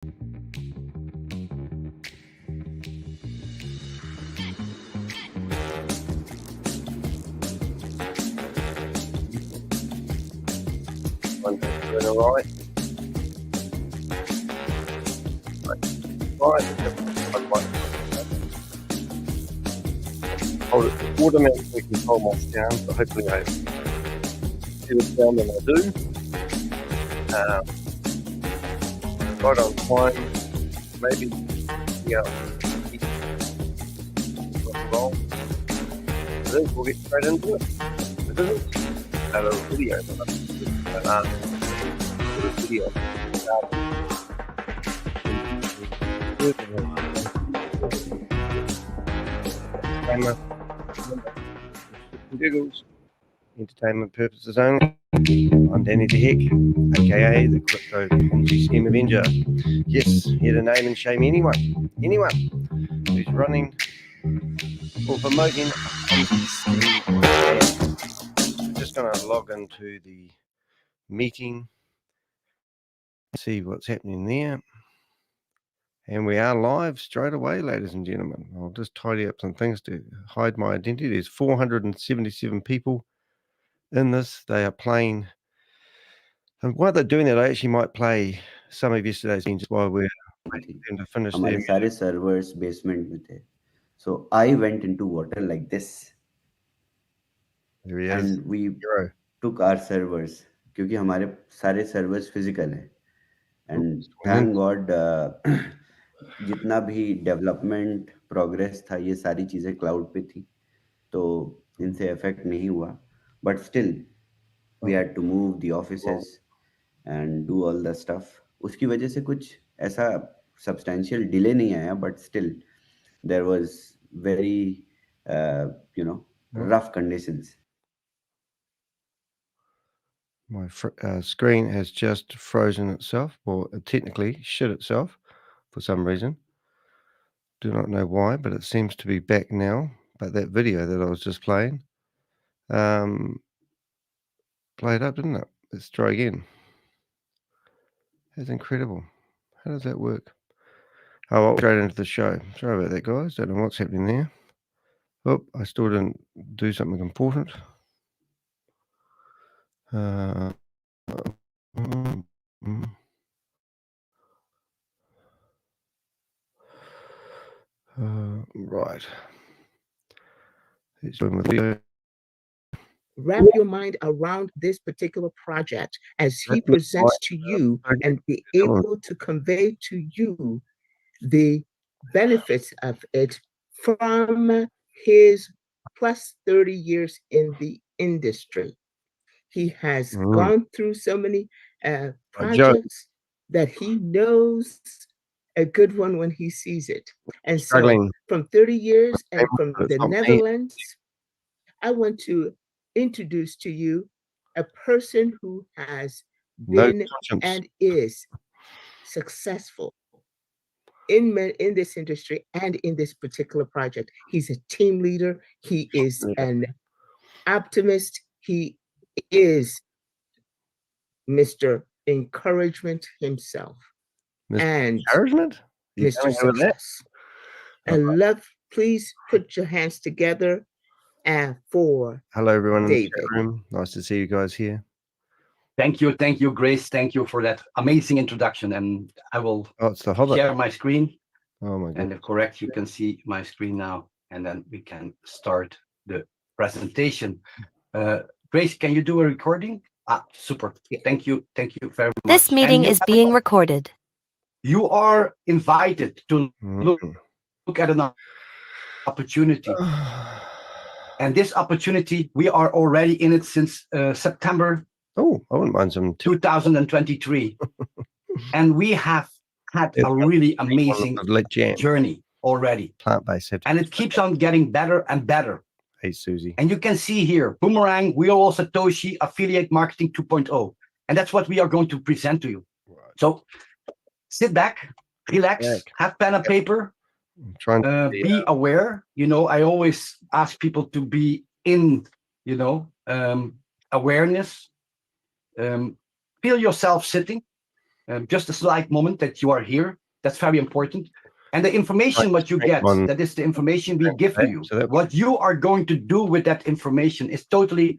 Doing all right. Hold it automatically control my sound, so hopefully I get it down when I do. Right on time, maybe, yeah, what's wrong. I think we'll get straight into it. If it isn't, a little video. Video. Giggles. Entertainment purposes only. I'm Danny the Heck, aka the Crypto Ponzi Scheme Avenger. Yes, here to name and shame anyone who's running or promoting a Ponzi scheme. I'm just going to log into the meeting, see what's happening there. And we are live straight away, ladies and gentlemen. I'll just tidy up some things to hide my identity. There's 477 people in this. They are playing. And while they're doing that, I actually might play some of yesterday's games while we're waiting to finish their हमारे सारे servers basement में थे. So I went into water like this. There he is. And we took our servers क्योंकि हमारे सारे servers physical हैं. And thank God जितना भी डेवलपमेंट प्रोग्रेस था ये सारी चीजें क्लाउड पे थी तो इनसे इफेक्ट नहीं हुआ but still we had to move the offices and do all the stuff उसकी वजह से कुछ ऐसा सब्सटेंशियल डिले नहीं आया but still there was very rough conditions. My screen has just frozen itself, or technically shit itself for some reason. Do not know why, but it seems to be back now. But that video that I was just playing played up, didn't it? Let's try again. That's incredible. How does that work? Oh, well, straight into the show. Sorry about that, guys. Don't know what's happening there. Oh, I still didn't do something important. Right. Let's do the video. Wrap your mind around this particular project as he presents to you and be able to convey to you the benefits of it from his plus 30 years in the industry. He has gone through so many projects that he knows a good one when he sees it. And so from 30 years and from the Netherlands, I want to introduce to you a person who has been and is successful in this industry and in this particular project. He's a team leader. He is an optimist. He is Mr. Encouragement himself. Mr. And Encouragement? Mr. Success. And love, please put your hands together for hello everyone David. In the chat room. Nice to see you guys here. Thank you, Grace. Thank you for that amazing introduction. And I will share my screen. Oh my God. And correct, you can see my screen now, and then we can start the presentation. Grace, can you do a recording? Super. Thank you very much. This meeting is being recorded. You are invited to look at an opportunity. And this opportunity, we are already in it since September. Oh, I wouldn't mind some 2023. And we have had a really amazing journey already. Plant-based. And it keeps on getting better and better. Hey, Susie. And you can see here, Boomerang, we are all Satoshi, Affiliate Marketing 2.0. And that's what we are going to present to you. Right. So sit back, relax, have pen and paper. Be aware. I always ask people to be in, awareness. Feel yourself sitting. just a slight moment that you are here. That's very important. And the information what you get, that is the information we give to you. So what you are going to do with that information is totally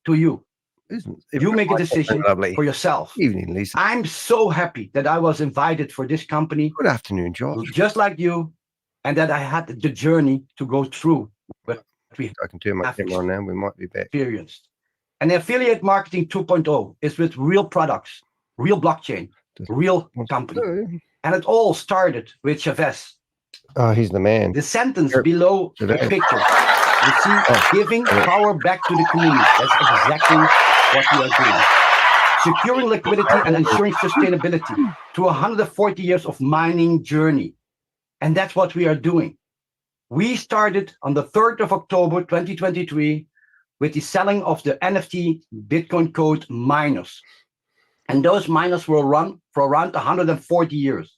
to you. You make a decision for yourself. Evening, Lisa. I'm so happy that I was invited for this company. Good afternoon, Josh. Just like you, and that I had the journey to go through. But I can turn my camera on now. We might be back. Experienced. And affiliate marketing 2.0 is with real products, real blockchain, real company. And it all started with Shavez. Oh, he's the man. The sentence below the picture, you see, giving power back to the community. That's exactly what we are doing. Securing liquidity and ensuring sustainability through 140 years of mining journey. And that's what we are doing. We started on the 3rd of October, 2023, with the selling of the NFT Bitcoin code miners. And those miners will run for around 140 years.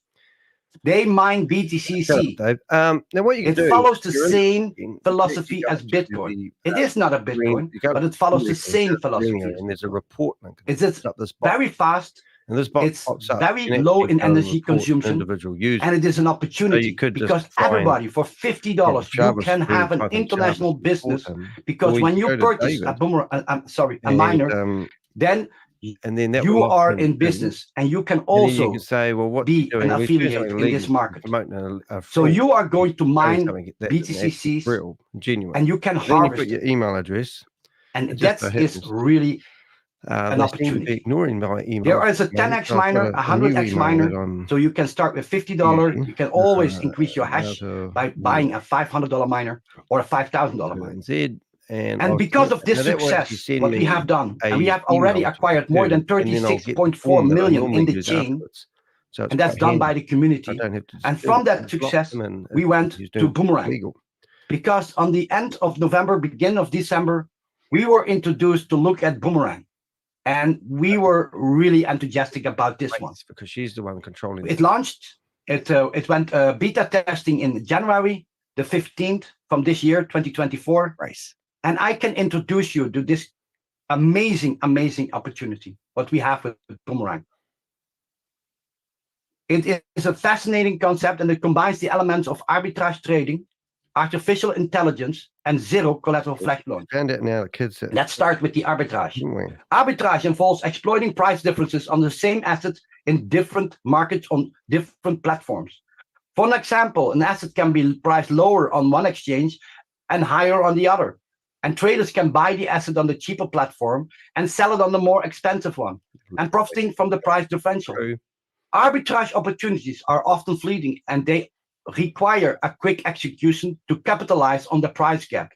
They mine BTCC. Now what you it follows the same philosophy as Bitcoin. It is not a Bitcoin, but it follows the same philosophy. And there's a report link. It's very fast. And this box it's very low in energy consumption, and it is an opportunity because everybody for $50 you can have an international business. Because when you purchase a miner, then you are in business, and you can also be an affiliate in this market. So you are going to mine BTCCs, and you can harvest. Put your email address, and that is really an opportunity. Ignoring my email. There is a 10x miner, a 100x miner, so you can start with $50. You can always increase your hash by buying a $500 miner or a $5,000 miner. And because of this success, what we have done, and we have already acquired more than 36.4 million in the chain, and that's done by the community. And from that success, we went to Boomerang. Because on the end of November, beginning of December, we were introduced to look at Boomerang. And we were really enthusiastic about this one. Because she's the one controlling it. Launched, it went beta testing in January the 15th from this year, 2024. Nice. And I can introduce you to this amazing, amazing opportunity, what we have with Boomerang. It is a fascinating concept, and it combines the elements of arbitrage trading, artificial intelligence, and zero collateral flash loans. Let's start with the arbitrage. Arbitrage involves exploiting price differences on the same assets in different markets on different platforms. For an example, an asset can be priced lower on one exchange and higher on the other. And traders can buy the asset on the cheaper platform and sell it on the more expensive one, and profiting from the price differential. Arbitrage opportunities are often fleeting, and they require a quick execution to capitalize on the price gap.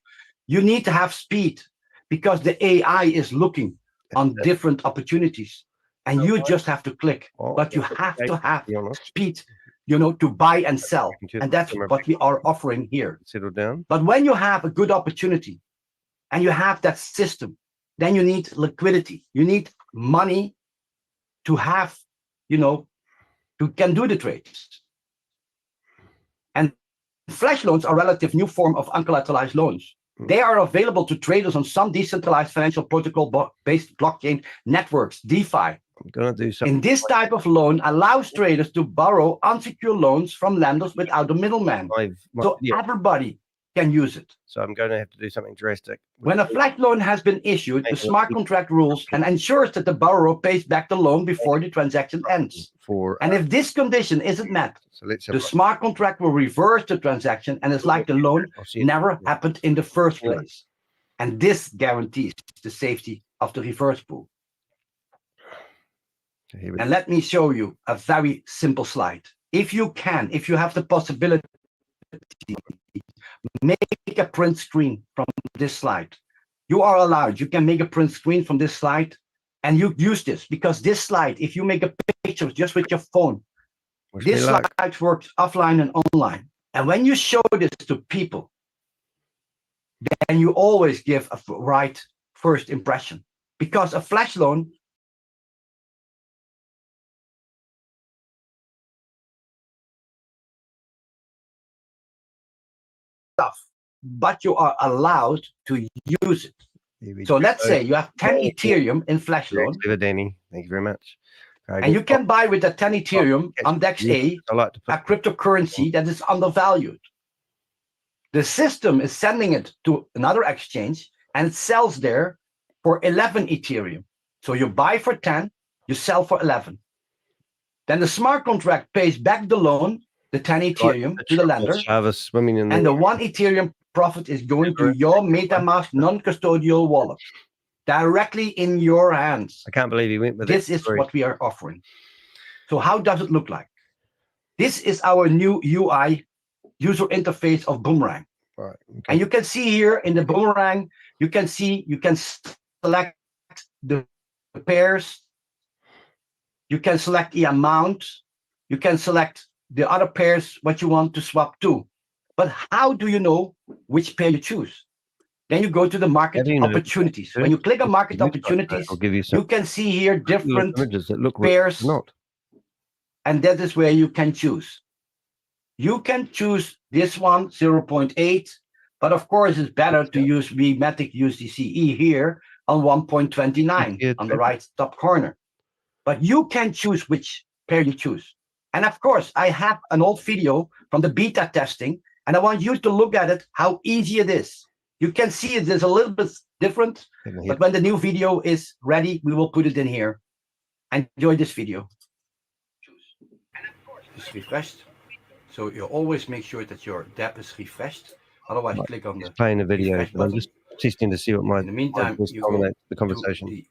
You need to have speed because the AI is looking on different opportunities, and you just have to click. But you have to have speed, to buy and sell, and that's what we are offering here. Settle down. But when you have a good opportunity and you have that system, then you need liquidity. You need money to have, to can do the trades. And flash loans are a relative new form of uncollateralized loans. They are available to traders on some decentralized financial protocol-based blockchain networks, DeFi. I'm gonna do something. In this type of loan allows traders to borrow unsecured loans from lenders without a middleman. So everybody can use it. So I'm going to have to do something drastic. When a flash loan has been issued, the smart contract rules and ensures that the borrower pays back the loan before the transaction ends. And if this condition isn't met, the smart contract will reverse the transaction, and it's like the loan never happened in the first place. And this guarantees the safety of the reverse pool. And let me show you a very simple slide. If you have the possibility, make a print screen from this slide. You are allowed. You can make a print screen from this slide, and you use this because this slide, if you make a picture just with your phone, this slide works offline and online. And when you show this to people, then you always give a right first impression, because a flash loan but you are allowed to use it. So let's say you have 10 Ethereum in flash loan. Danny, thank you very much. Okay, And you can buy with the 10 Ethereum on DEX A I like to a put cryptocurrency that is undervalued. The system is sending it to another exchange and it sells there for 11 Ethereum. So you buy for 10, you sell for 11. Then the smart contract pays back the loan, the 10 Ethereum, to the lender, Shavez swimming in and the there. 1 Ethereum profit is going to your MetaMask non-custodial wallet, directly in your hands. I can't believe he went with This that is story. what we are offering. So how does it look like? This is our new UI, user interface of Boomerang. Right. Okay. And you can see here in the Boomerang, you can select the pairs, you can select the amount, you can select the other pairs, what you want to swap to. But how do you know which pair you choose? Then you go to the market opportunities. When you click on market opportunities, I'll give you you can see here different images that look pairs, not. and that is where you can choose. You can choose this one, 0.8, but of course it's better to use VMatic USDCE here on 1.29 on the right top corner. But you can choose which pair you choose. And of course, I have an old video from the beta testing, and I want you to look at it, how easy it is. You can see it is a little bit different, but when the new video is ready, we will put it in here. Enjoy this video. It's refreshed. So you always make sure that your dApp is refreshed. Otherwise, click on the playing the video. refresh But I'm button. just testing to see what my In the meantime, was you go dominate the to conversation. the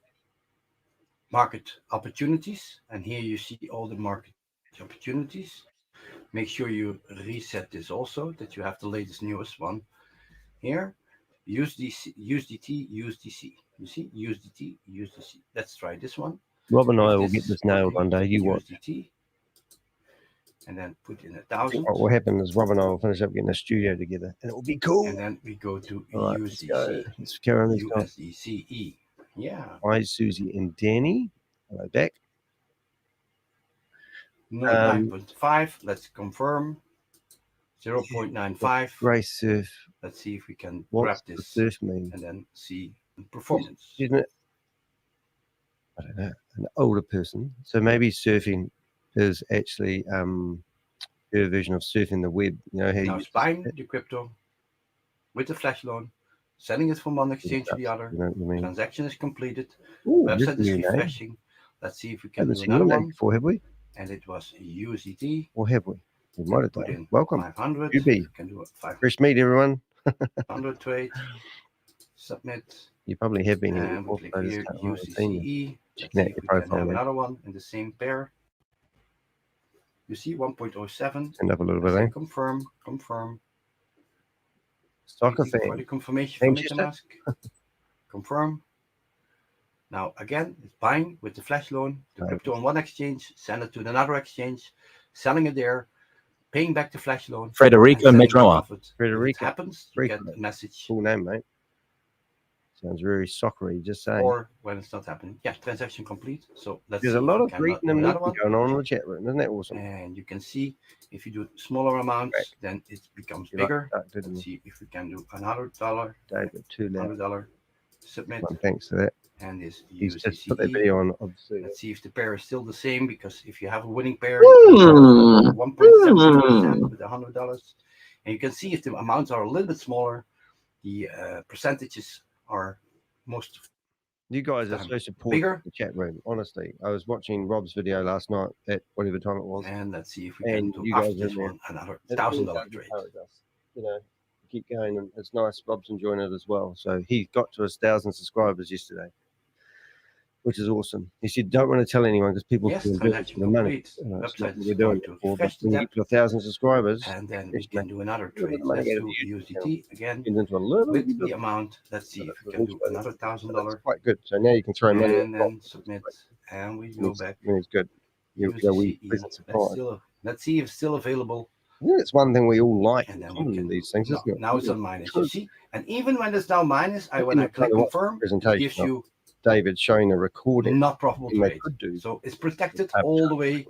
market opportunities, and here you see all the market opportunities. Make sure you reset this also, that you have the latest, newest one here. USDT, USDC. You see, USDT, USDC. Let's try this one. Rob and I If will this get is this nailed working, one day. You watch. USDT, and then put in 1,000. What will happen is Rob and I will finish up getting a studio together, and it will be cool. And then we go to All right, let's go. USDC. Let's carry on this guy. USDCE. Yeah. Hi, Susie and Danny. Hello, back. 9.5. Let's confirm. 0.95. Grace Surf. Let's see if we can grab What's the this surf mean? and then see performance. Isn't it? I don't know. An older person. So maybe surfing is actually her version of surfing the web. You know how Now you it's buying the crypto with the flash loan, sending it from one exchange to the other. you know what I mean? Transaction is completed. Ooh, Website is new name. refreshing. Let's see if we can Haven't do seen your another name one. before, have we? And it was USDT. Or have we? We might have Put done. in Welcome. 500. UB. We can do a 500 Fresh meat, everyone. trade. Submit. You probably have been here And before. we I click just here, can't remember seeing you. USDCE. Checking out Let's see your if we can profile have there. another one in the same pair. You see 1.07. Stand up a little bit, Let's eh? say confirm. Soccer Waiting for fan. the confirmation from Manchester? MetaMask. Confirm. Now again, it's buying with the flash loan, the Right. crypto on one exchange, send it to another exchange, selling it there, paying back the flash loan. Frederico and sending the Metroa. profit. If Frederico. it happens, you get Frederico. a message. Cool name, mate. Sounds very soccery, just saying. Or when it's not happening. Yeah, transaction complete. So let's There's see a if lot we of can greeting do and another meeting one. going on in the chat room. Isn't that awesome? And you can see if you do smaller amounts, Right. then it becomes You like bigger. that, didn't Let's you? see if we can do another $1. David, too loud. $100. Submit. Well, thanks for that. And this He's just put that USDCE. video on, obviously. Let's see if the pair is still the same, because if you have a winning pair, Hmm. 1.72% with $100. And you can see if the amounts are a little bit smaller, the percentages are most You guys are so supportive bigger. of the chat room, honestly. I was watching Rob's video last night at whatever time it was. And let's see if we can And do you after guys are this there. one another It $1,000 really trade. encourages us, you know, to keep going, and it's nice. Rob's enjoying it as well. So he got to his 1,000 subscribers yesterday, which is awesome. He said, "Don't want to tell anyone because people Yes, can do it transaction for the money. complete. You know, it's not Website what is we're doing going to it for, but refresh the when you dApp. get to 1,000 subscribers, And then yes, we can mate, do another little bit trade. of money Let's goes do to you, USDT again get into a little with bit the of amount. Let's see if we can do another $1,000. That's quite good. So now you can throw money And at Rob. then submit. And we go back. When it's good. You go, we USDCE. pleasant surprise. Let's see if it's still available. Yeah, it's one thing we all like And then in we can these things, no, isn't it? now it's on minus. You see, and even when it's now minus, when I click Kind of what confirm, it presentation gives of you David showing a recording not profitable thing they trade. could do. So it's protected Arbitrage. all the way.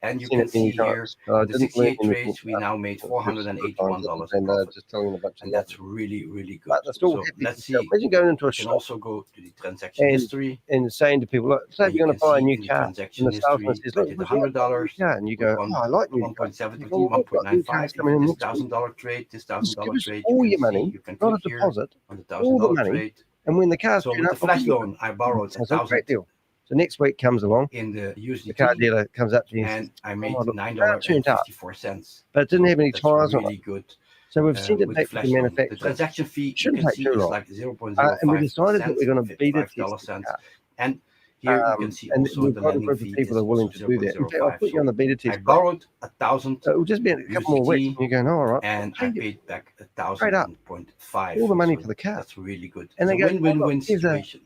And you Seen can it many see here, times, but I the didn't learn 68 anything trades, we about now it. made Just $481 and profit. just telling a bunch And of that's really, really good. But they're still So happy. let's see. Imagine going into a You can shop also go to the transaction and history. and saying to people, look, say And you're you going to can buy a see new in the car, transaction and the salesman history, says, I look, did would you like a new $100. car? And you go, One- oh, I like new cars. 1.70, You go, well, we've got new cars 1.95. coming in This next week. $1,000 trade, this Just give $1,000 us trade. all You your can see, money, you can not a click here deposit, on the all the $1,000 money, trade. and when the car's So turn with up, the flash loan, I borrowed that's a great 1,000 deal. So next week comes along, in the the car USDT, dealer comes up to you and says, and I oh, made look, the car turned up, $9.54. but it didn't So have any that's tyres on really it. good. So we've sent it With the back to flash the loan. The manufacturer. transaction fee, you Shouldn't can take see, too is long. like And we 0.05 decided that cents, we're going to beta test $0.55 the cents. car. And here you can see And also we've the got a lending group of fee people is that are willing also to do that. In fact, I'll 0.05. put you on the beta I test. borrowed 1,000 So it will just be a couple more weeks. USDT, And you're going, oh, all right. and I'll I pay you paid back straight up 1,000.5. all the money So for the car. that's really good. And It's they a go, oh, win-win-win look, here's a situation.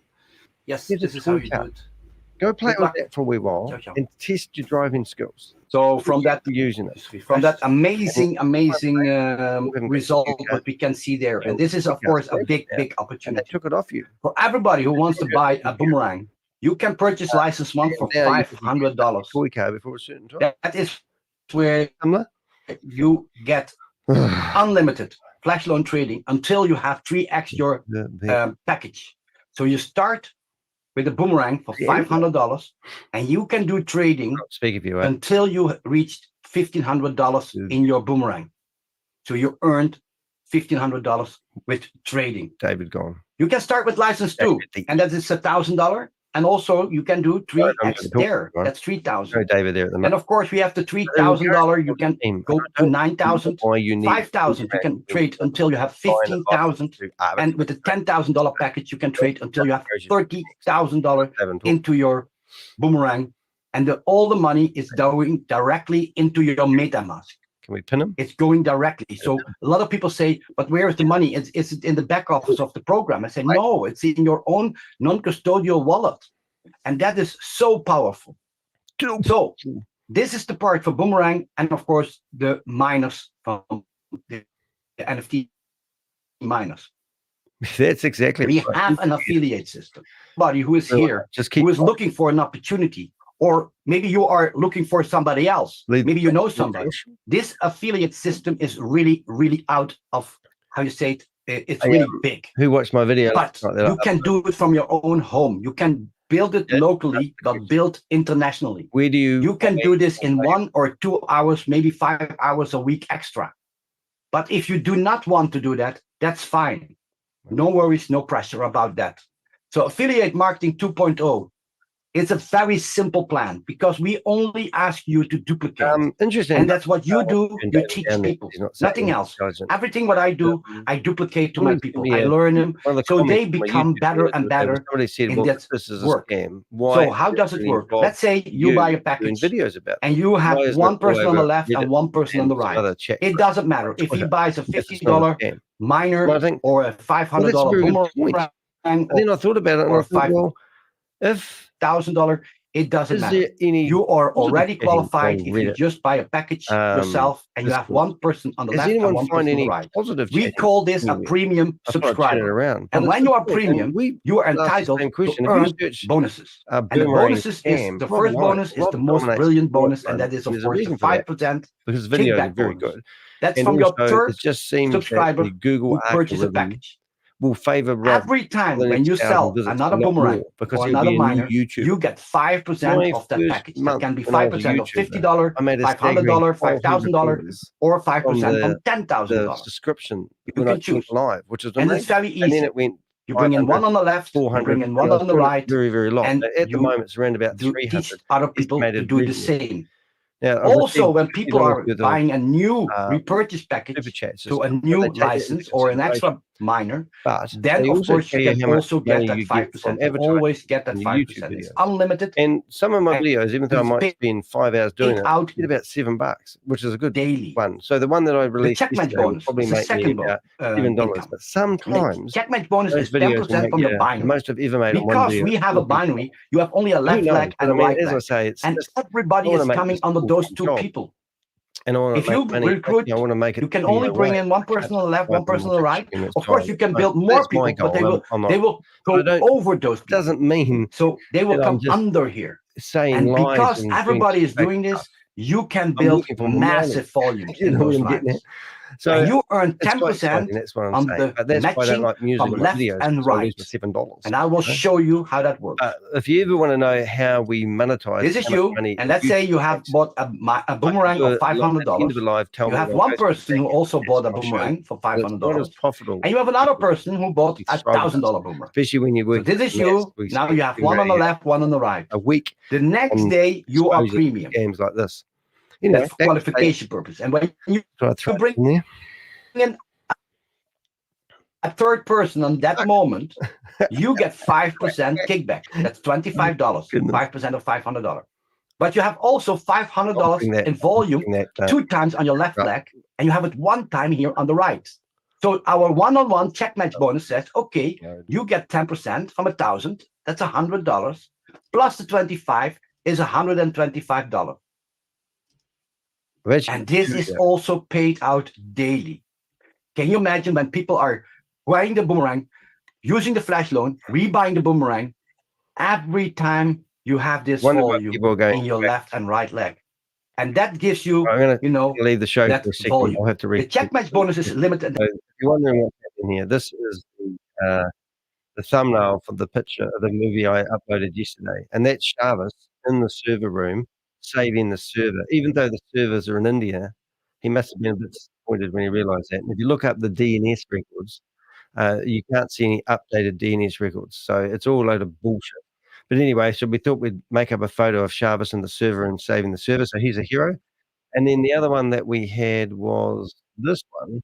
Yes, here's a this is how toy you car. do it. Go play Good with luck. that for a wee while Ciao, ciao. and test your driving skills. So from that Using it. Just refresh. From that amazing haven't result, got what we can see there, Yeah, and this is of we course got a big yeah. And they opportunity took it off you. for everybody who wants to buy a boomerang. You can purchase license one for Now you can $500. toy car before a certain time. That is where Similar? you get unlimited flash loan trading until you have 3x your package. So you start with a boomerang for $500, and you can do trading Speak of you, until you reached $1,500 in your boomerang. So you earned $1,500 with trading. David gone. You can start with license 2, and that is $1,000. And also you can do 3x there. That's 3,000. No David there at the moment. And of course we have the $3,000. You can go to 9,000, 5,000. You can trade until you have 15,000. And with the $10,000 package, you can trade until you have $30,000 into your boomerang. And all the money is going directly into your MetaMask. Can we pin him? It's going directly. So a lot of people say, but where is the money? Is it in the back office of the program? I say, no, it's in your own non-custodial wallet. And that is so powerful. So this is the part for Boomerang, and of course the miners from the NFT miners. That's exactly We right. have an affiliate system. Somebody who is here, who is looking for an opportunity, or maybe you are looking for somebody else. Maybe you know somebody. This affiliate system is really, really out of, how you say it, it's really big. Who watched my video? But you can do it from your own home. You can build it locally, but build internationally. Where do You can do this in 1 or 2 hours, maybe 5 hours a week extra. But if you do not want to do that, that's fine. No worries, no pressure about that. So affiliate marketing 2.0. It's a very simple plan because we only ask you to duplicate. Interesting. And that's what you do. You teach people. Nothing else. Everything what I do, I duplicate to my people. I learn them so they become better and better in that work. So how does it work? Let's say you buy a package and you have one person on the left and one person on the right. It doesn't matter if he buys a $50 miner or a $500 boomerang. And then I thought about it and I thought, well, if $1,000, it doesn't matter. You are already qualified if you just buy a package yourself and you have one person on the left and one person on the right. We call this a premium subscriber. And when you are premium, you are entitled to earn bonuses. And the bonuses is, the first bonus is the most brilliant bonus, and that is of course the 5% because the video is very bonus. good. That's from your third subscriber who purchase a package. Will favor every time when you sell another boomerang or another miner, you get 5% of that package. That can be 5% of $50, $500, $5,000, or 5% from $10,000. Subscription you can choose live, which is and it's very easy. And then it went. You bring in one on the left, you bring in one on the right, very, very long. And at the moment, it's around about 300. Teach other people to do the same. Now, also, when people are buying a new repurchase package to a new license or an extra miner, then of course you can also get that 5%. Always get that 5%. It's unlimited. And some of my videos, even though I might spend 5 hours doing it, I get about $7, which is a good daily one. So the one that I released checkmate bonus will probably make me about $7. But sometimes checkmate bonus is 10% from your binary. Most I've ever made because we have a binary, you have only a left leg and a right leg. As I say, and everybody is coming under those two people. And if you recruit, I want to make it. You can only bring in one person on the left, one person on the right. Of course, you can build more people, but they will go over those. Doesn't mean so they will come under here. Saying and because everybody is doing this, you can build massive volumes in those lines. So and you earn it's quite 10% exciting, that's what I'm on saying. the But that's why I don't matching like music from in my left videos, and because I right. lose my $7. And I will show you how that works. If you ever want to know how we monetize, This is how much you, money and let's say you have bought a boomerang of $500. You have one person who also bought a boomerang for $500, profitable, and you have another person who bought a $1,000 boomerang. especially when you work. So this is you. Now you have one on the left, one on the right. A week. The next day you are premium. Games like this, you know, that's for qualification purpose. And when you bring in a third person on that moment, you get 5% kickback. That's $25, 5% of $500. But you have also $500 in volume 2 times on your left leg, and you have it 1 time here on the right. So our one-on-one check match bonus says, okay, you get 10% from 1,000. That's $100 plus the 25 is $125. And this is also paid out daily. Can you imagine when people are buying the boomerang, using the flash loan, rebuying the boomerang, every time you have this volume in your left and right leg. And that gives you, you know, leave the show that for a second. volume. I'll have to read. The check match bonus is limited. So if you're wondering what's happening here, this is the thumbnail for the picture of the movie I uploaded yesterday. And that's Shavez in the server room saving the server. Even though the servers are in India, he must have been a bit disappointed when he realized that. And if you look up the DNS records, you can't see any updated DNS records. So it's all a load of bullshit. But anyway, so we thought we'd make up a photo of Shavez in the server and saving the server. So he's a hero. And then the other one that we had was this one,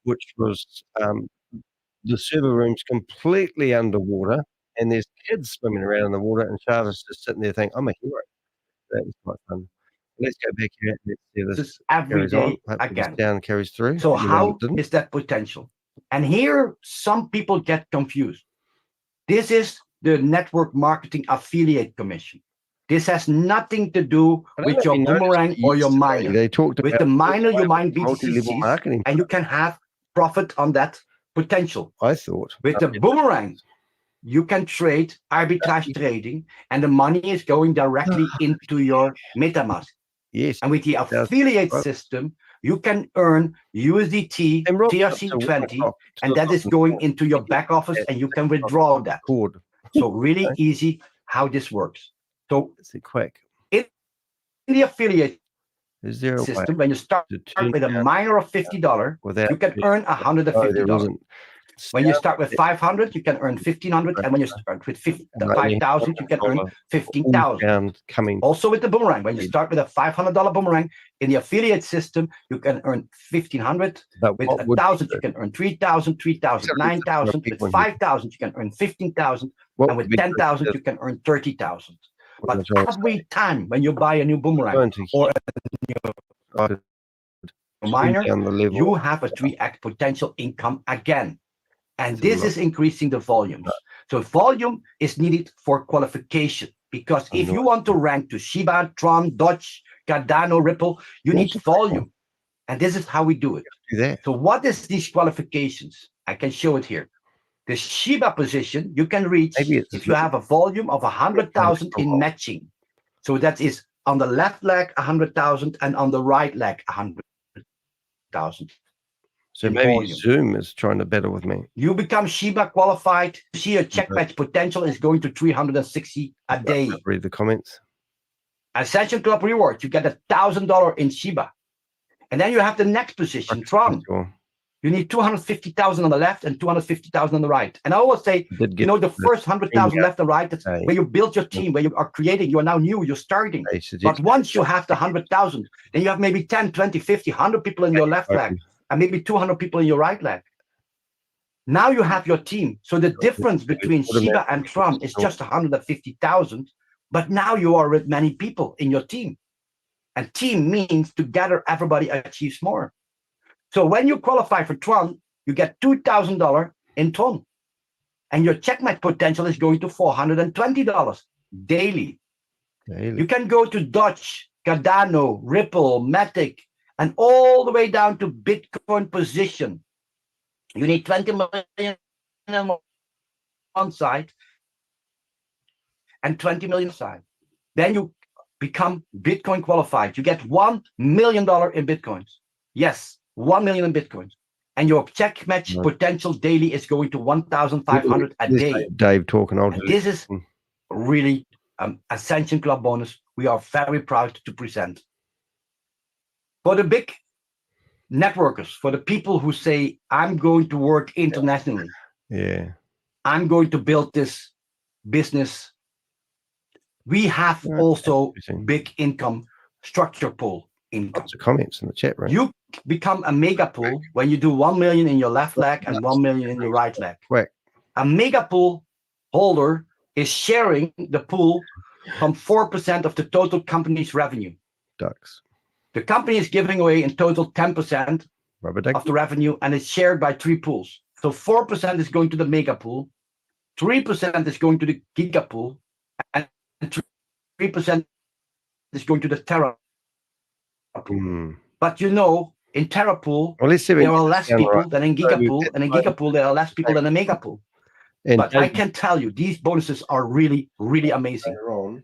which was the server room's completely underwater, and there's kids swimming around in the water, and Shavez just sitting there thinking, I'm a hero. That was quite fun. Let's go back here and let's see this every day again. Down carries through. So how is that potential? And here some people get confused. This is the network marketing affiliate commission. This has nothing to do with your boomerang or your miner. They talked about with the miner, you mine BTCs, and you can have profit on that potential. I thought with the boomerang, you can trade arbitrage trading, and the money is going directly into your MetaMask. Yes. And with the affiliate system, you can earn USDT, TRC20, and that is going into your back office, and you can withdraw that. So really easy how this works. So it's quick. In the affiliate system, when you start with a miner of $50, you can earn $150. When you start with 500, you can earn 1,500, and when you start with 5,000, you can earn 15,000. Also with the boomerang, when you start with a $500 boomerang in the affiliate system, you can earn 1,500. With 1,000, you can earn 3,000, 3,000, 9,000. With 5,000, you can earn 15,000, and with 10,000, you can earn 30,000. But every time when you buy a new boomerang or a new miner, you have a 3x potential income again. And this is increasing the volumes. So volume is needed for qualification, because if you want to rank to Shiba, Tron, Doge, Cardano, Ripple, you need volume. And this is how we do it. So what is these qualifications? I can show it here. The Shiba position you can reach if you have a volume of 100,000 in matching. So that is on the left leg 100,000 and on the right leg 100,000. So maybe Zoom is trying to battle with me. You become Shiba qualified. See your check match potential is going to 360 a day. Read the comments. Ascension Club reward, you get $1,000 in Shiba. And then you have the next position, Tron. You need 250,000 on the left and 250,000 on the right. And I always say, you know, the first 100,000 left and right, that's where you build your team, where you are creating. You are now new, you're starting. But once you have the 100,000, then you have maybe 10, 20, 50, 100 people in your left leg, and maybe 200 people in your right leg. Now you have your team. So the difference between Shiba and Tron is just 150,000, but now you are with many people in your team. And team means together everybody achieves more. So when you qualify for Tron, you get $2,000 in Tron. And your checkmate potential is going to $420 daily. You can go to Doge, Cardano, Ripple, Matic, and all the way down to Bitcoin position. You need 20 million on one side and 20 million side. Then you become Bitcoin qualified, you get $1 million in Bitcoins. Yes, 1 million in Bitcoins. And your check match potential daily is going to 1,500 a day. Dave talking. This is really Ascension Club bonus we are very proud to present. For the big networkers, for the people who say, I'm going to work internationally. Yeah. I'm going to build this business. We have also big income structure pool income. Lots of comments in the chat room. You become a mega pool when you do 1 million in your left leg and 1 million in your right leg. Right. A mega pool holder is sharing the pool from 4% of the total company's revenue. Ducks. The company is giving away in total 10% Rubber of the revenue, and it's shared by 3 pools. So 4% is going to the mega pool, 3% is going to the giga pool, and 3% is going to the Terra pool. But you know, in Terra pool, there are less people than in giga pool, and in giga pool, there are less people than in mega pool. But I can tell you, these bonuses are really, really amazing.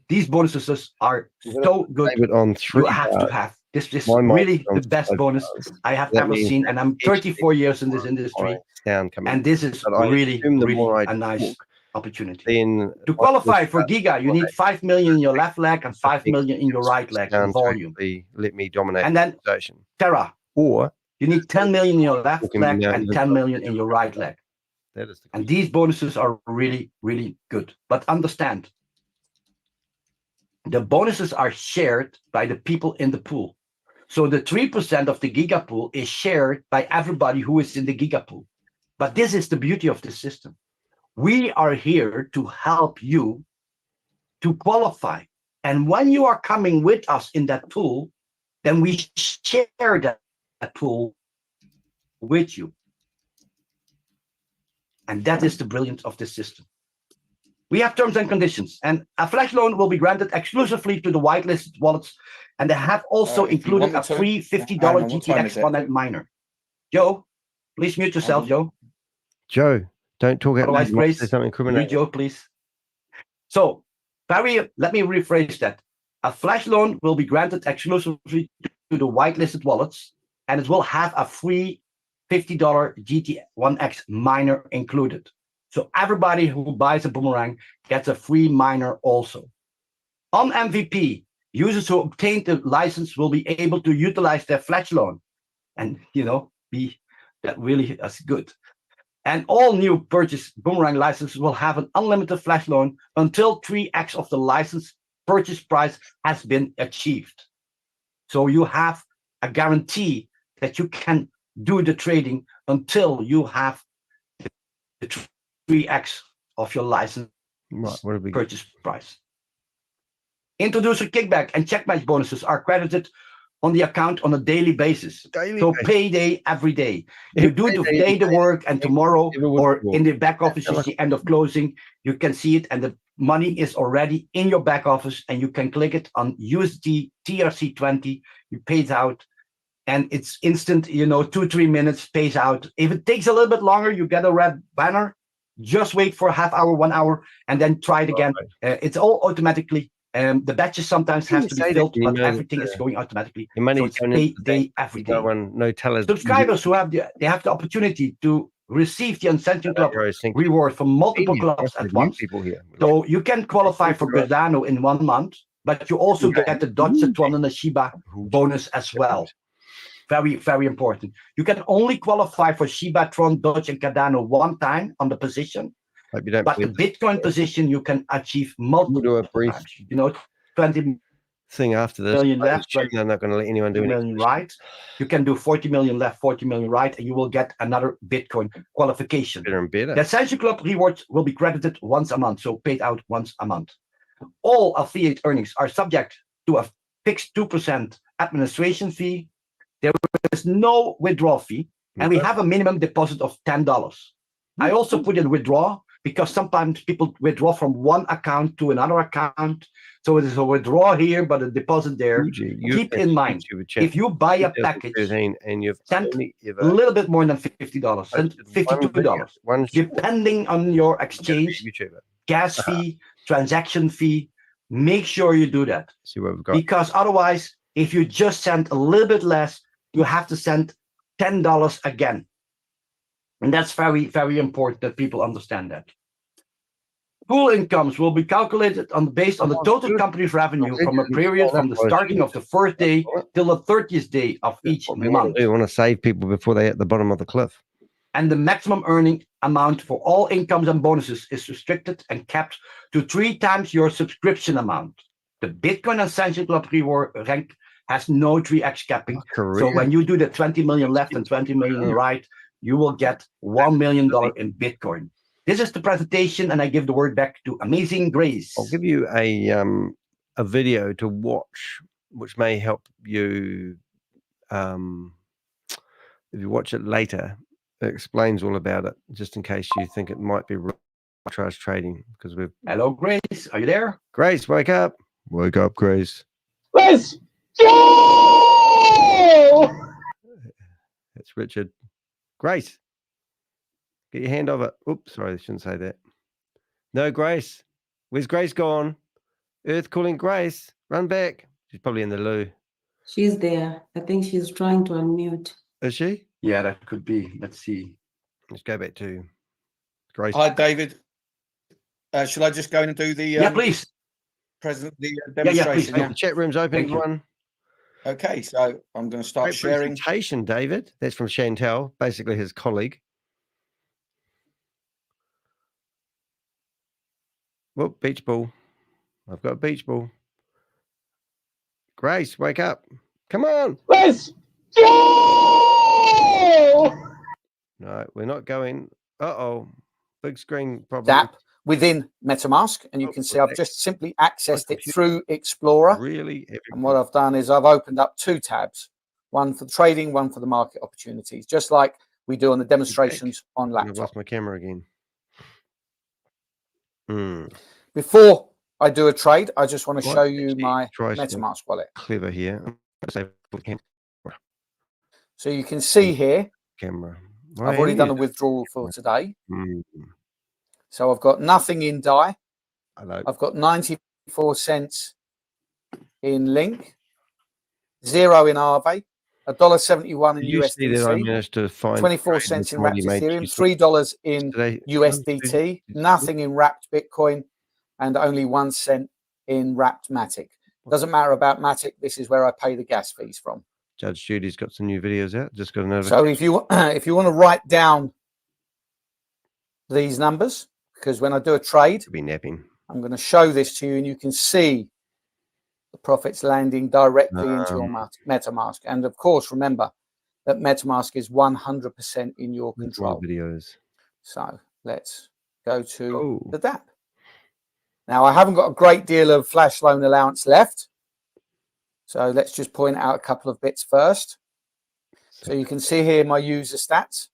These bonuses are so good. You have to have. This is really the best bonus I have ever seen, and I'm 34 years in this industry, and this is really, really a nice opportunity. To qualify for Giga, you need 5 million in your left leg and 5 million in your right leg in volume. Let me dominate. And then Terra, or you need 10 million in your left leg and 10 million in your right leg. And these bonuses are really, really good. But understand, the bonuses are shared by the people in the pool. So the 3% of the giga pool is shared by everybody who is in the giga pool. But this is the beauty of the system. We are here to help you to qualify. And when you are coming with us in that pool, then we share that pool with you. And that is the brilliance of this system. We have terms and conditions, and a flash loan will be granted exclusively to the whitelisted wallets, and they have also included a free $50 GTX Connect miner. Joe, please mute yourself, Joe. Joe, don't talk out loud. Grace, something criminal. Joe, please. So, let me rephrase that. A flash loan will be granted exclusively to the whitelisted wallets, and it will have a free $50 GT1X miner included. So everybody who buys a Boomerang gets a free miner also. On MVP, users who obtain the license will be able to utilize their flash loan, and that really is good. And all new purchase Boomerang licenses will have an unlimited flash loan until 3x of the license purchase price has been achieved. So you have a guarantee that you can do the trading until you have the 3x of your license purchase price. Introducer kickback and check match bonuses are credited on the account on a daily basis. Payday every day. You do today the work, and tomorrow or in the back office is the end of closing. You can see it, and the money is already in your back office, and you can click it on USD TRC20. You pay it out, and it's instant. 2-3 minutes pays out. If it takes a little bit longer, you get a red banner. Just wait for a half hour, 1 hour, and then try it again. It's all automatically. The batches sometimes have to be filled, but everything is going automatically. So it's payday every day. No tellers. Subscribers who have they have the opportunity to receive the Ascension Club reward from multiple clubs at once. So you can qualify for Cardano in 1 month, but you also get the Dodge, the Tron, and the Shiba bonus as well. Very, very important. You can only qualify for Shiba, Tron, Dodge, and Cardano 1 time on the position. But the Bitcoin position you can achieve multiple times. 20 thing after this million left. They're not going to let anyone do million right. You can do 40 million left, 40 million right, and you will get another Bitcoin qualification. Better and better. The Ascension Club rewards will be credited once a month, so paid out once a month. All affiliate earnings are subject to a fixed 2% administration fee. There is no withdrawal fee, and we have a minimum deposit of $10. I also put in withdraw because sometimes people withdraw from one account to another account. So it is a withdrawal here, but a deposit there. Keep in mind, if you buy a package, and you've send a little bit more than $50, send $52, depending on your exchange, gas fee, transaction fee, Make sure you do that. See what we've got. Because otherwise, if you just send a little bit less, you have to send $10 again. And that's very, very important that people understand that. Pool incomes will be calculated based on the total company's revenue from a period from the starting of the first day till the 30th day of each month. We want to save people before they're at the bottom of the cliff. And the maximum earning amount for all incomes and bonuses is restricted and capped to 3 times your subscription amount. The Bitcoin Essential Club reward rank has no 3x capping. So when you do the 20 million left and 20 million right, you will get $1 million in Bitcoin. This is the presentation, and I give the word back to Amazing Grace. I'll give you a video to watch, which may help you if you watch it later. It explains all about it, just in case you think it might be arbitrage trading. Because we've Hello, Grace. Are you there? Grace, wake up! Wake up, Grace. Let's go! It's Richard. Grace, get your hand off it. Oops, sorry, I shouldn't say that. No, Grace. Where's Grace gone? Earth calling Grace. Run back. She's probably in the loo. She's there. I think she's trying to unmute. Is she? Yeah, that could be. Let's see. Let's go back to Grace. Hi, David. Shall I just go in and do the Yeah, please. demonstration? The chat room's open, everyone. Okay, so I'm going to start Great sharing. presentation, David. That's from Chantel, basically his colleague. Whoop, beach ball. I've got a beach ball. Grace, wake up. Come on. Let's go! No, we're not going. Uh-oh. Big screen problem. DApp within MetaMask, and you can see I've just simply accessed it through Explorer. Really? And what I've done is I've opened up 2 tabs, one for the trading, one for the market opportunities, just like we do on the demonstrations on I've laptop. lost my camera again. Before I do a trade, I just want to What? show you Actually, my try some MetaMask wallet. Clever here. So you can see here, Camera. I've already done a withdrawal for today. So I've got nothing in DAI. Hello. I've got 94 cents in Link, 0 in Aave, $1.71 in You see that I USDC, managed to find 24 cents in Wrapped Ethereum, $3 in today. USDT, nothing in Wrapped Bitcoin, and only 1 cent in Wrapped Matic. Doesn't matter about Matic. This is where I pay the gas fees from. Judge Judy's got some new videos out. Just got another. So if you want to write down these numbers, because when I do a trade, be napping. I'm going to show this to you, and you can see the profits landing directly into your MetaMask. And of course, remember that MetaMask is 100% in your control. Videos. So let's go to the DApp. Now, I haven't got a great deal of flash loan allowance left. So let's just point out a couple of bits first. So you can see here my user stats.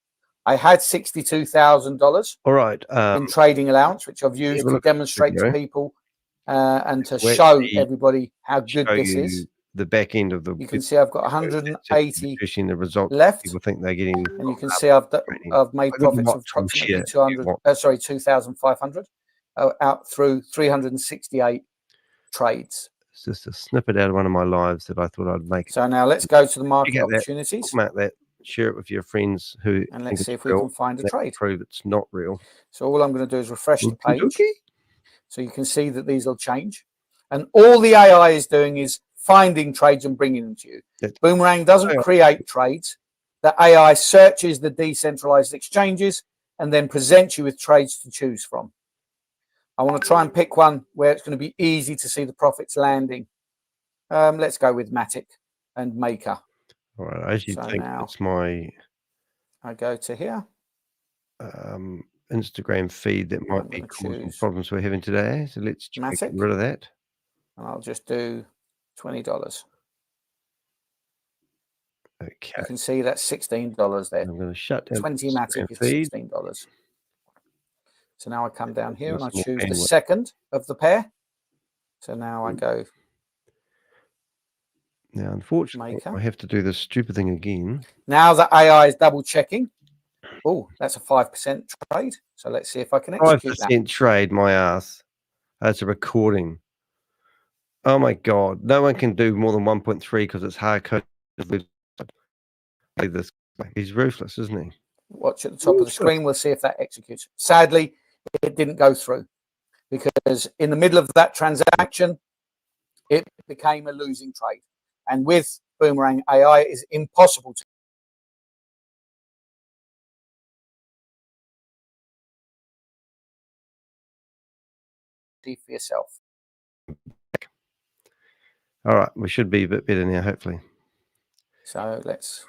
I had $62,000 all right, in trading allowance, which I've used to demonstrate to people and to Let's show see, everybody how good this is. The back end of the. You can see I've got 180 pushing the results left. People think they're getting. And you can see I've made profits of approximately 2,500 out through 368 trades. It's just a snippet out of one of my lives that I thought I'd make. So now let's go to the market opportunities. Mark that, share it with your friends who. And let's see if we can find a trade. Prove it's not real. So all I'm going to do is refresh the page. So you can see that these will change. And all the AI is doing is finding trades and bringing them to you. Boomerang doesn't create trades. The AI searches the decentralized exchanges and then presents you with trades to choose from. I want to try and pick one where it's going to be easy to see the profits landing. Let's go with Matic and Maker. All right, I actually think it's my. I go to here. Instagram feed that might be causing problems we're having today. So let's get rid of that. And I'll just do $20. Okay. You can see that's $16 there. I'm going to shut down 20 Matic is $16. So now I come down here and I choose the second of the pair. So now I go. Now, unfortunately, I have to do this stupid thing again. Now the AI is double checking. Oh, that's a 5% trade. So let's see if I can execute that. 5% trade, my ass. That's a recording. Oh my God. No one can do more than 1.3 because it's hard coded. This guy. He's ruthless, isn't he? Watch at the top of the screen. We'll see if that executes. Sadly, it didn't go through because in the middle of that transaction, it became a losing trade. And with Boomerang AI, it is impossible to see for yourself. All right. We should be a bit better now, hopefully. So let's...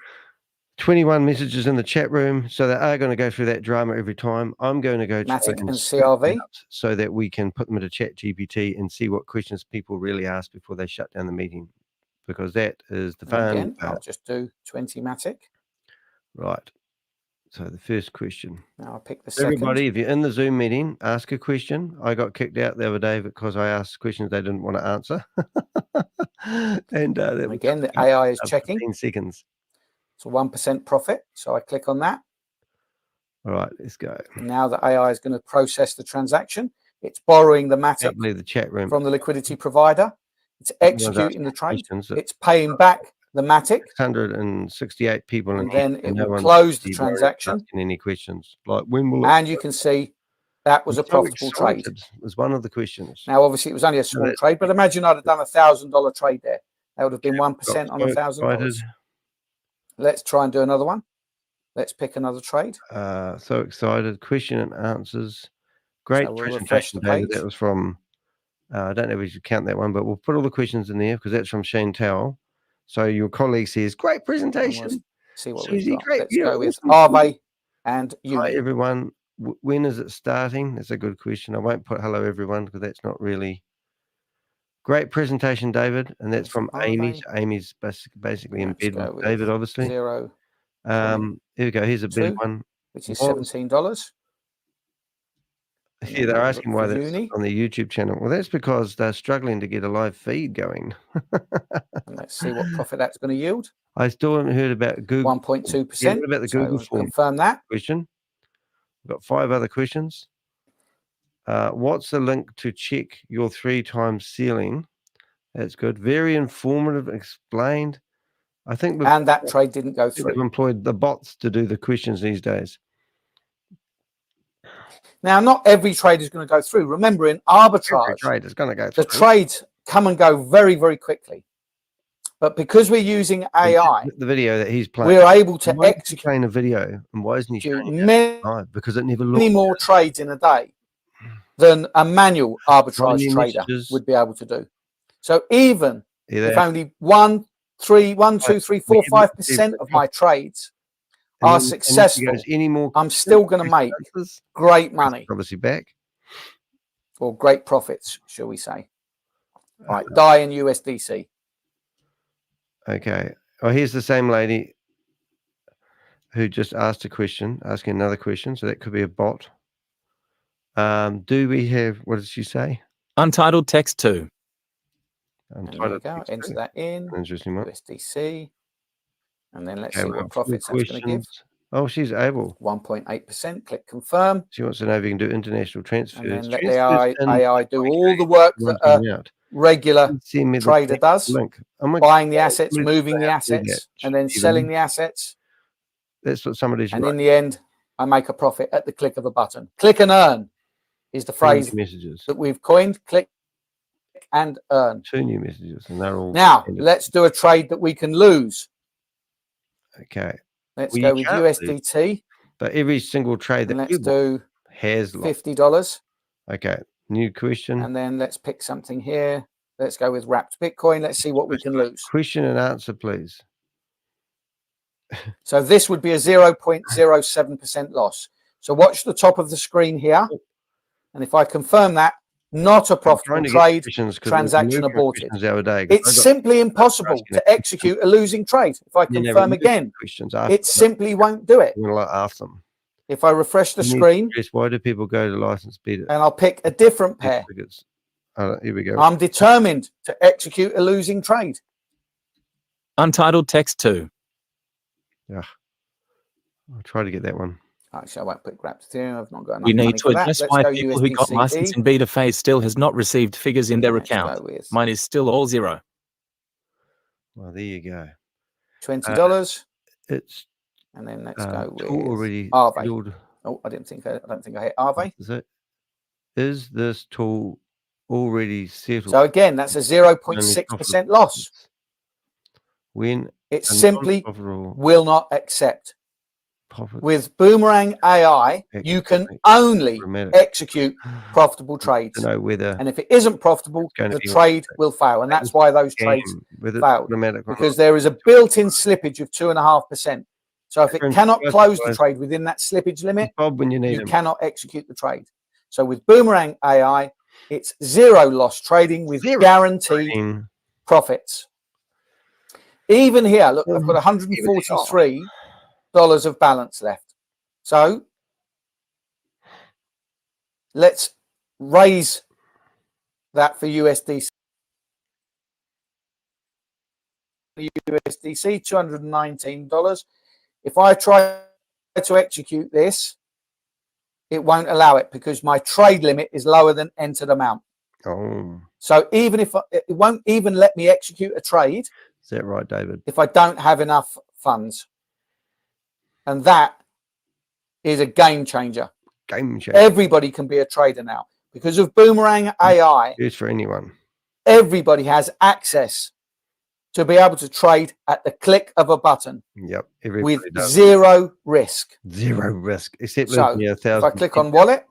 21 messages in the chat room. So they are going to go through that drama every time. I'm going to go Matic and split them CRV. out so that we can put them into Chat GPT and see what questions people really ask before they shut down the meeting, because that is the fun Again, I'll part. just do 20 Matic. Right. So the first question. Now I'll pick the second. Everybody, if you're in the Zoom meeting, ask a question. I got kicked out the other day because I asked questions they didn't want to answer. And again, the AI is checking. 15 seconds. It's a 1% profit. So I click on that. All right, let's go. And now the AI is going to process the transaction. It's borrowing the Matic Can't believe the chat room. from the liquidity provider. It's executing the trade. It's paying back the Matic. 668 people, And then it will close the transaction. Asking any questions like when will? And you can see that was a profitable trade. Was one of the questions. Now, obviously, it was only a small trade, but imagine I'd have done $1,000 trade there. That would have been 1% on $1,000. Let's try and do another one. Let's pick another trade. So excited. Question and answers. Great So we'll presentation, David. page. That was from, I don't know if we should count that one, but we'll put all the questions in there because that's from Shane Towell. So your colleague says, great presentation. We'll see what Susie, we've got. great. Let's go with Arve and you. Hi, everyone. When is it starting? That's a good question. I won't put hello, everyone, because that's not really... Great presentation, David, and that's from Amy. So Amy's basically in bed with David, obviously. Here we go. Here's a big one, which is $17. Yeah, they're asking why that's on the YouTube channel. Well, that's because they're struggling to get a live feed going. And let's see what profit that's going to yield. I still haven't heard about Google. 1.2%. Yeah, what about the Google form? Confirm that Question. We've got 5 other questions. What's the link to check your 3 times ceiling? That's good. Very informative, explained. I think and that trade didn't go through. We've employed the bots to do the questions these days. Now, not every trade is going to go through. Remember, in arbitrage, every trade is going to go through. The trades come and go very, very quickly. But because we're using AI, the video that he's playing, we're able to execute playing a video. And why isn't he showing many, because it never many more trades in a day than a manual arbitrage trader would be able to do. So even if only 1, 2, 3, 4, 5% of my trades are successful, I'm still going to make great money. Obviously back. Or great profits, shall we say. All right, DAI and USDC. Okay. Oh, here's the same lady who just asked a question, asking another question. So that could be a bot. Do we have, what did she say? Untitled text 2. There we go. Enter that in. Interesting one. USDC. And then let's see what profits that's going to give. Oh, she's able. 1.8%. Click confirm. She wants to know if you can do international transfers. And then let the AI do all the work that a regular trader does. Buying the assets, moving the assets, and then selling the assets. That's what somebody's. And in the end, I make a profit at the click of a button. Click and earn is the phrase that we've coined. Click and earn. 2 new messages, and they're all. Now, let's do a trade that we can lose. Okay. Let's go with USDT. But every single trade that let's do has $50. Okay. New question. And then let's pick something here. Let's go with wrapped Bitcoin. Let's see what we can lose. Question and answer, please. So this would be a 0.07% loss. So watch the top of the screen here. And if I confirm that, not a profitable trade, transaction aborted. It's simply impossible to execute a losing trade. If I confirm again, it simply won't do it. Ask them. If I refresh the screen, why do people go to license beta? And I'll pick a different pair. Here we go. I'm determined to execute a losing trade. Untitled text 2. Yeah. I'll try to get that one. Actually, I won't put wrapped Ethereum. I've not got enough We money need to for that. address Let's why go people who got USDCE. license in beta phase still has not received figures in their Let's account. go with Mine is still all zero. Well, there you go. $20. It's And then let's go with already Arve. scheduled. Oh, I don't think I hit Arve. Is this tool already settled? So again, that's a 0.6% loss. When it simply non-profitable will not accept. profits With Boomerang AI, you can only execute profitable trades. to know whether And if it isn't profitable, the trade will fail. And that's why those trades failed. Because there is a built-in slippage of 2.5%. So if it cannot close the trade within that slippage limit, you cannot execute the trade. So with Boomerang AI, it's zero loss trading with guaranteed profits. Even here, look, I've got $143 of balance left. So let's raise that for USDC. USDC, $219. If I try to execute this, it won't allow it because my trade limit is lower than entered amount. Oh. So even if it won't even let me execute a trade. Is that right, David? If I don't have enough funds. And that is a game changer. Game changer. Everybody can be a trader now. Because of Boomerang AI. It's for anyone. Everybody has access to be able to trade at the click of a button. Yep. With zero risk. Zero risk. Except so if I click on wallet,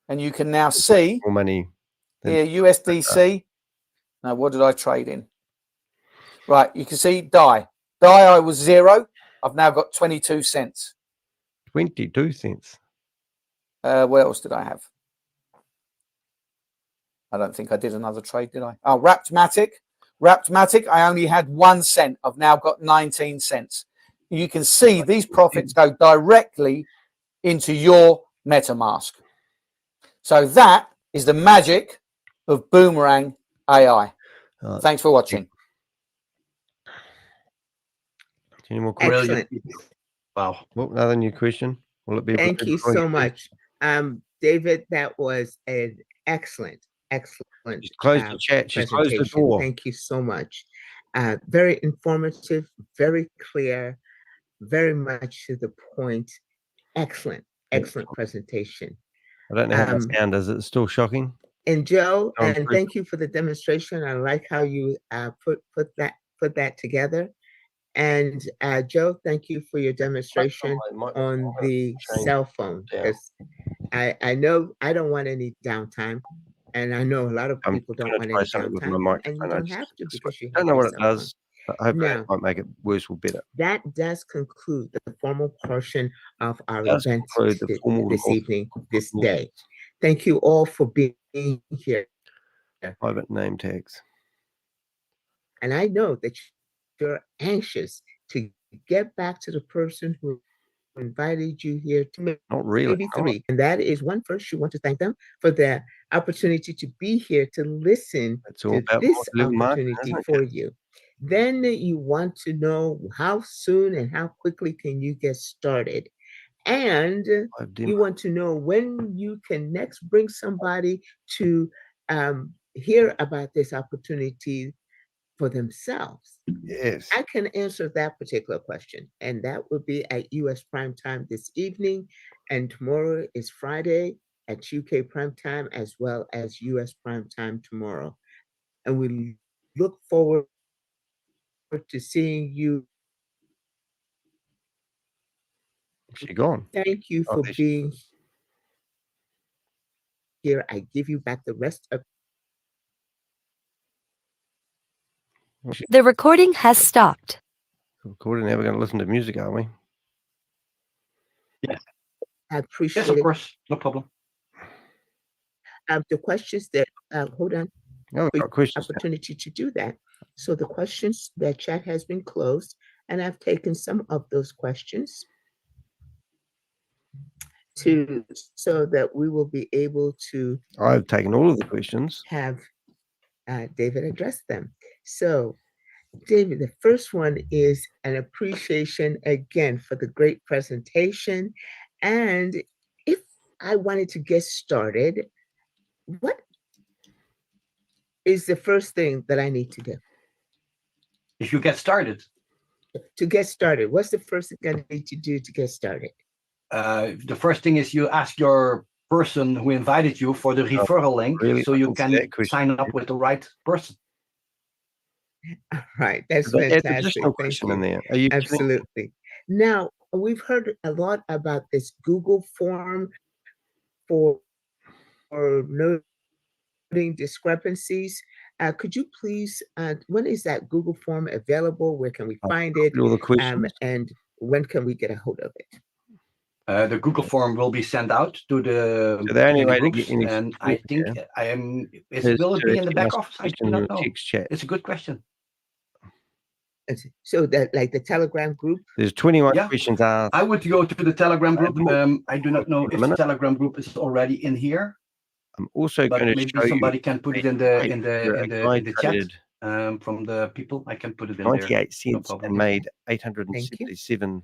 and you can now see more money here USDC. Now, what did I trade in? Right, you can see DAI. DAI, I was zero. I've now got 22 cents. 22 cents. What else did I have? I don't think I did another trade, did I? Oh, Raptmatic. Raptmatic, I only had 1 cent. I've now got 19 cents. You can see these profits go directly into your MetaMask. So that is the magic of Boomerang AI. Thanks for watching. Any more questions? Excellent. Wow. Well, another new question. Will it be? Thank you so much. David, that was an excellent. Just close the chat. Just close the door. Thank you so much. Very informative, very clear, very much to the point. Excellent presentation. I don't know how the sound is. It's still shocking. And Joe, and thank you for the demonstration. I like how you put that together. And Joe, thank you for your demonstration on the cell phone. Because I know I don't want any downtime. And I know a lot of people don't want any downtime. And you don't have to because you don't know what it does. Hopefully it might make it worse or better. That does conclude the formal portion of our event this evening, this day. Thank you all for being here. Private name tags. And I know that you're anxious to get back to the person who invited you here to not really maybe three. And that is one. First, you want to thank them for their opportunity to be here to listen to this opportunity for you. Then you want to know how soon and how quickly can you get started. And you want to know when you can next bring somebody to hear about this opportunity for themselves. Yes. I can answer that particular question. And that would be at US prime time this evening. And tomorrow is Friday at UK prime time as well as US prime time tomorrow. And we look forward to seeing you. She gone. Thank you for being here. I give you back the rest of the recording has stopped. Recording. Now we're going to listen to music, are we? Yes. I appreciate it. Yes, of course. No problem. The questions that hold on. No, we've got questions. Opportunity to do that. So the questions, that chat has been closed, and I've taken some of those questions so that we will be able to. I've taken all of the questions. Have David address them. So, David, the first one is an appreciation again for the great presentation And if I wanted to get started, what is the first thing that I need to do? If you get started. To get started, what's the first thing I need to do to get started? The first thing is you ask your person who invited you for the referral link, so you can sign up with the right person. All right, that's That's fantastic. additional Thank question you. in there. Are you Absolutely. Now, we've heard a lot about this Google form for noting discrepancies. Could you please, when is that Google form available? Where can we find it? all the questions? And when can we get a hold of it? The Google form will be sent out to the, So the only to the way to groups, get any and I think is will it to be in the actually back ask a office? I question do in not the know. text chat. It's a good question. So that, like the Telegram group? There's 21 Yeah. questions asked. I would go to the Telegram group. I do not know if the Telegram group is already in here, I'm also but going to maybe show somebody you can put it in where the I chat traded from the people. I can put it in 98 there. No cents problem. and made $877.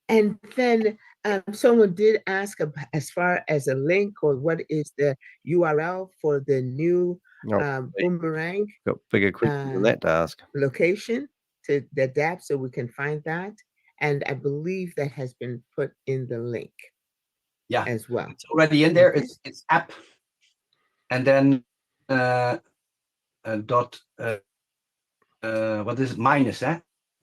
And then someone did ask as far as a link, or what is the URL for the new Boomerang Got bigger questions than that to ask. location to the DApp, so we can find that. And I believe that has been put in the link. Yeah, as well. It's already in there. It's app, and then dot what is it? Minus,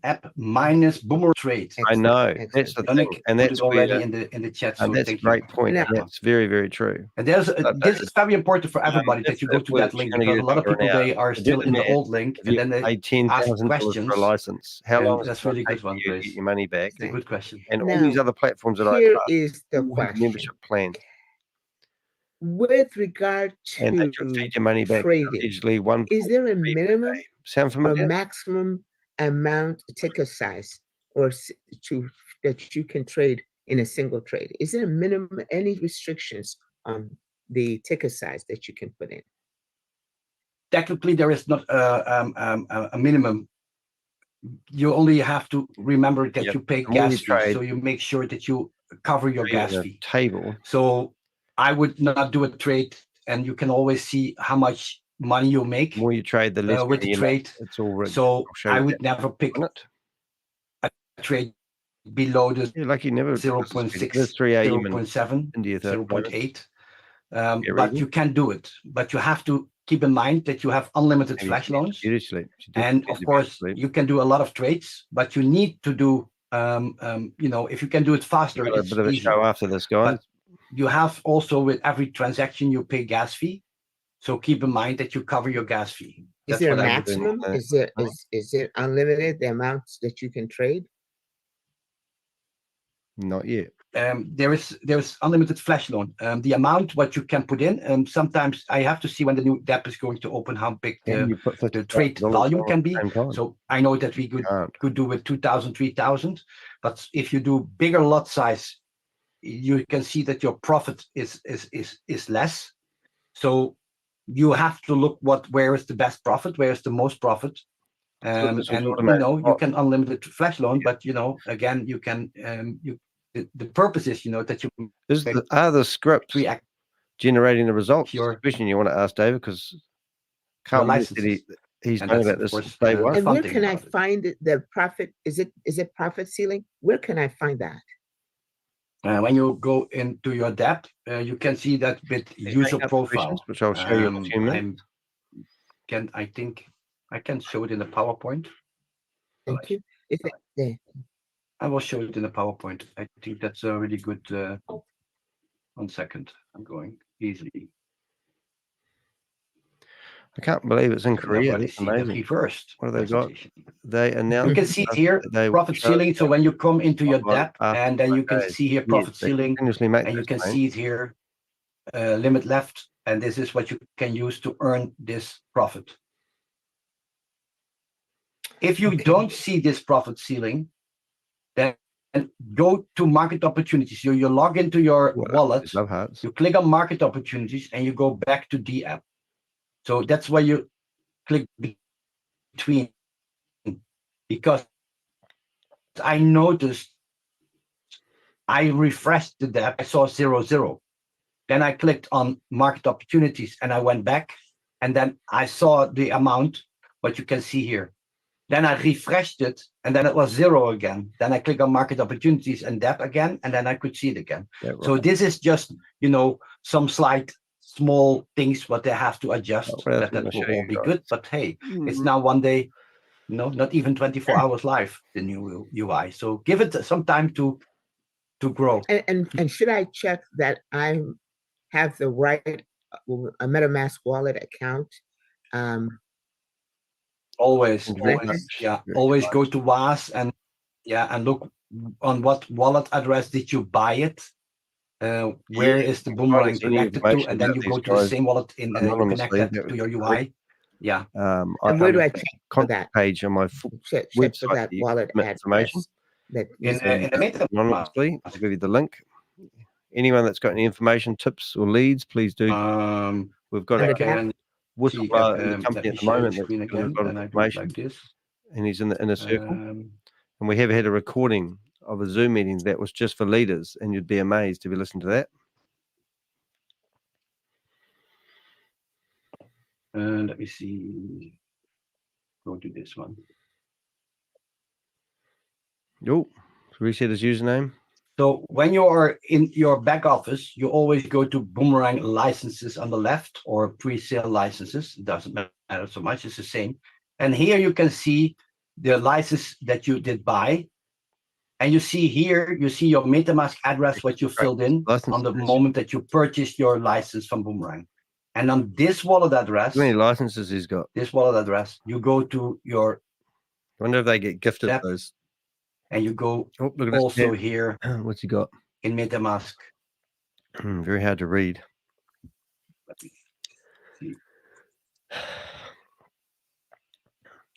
app minus Boomerang trade. I know. That's the thing. And that's already in the chat. And So that's a great point. And that's very, very true. And there's this is very important for everybody that you go to that link, because a lot of people they are still in the old link, and then they paid $10,000 for a license. How long? That's really good one. You get your money back. It's a good question. And all these other platforms that here I is the all have question. membership plan. With regard And they to can feed your money back trading, usually one. is there a minimum Sound or familiar? maximum amount ticker size or that you can trade in a single trade? Is there a minimum, any restrictions on the ticker size that you can put in? Technically, there is not a minimum. You only have to remember that you pay gas fee, so you make sure that you cover your gas fee. Table. So I would not do a trade, and you can always see how much money you make. The more you trade, the less with the trade. It's all written. So I would never pick a trade below the like you never 0.6, 0.7, 0.8. But you can do it. But you have to keep in mind that you have unlimited flash loans. And of course, you can do a lot of trades, but you need to do, if you can do it faster, it's a bit of a show after this, guys. But you have also, with every transaction, you pay gas fee. So keep in mind that you cover your gas fee. Is there a maximum? Is it unlimited, the amounts that you can trade? Not yet. There's unlimited flash loan. The amount what you can put in, sometimes I have to see when the new DApp is going to open how big the trade volume can be. So I know that we could do with 2,000, 3,000, but if you do bigger lot size, you can see that your profit is less. So you have to look where is the best profit, where is the most profit. And you can unlimited flash loan, but again, you can the purpose is that you are the scripts generating the results. The question you want to ask David, because Carl said he's known about this day one. And where can I find the profit? Is it profit ceiling? Where can I find that? When you go into your DApp, you can see that with user profile, which I'll show you in a few minutes. I think I can show it in the PowerPoint. Thank you. Is it there? I will show it in the PowerPoint. I think that's a really good. 1 second. I'm going easily. I can't believe it's in Korea. That's amazing. Reversed. What have they got? They announced. You can see it here, profit ceiling. So when you come into your DApp, and then you can see here profit ceiling, and you can see it here, limit left, and this is what you can use to earn this profit. If you don't see this profit ceiling, then go to market opportunities. So you log into your wallet, you click on market opportunities, and you go back to the app. So that's why you click between, because I noticed I refreshed the dApp, I saw 0. Then I clicked on market opportunities and I went back, and then I saw the amount, what you can see here. Then I refreshed it, and then it was 0 again. Then I click on market opportunities and dApp again, and then I could see it again. Yeah, right. So this is just, you know, some slight small things what they have to adjust. Well, that will all be good. But hey, it's Mhm. now one day, you know, not even 24 hours live, the new UI. So give it some time to grow. And should I check that I have the right a MetaMask wallet account? Always, connected? always go to WAS and look on what wallet address did you buy it. Where is the Boomerang find any connected to, information and then about you these go to the guys same wallet in you anonymously, connect that that to would your be UI. Yeah. And where do I check for that? Contact page on my Check website for that that you wallet submit information. address. That In the meta anonymously. I'll give you the link. Anyone that's got any information, tips or leads, please do. We've got a whistleblower in the company at the moment that's screen given again, a lot of and I do it information, like this. and he's in the inner circle. And we have had a recording of a Zoom meeting that was just for leaders, and you'd be amazed if you listen to that. Let me see. Go to this one. Yo, reset his username. So when you are in your back office, you always go to Boomerang licenses on the left, or pre-sale licenses. It doesn't matter so much. It's the same. And here you can see the license that you did buy. And you see here, you see your MetaMask address, what you filled in on the moment that you purchased your license from Boomerang. And on this wallet address, How many licenses he's got? This wallet address, you go to your. I wonder if they get gifted those. And you go look at also this. here. What's he got? In MetaMask. Very hard to read. Let me see.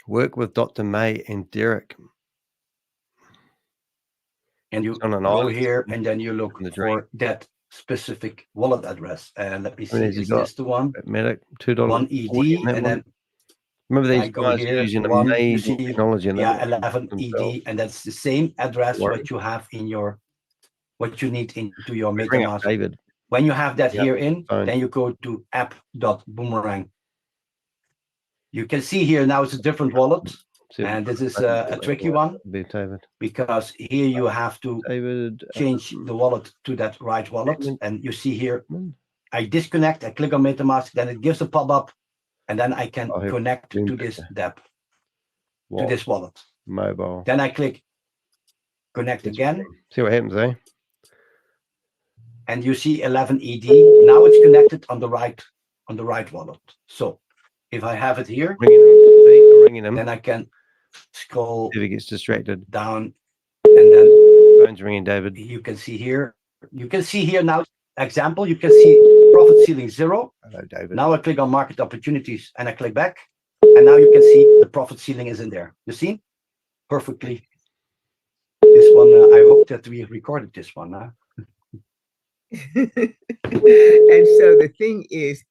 Work with Dr. May and Derek. And you on an go island here, and then you look for that specific wallet address. And let me see, is this the one? Medic, $2. 1 ED, and then remember these I go guys here, using one, you amazing see, technology. And 11 ED, and that's the same address what you have in your, what you need into your Bring up MetaMask. David. When you have that Yep, here in, fine. then you go to app.boomerang. You can see here now it's a different wallet, and this is a tricky one because here you have to change the wallet to that right wallet, and you see here I disconnect, I click on MetaMask, then it gives a pop-up, and then I can connect to this dApp, to this wallet. Mobile. Then I click connect again. See what happens, eh? And you see 11 ED. Now it's connected on the right wallet. So if I have it here, ringing him. then I can scroll if he gets distracted down, and then phone's ringing, David. You can see here. You can see here now. Example. You can see profit ceiling 0. Hello, David. Now I click on market opportunities and I click back, and now you can see the profit ceiling is in there. You see perfectly. This one. I hope that we recorded this one. And so the thing is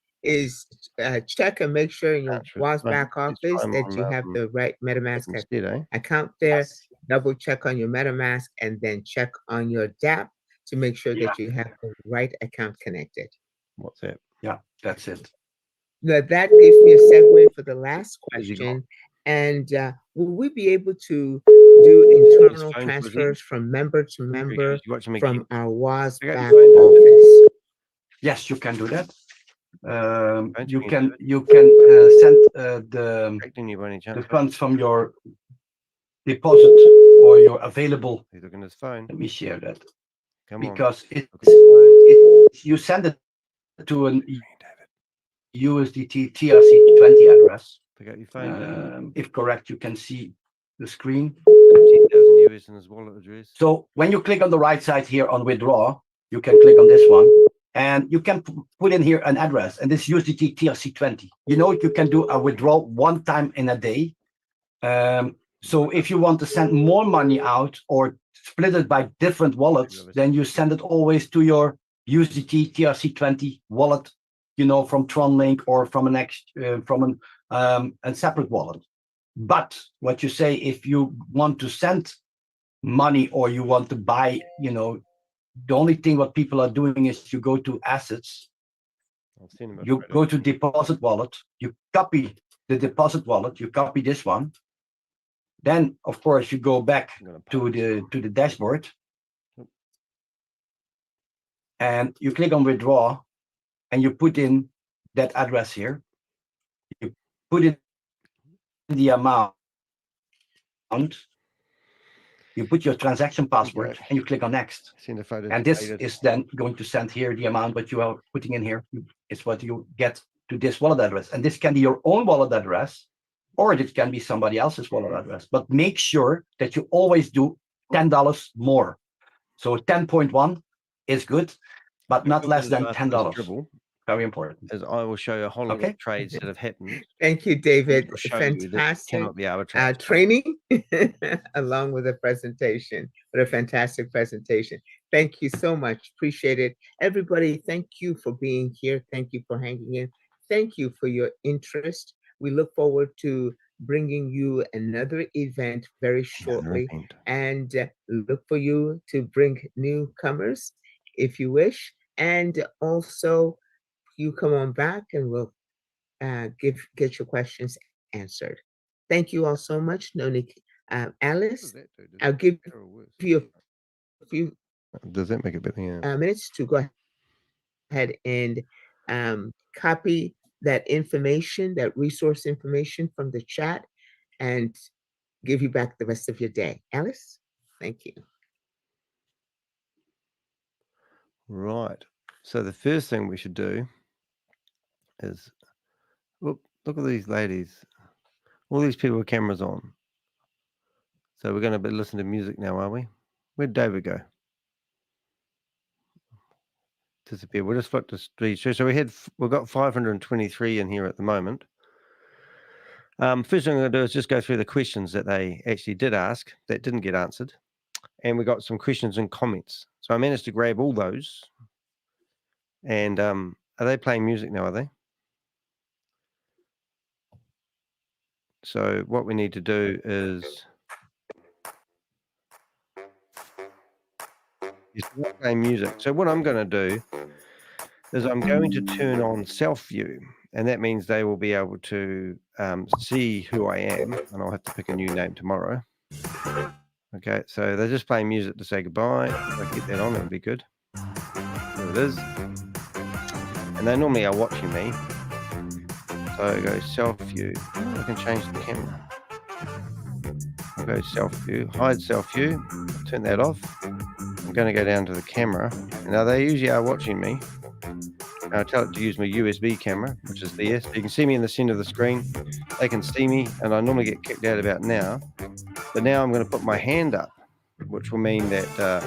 check and make sure in your WAS back office that you have the right MetaMask account there. Double check on your MetaMask, and then check on your dApp to make sure that you have the right account connected. What's that? Yeah, that's it. Now, that gives me a segue for the last question. And will we be able to do internal transfers from member to member from our WAS back office? Yes, you can do that. You can send the funds from your deposit or your available. He's looking at his phone. Let me share that. Come on. Because you send it to an USDT TRC20 address. Pick up your phone. If correct, you can see the screen. 10,000 US in his wallet address. So when you click on the right side here on withdraw, you can click on this one, and you can put in here an address, and this USDT TRC20. You know, you can do a withdrawal one time in a day. So if you want to send more money out or split it by different wallets, then you send it always to your USDT TRC20 wallet, you know, from TronLink or from a separate wallet. But what you say, if you want to send money or you want to buy, you know, the only thing what people are doing is you go to assets, you go to deposit wallet, you copy the deposit wallet, you copy this one. Then, of course, you go back to the dashboard, and you click on withdraw, and you put in that address here. You put in the amount. You put your transaction password, and you click on next. And this is then going to send here the amount that you are putting in here. It's what you get to this wallet address. And this can be your own wallet address, or it can be somebody else's wallet address. But make sure that you always do $10 more. So 10.1 is good, but not less than $10. Very important. As I will show you a whole lot of trades that have happened. Thank you, David. Fantastic training along with a presentation. What a fantastic presentation. Thank you so much. Appreciate it. Everybody, thank you for being here. Thank you for hanging in. Thank you for your interest. We look forward to bringing you another event very shortly, and look for you to bring newcomers if you wish. And also, you come on back and we'll get your questions answered. Thank you all so much. Alice, I'll give you a few Does that make it better? minutes to go ahead and copy that information, that resource information from the chat, and give you back the rest of your day. Alice, thank you. Right. So the first thing we should do is look at these ladies. All these people with cameras on. So we're going to listen to music now, are we? Where'd David go? Disappear. We'll just flip to speed. So we've got 523 in here at the moment. First thing I'm going to do is just go through the questions that they actually did ask that didn't get answered. And we got some questions and comments. So I managed to grab all those. And are they playing music now, are they? So what we need to do is not playing music. So what I'm going to do is I'm going to turn on self-view, and that means they will be able to see who I am, and I'll have to pick a new name tomorrow. Okay, so they're just playing music to say goodbye. If I get that on, it'll be good. There it is. And they normally are watching me. So go self-view. I can change the camera. I'll go self-view, hide self-view, turn that off. I'm going to go down to the camera. Now they usually are watching me. I'll tell it to use my USB camera, which is there. So you can see me in the center of the screen. They can see me, and I normally get kicked out about now. But now I'm going to put my hand up, which will mean that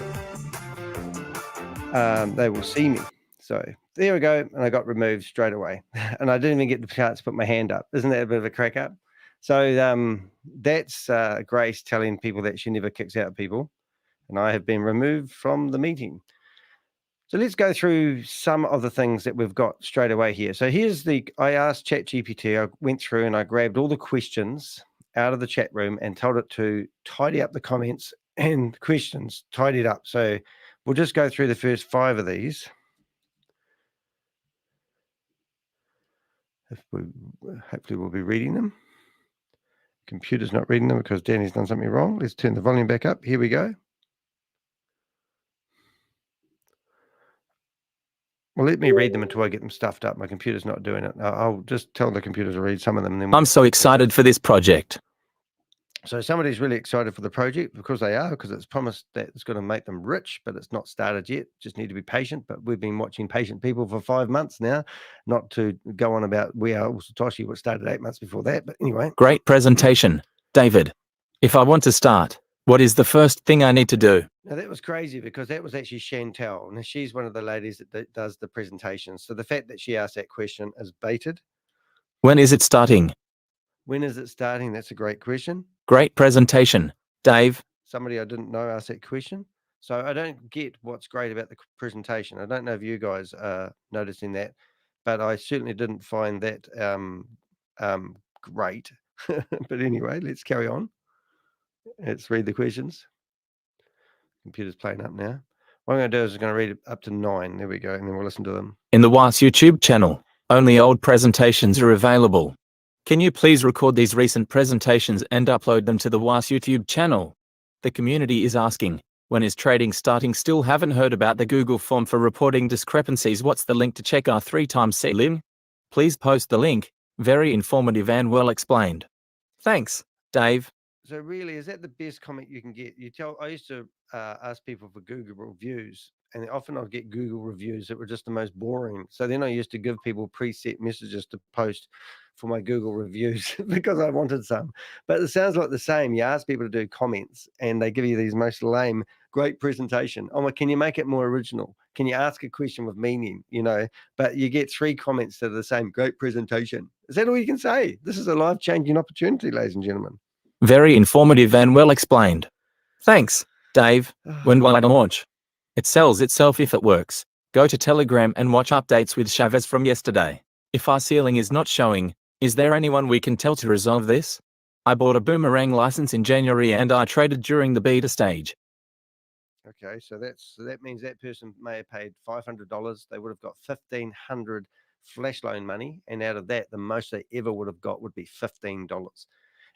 they will see me. So there we go, and I got removed straight away. And I didn't even get the chance to put my hand up. Isn't that a bit of a crack up? So that's Grace telling people that she never kicks out people. And I have been removed from the meeting. So let's go through some of the things that we've got straight away here. So I asked ChatGPT, I went through and I grabbed all the questions out of the chat room and told it to tidy up the comments and questions, tidy it up. So we'll just go through the first 5 of these. Hopefully we'll be reading them. Computer's not reading them because Danny's done something wrong. Let's turn the volume back up. Here we go. Well, let me read them until I get them stuffed up. My computer's not doing it. I'll just tell the computer to read some of them. And then I'm so excited for this project. So somebody's really excited for the project because it's promised that it's going to make them rich, but it's not started yet. Just need to be patient. But we've been watching patient people for 5 months now, not to go on about Satoshi, which started 8 months before that. But anyway. Great presentation, David. If I want to start, what is the first thing I need to do? Now, that was crazy because that was actually Chantel. And she's one of the ladies that does the presentation. So the fact that she asked that question is baited. When is it starting? When is it starting? That's a great question. Great presentation, Dave. Somebody I didn't know asked that question. So I don't get what's great about the presentation. I don't know if you guys are noticing that, but I certainly didn't find that great. But anyway, let's carry on. Let's read the questions. Computer's playing up now. What I'm going to do is I'm going to read it up to 9. There we go. And then we'll listen to them. In the WAS YouTube channel, only old presentations are available. Can you please record these recent presentations and upload them to the WAS YouTube channel? The community is asking, when is trading starting? Still haven't heard about the Google form for reporting discrepancies. What's the link to check our 3x ceiling? Please post the link. Very informative and well explained. Thanks, Dave. So really, is that the best comment you can get? I used to ask people for Google reviews, and often I'd get Google reviews that were just the most boring. So then I used to give people preset messages to post for my Google reviews because I wanted some. But it sounds like the same. You ask people to do comments, and they give you these most lame, great presentation. Oh, well, can you make it more original? Can you ask a question with meaning? But you get 3 comments that are the same, great presentation. Is that all you can say? This is a life-changing opportunity, ladies and gentlemen. Very informative and well explained. Thanks, Dave. When will I launch? It sells itself if it works. Go to Telegram and watch updates with Shavez from yesterday. If our ceiling is not showing, is there anyone we can tell to resolve this? I bought a Boomerang license in January and I traded during the beta stage. Okay, so that means that person may have paid $500. They would have got 1,500 flash loan money, and out of that, the most they ever would have got would be $15.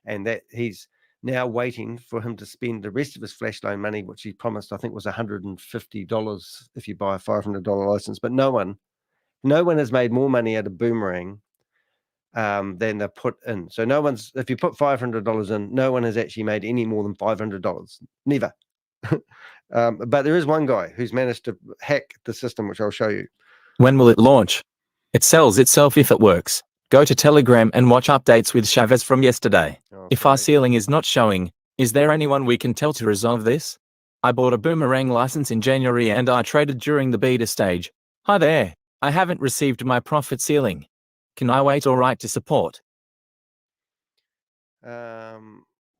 And that he's now waiting for him to spend the rest of his flash loan money, which he promised, I think, was $150 if you buy a $500 license. But no one has made more money out of Boomerang than they put in. So if you put $500 in, no one has actually made any more than $500. Never. But there is one guy who's managed to hack the system, which I'll show you. When will it launch? It sells itself if it works. Go to Telegram and watch updates with Shavez from yesterday. If our ceiling is not showing, is there anyone we can tell to resolve this? I bought a Boomerang license in January and I traded during the beta stage. Hi there. I haven't received my profit ceiling. Can I wait or write to support? Where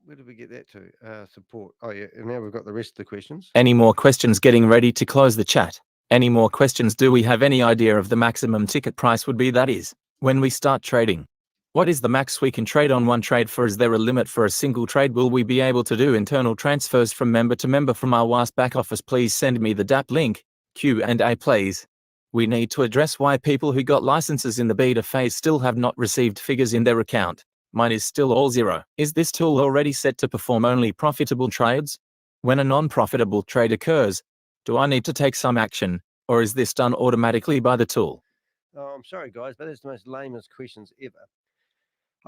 did we get that to? Support. Oh, yeah. And now we've got the rest of the questions. Any more questions? Getting ready to close the chat. Any more questions? Do we have any idea of the maximum ticket price would be? That is, when we start trading. What is the max we can trade on one trade for? Is there a limit for a single trade? Will we be able to do internal transfers from member to member from our WAS back office? Please send me the DApp link. Q&A please. We need to address why people who got licenses in the beta phase still have not received figures in their account. Mine is still all 0. Is this tool already set to perform only profitable trades? When a non-profitable trade occurs, do I need to take some action, or is this done automatically by the tool? Oh, I'm sorry, guys, but that's the most lamest questions ever.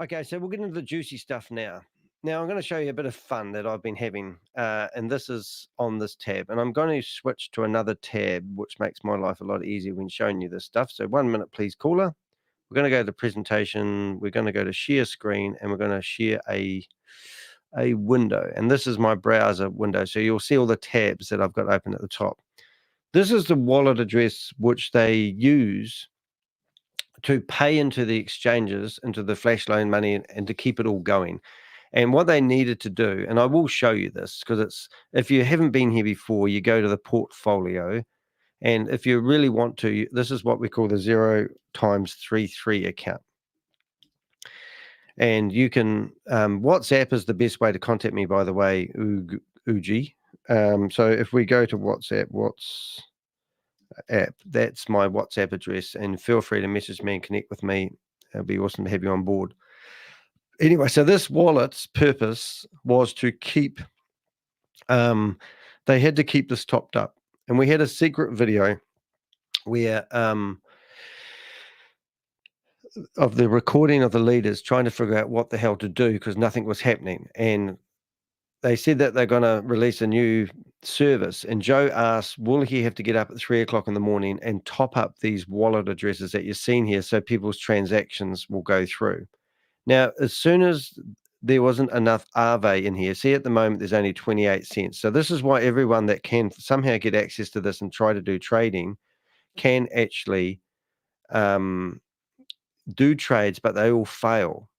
Okay, so we'll get into the juicy stuff now. Now, I'm going to show you a bit of fun that I've been having, and this is on this tab. And I'm going to switch to another tab, which makes my life a lot easier when showing you this stuff. So 1 minute, please, caller. We're going to go to presentation. We're going to go to share screen, and we're going to share a window. And this is my browser window. So you'll see all the tabs that I've got open at the top. This is the wallet address which they use to pay into the exchanges, into the flash loan money, and to keep it all going. And what they needed to do, and I will show you this, because if you haven't been here before, you go to the portfolio. And if you really want to, this is what we call the 0x33 account. And you can, WhatsApp is the best way to contact me, by the way, Uji. So if we go to WhatsApp, that's my WhatsApp address. And feel free to message me and connect with me. It'll be awesome to have you on board. Anyway, so this wallet's purpose was to keep, they had to keep this topped up. And we had a secret video where of the recording of the leaders trying to figure out what the hell to do because nothing was happening. And they said that they're going to release a new service. And Joe asked, will he have to get up at 3 o'clock in the morning and top up these wallet addresses that you're seeing here so people's transactions will go through? Now, as soon as there wasn't enough Aave in here, see, at the moment, there's only 28 cents. So this is why everyone that can somehow get access to this and try to do trading can actually do trades, but they all fail.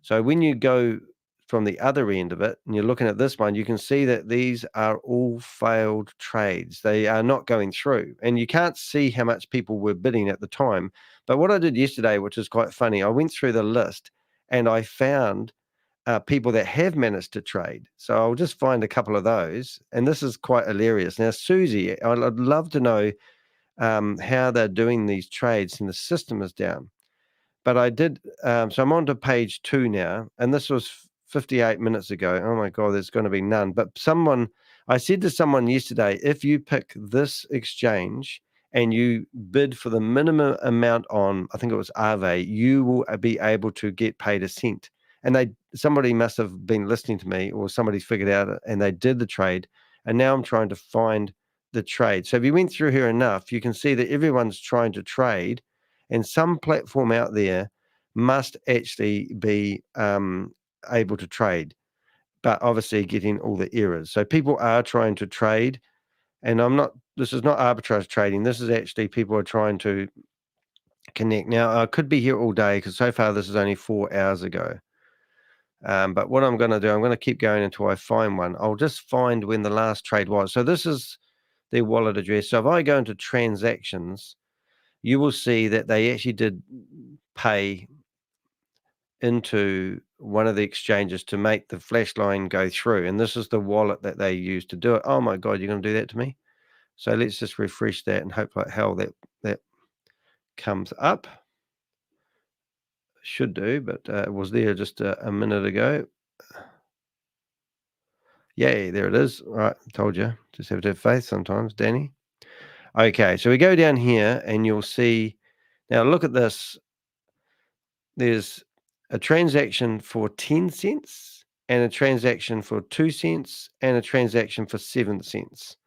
So when you go from the other end of it and you're looking at this one, you can see that these are all failed trades. They are not going through, and you can't see how much people were bidding at the time. But what I did yesterday, which is quite funny, I went through the list and I found people that have managed to trade. So I'll just find a couple of those. And this is quite hilarious. Now, Susie, I'd love to know how they're doing these trades, and the system is down. But I did, so I'm on to page 2 now, and this was 58 minutes ago. Oh my God, there's going to be none. But I said to someone yesterday, if you pick this exchange and you bid for the minimum amount on, I think it was Aave, you will be able to get paid a cent. And somebody must have been listening to me, or somebody figured out it, and they did the trade. And now I'm trying to find the trade. So if you went through here enough, you can see that everyone's trying to trade, and some platform out there must actually be able to trade, but obviously getting all the errors. So people are trying to trade, and this is not arbitrage trading. This is actually people are trying to connect. Now, I could be here all day because so far this is only 4 hours ago. But what I'm going to do, I'm going to keep going until I find one. I'll just find when the last trade was. So this is their wallet address. So if I go into transactions, you will see that they actually did pay into one of the exchanges to make the flash line go through. And this is the wallet that they used to do it. Oh my God, you're going to do that to me? So let's just refresh that and hope like hell that comes up. Should do, but it was there just a minute ago. Yay, there it is. All right, told you. Just have to have faith sometimes, Danny. Okay, so we go down here and you'll see, now look at this. There's a transaction for 10 cents and a transaction for 2 cents and a transaction for 7 cents.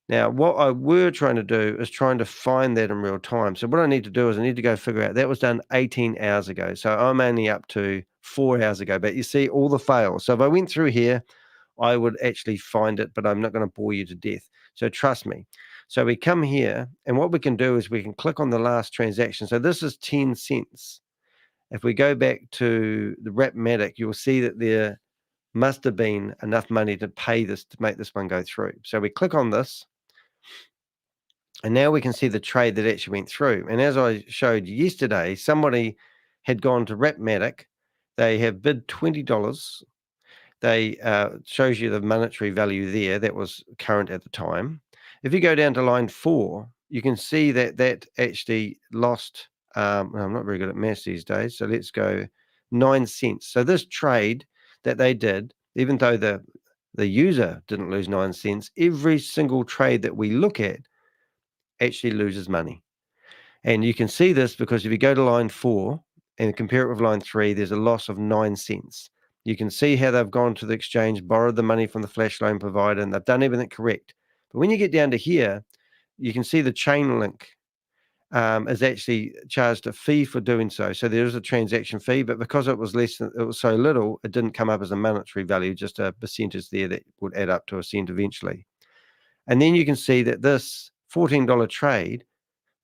Now, what I were trying to do is trying to find that in real time. So what I need to do is I need to go figure out, that was done 18 hours ago. So I'm only up to 4 hours ago, but you see all the fails. So if I went through here, I would actually find it, but I'm not going to bore you to death. So trust me. So we come here, and what we can do is we can click on the last transaction. So this is 10 cents. If we go back to the Rapmatic, you'll see that there must have been enough money to pay this, to make this one go through. So we click on this, and now we can see the trade that actually went through. And as I showed you yesterday, somebody had gone to Rapmatic. They have bid $20. They shows you the monetary value there that was current at the time. If you go down to line 4, you can see that actually lost. I'm not very good at maths these days, so let's go 9 cents. So this trade that they did, even though the user didn't lose 9 cents, every single trade that we look at actually loses money. And you can see this because if you go to line 4 and compare it with line 3, there's a loss of 9 cents. You can see how they've gone to the exchange, borrowed the money from the flash loan provider, and they've done everything correct. But when you get down to here, you can see the chain link is actually charged a fee for doing so. So there is a transaction fee, but because it was so little, it didn't come up as a monetary value, just a percentage there that would add up to a cent eventually. And then you can see that this $14 trade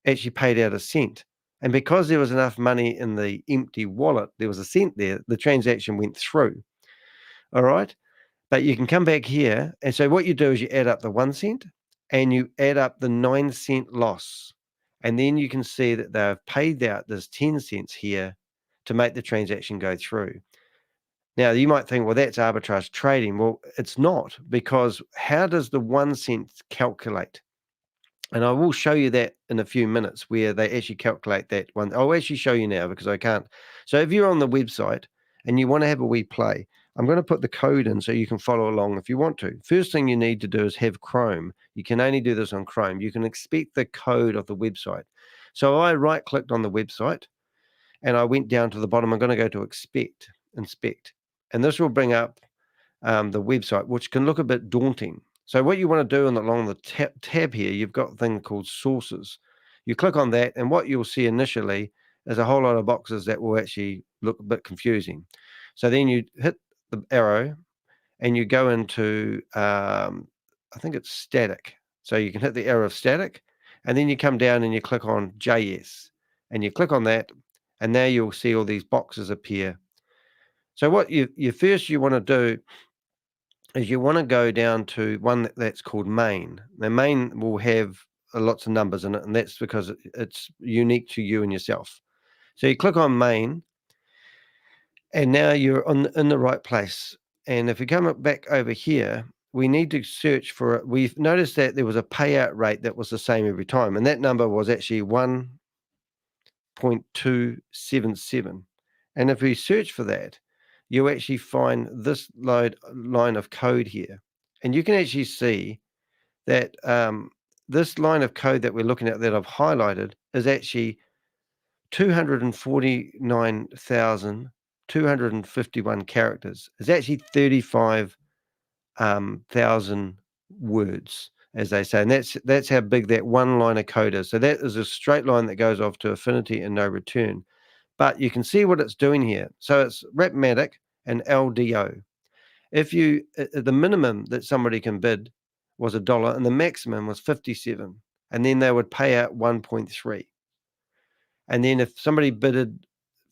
actually paid out a cent. And because there was enough money in the empty wallet, there was a cent there, the transaction went through. All right. But you can come back here. And so what you do is you add up the 1 cent and you add up the 9 cent loss. And then you can see that they've paid out this 10 cents here to make the transaction go through. Now, you might think, well, that's arbitrage trading. Well, it's not, because how does the 1 cent calculate? And I will show you that in a few minutes where they actually calculate that one. I'll actually show you now because I can't. So if you're on the website and you want to have a wee play, I'm going to put the code in so you can follow along if you want to. First thing you need to do is have Chrome. You can only do this on Chrome. You can expect the code of the website. So I right-clicked on the website and I went down to the bottom. I'm going to go to inspect. And this will bring up the website, which can look a bit daunting. So what you want to do along the tab here, you've got a thing called sources. You click on that, and what you'll see initially is a whole lot of boxes that will actually look a bit confusing. So then you hit the arrow and you go into, I think it's static. So you can hit the arrow of static, and then you come down and you click on JS, and you click on that, and now you'll see all these boxes appear. So what you want to do is you want to go down to one that's called main. Now, main will have lots of numbers in it, and that's because it's unique to you and yourself. So you click on main, And now you're in the right place. And if we come back over here, we need to search for it. We've noticed that there was a payout rate that was the same every time. And that number was actually 1.277. And if we search for that, you actually find this line of code here. And you can actually see that this line of code that we're looking at that I've highlighted is actually 249,251 characters. It's actually 35,000 words, as they say. And that's how big that one line of code is. So that is a straight line that goes off to infinity and no return. But you can see what it's doing here. So it's arithmetic and LDO. If the minimum that somebody can bid was $1 and the maximum was 57, and then they would pay out 1.3. And then if somebody bidded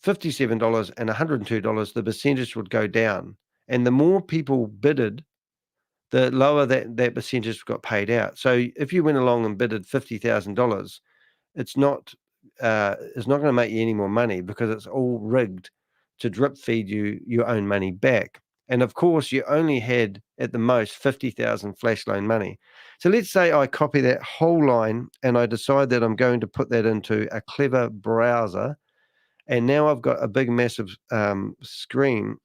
$57 and $102, the percentage would go down. And the more people bidded, the lower that percentage got paid out. So if you went along and bidded $50,000, it's not going to make you any more money because it's all rigged to drip feed you your own money back. And of course, you only had at the most 50,000 flash loan money. So let's say I copy that whole line and I decide that I'm going to put that into a clever browser. And now I've got a big, massive screen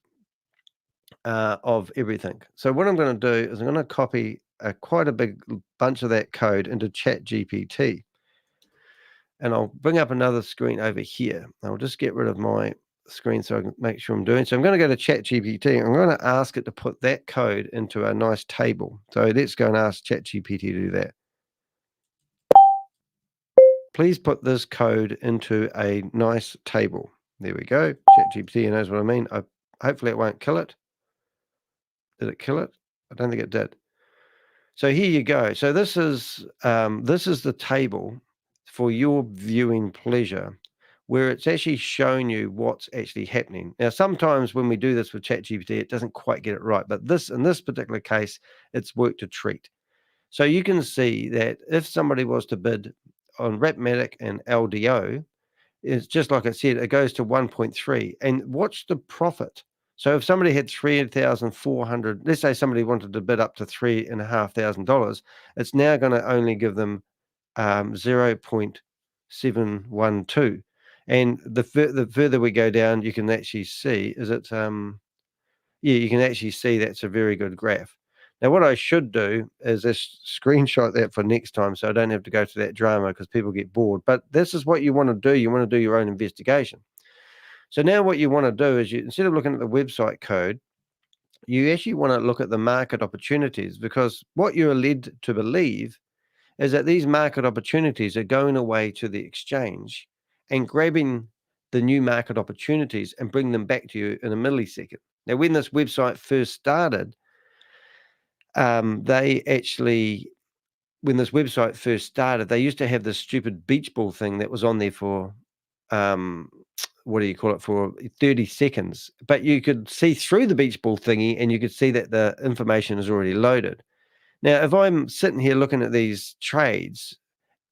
of everything. So what I'm going to do is I'm going to copy quite a big bunch of that code into ChatGPT. And I'll bring up another screen over here. I'll just get rid of my screen so I can make sure I'm doing. So I'm going to go to ChatGPT. I'm going to ask it to put that code into a nice table. So let's go and ask ChatGPT to do that. Please put this code into a nice table. There we go. ChatGPT knows what I mean. Hopefully it won't kill it. Did it kill it? I don't think it did. So here you go. So this is the table for your viewing pleasure, where it's actually showing you what's actually happening. Now, sometimes when we do this with ChatGPT, it doesn't quite get it right, but in this particular case, it's worked a treat. So you can see that if somebody was to bid on arithmetic and LDO, it's just like I said, it goes to 1.3. And watch the profit. So if somebody had 3,400, let's say somebody wanted to bid up to $3,500, it's now going to only give them 0.712. And the further we go down, you can actually see, you can actually see that's a very good graph. Now, what I should do is just screenshot that for next time so I don't have to go to that drama because people get bored. But this is what you want to do. You want to do your own investigation. So now what you want to do is instead of looking at the website code, you actually want to look at the market opportunities, because what you're led to believe is that these market opportunities are going away to the exchange and grabbing the new market opportunities and bring them back to you in a millisecond. Now, when this website first started, they used to have this stupid beach ball thing that was on there for, for 30 seconds. But you could see through the beach ball thingy and you could see that the information is already loaded. Now, if I'm sitting here looking at these trades,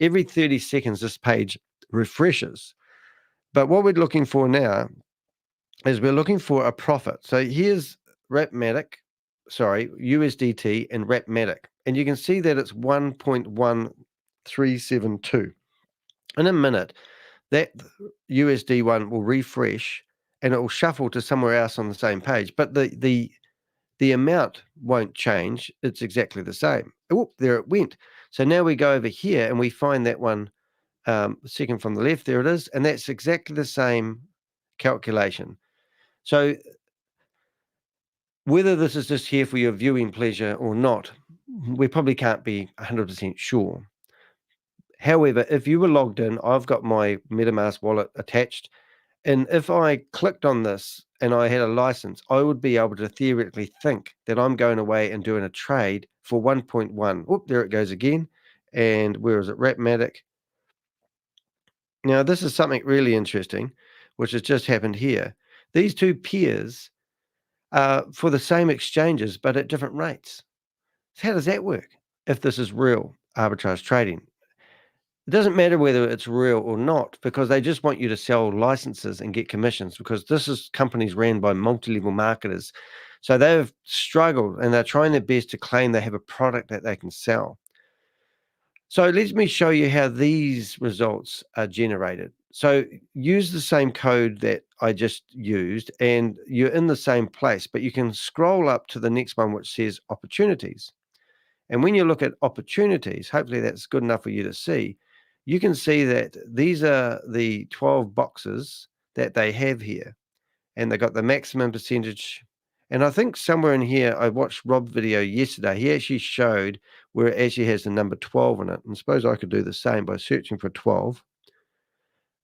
every 30 seconds this page refreshes. But what we're looking for now is we're looking for a profit. So here's USDT and arithmetic. And you can see that it's 1.1372. In a minute, that USD one will refresh and it will shuffle to somewhere else on the same page. But the amount won't change. It's exactly the same. Oh, there it went. So now we go over here and we find that one second from the left. There it is. And that's exactly the same calculation. So whether this is just here for your viewing pleasure or not, we probably can't be 100% sure. However, if you were logged in, I've got my MetaMask wallet attached. And if I clicked on this and I had a license, I would be able to theoretically think that I'm going away and doing a trade for 1.1. Oh, there it goes again. And where is it? Arithmetic. Now, this is something really interesting, which has just happened here. These two peers are for the same exchanges, but at different rates. So how does that work if this is real arbitrage trading? It doesn't matter whether it's real or not, because they just want you to sell licenses and get commissions, because this is companies ran by multi-level marketers. So they've struggled and they're trying their best to claim they have a product that they can sell. So let me show you how these results are generated. So use the same code that I just used and you're in the same place, but you can scroll up to the next one, which says opportunities. And when you look at opportunities, hopefully that's good enough for you to see, you can see that these are the 12 boxes that they have here. And they got the maximum percentage. And I think somewhere in here, I watched Rob's video yesterday. He actually showed where it actually has the number 12 in it. And suppose I could do the same by searching for 12.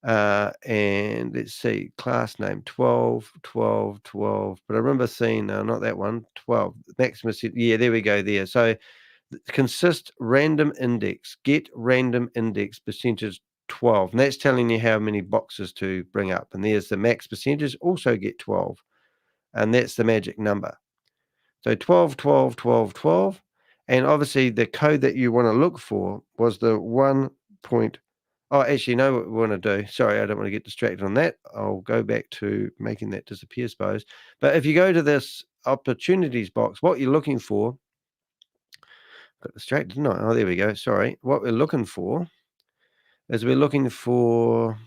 And let's see, class name 12, 12, 12. But I remember seeing, no, not that one, 12. Maximum, yeah, there we go there. So consist random index, get random index percentage 12. And that's telling you how many boxes to bring up. And there's the max percentage, also get 12. And that's the magic number. So 12, 12, 12, 12. And obviously the code that you want to look for was the 1. Oh, actually, you know what we want to do. Sorry, I don't want to get distracted on that. I'll go back to making that disappear, suppose. But if you go to this opportunities box, what you're looking for, got distracted, didn't I? Oh, there we go. Sorry. What we're looking for is we're looking for...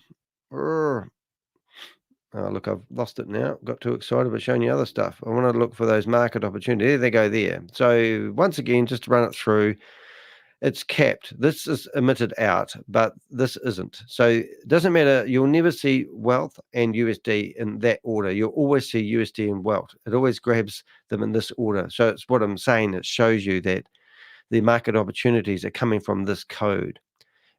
Oh, look, I've lost it now. Got too excited about showing you other stuff. I want to look for those market opportunities. There they go there. So once again, just to run it through, it's capped. This is emitted out, but this isn't. So it doesn't matter. You'll never see wealth and USD in that order. You'll always see USD and wealth. It always grabs them in this order. So it's what I'm saying. It shows you that the market opportunities are coming from this code.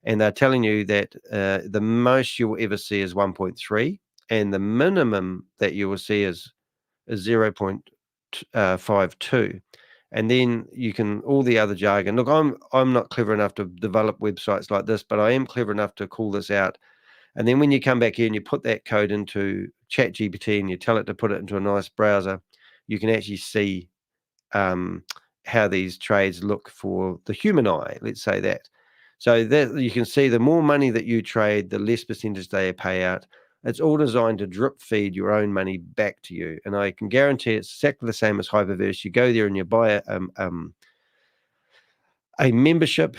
And they're telling you that the most you will ever see is 1.3. And the minimum that you will see is 0.52. And then you can, all the other jargon. Look, I'm not clever enough to develop websites like this, but I am clever enough to call this out. And then when you come back here and you put that code into ChatGPT and you tell it to put it into a nice browser, you can actually see how these trades look for the human eye, let's say that. So that you can see the more money that you trade, the less percentage they pay out. It's all designed to drip feed your own money back to you. And I can guarantee it's exactly the same as Hyperverse. You go there and you buy a membership,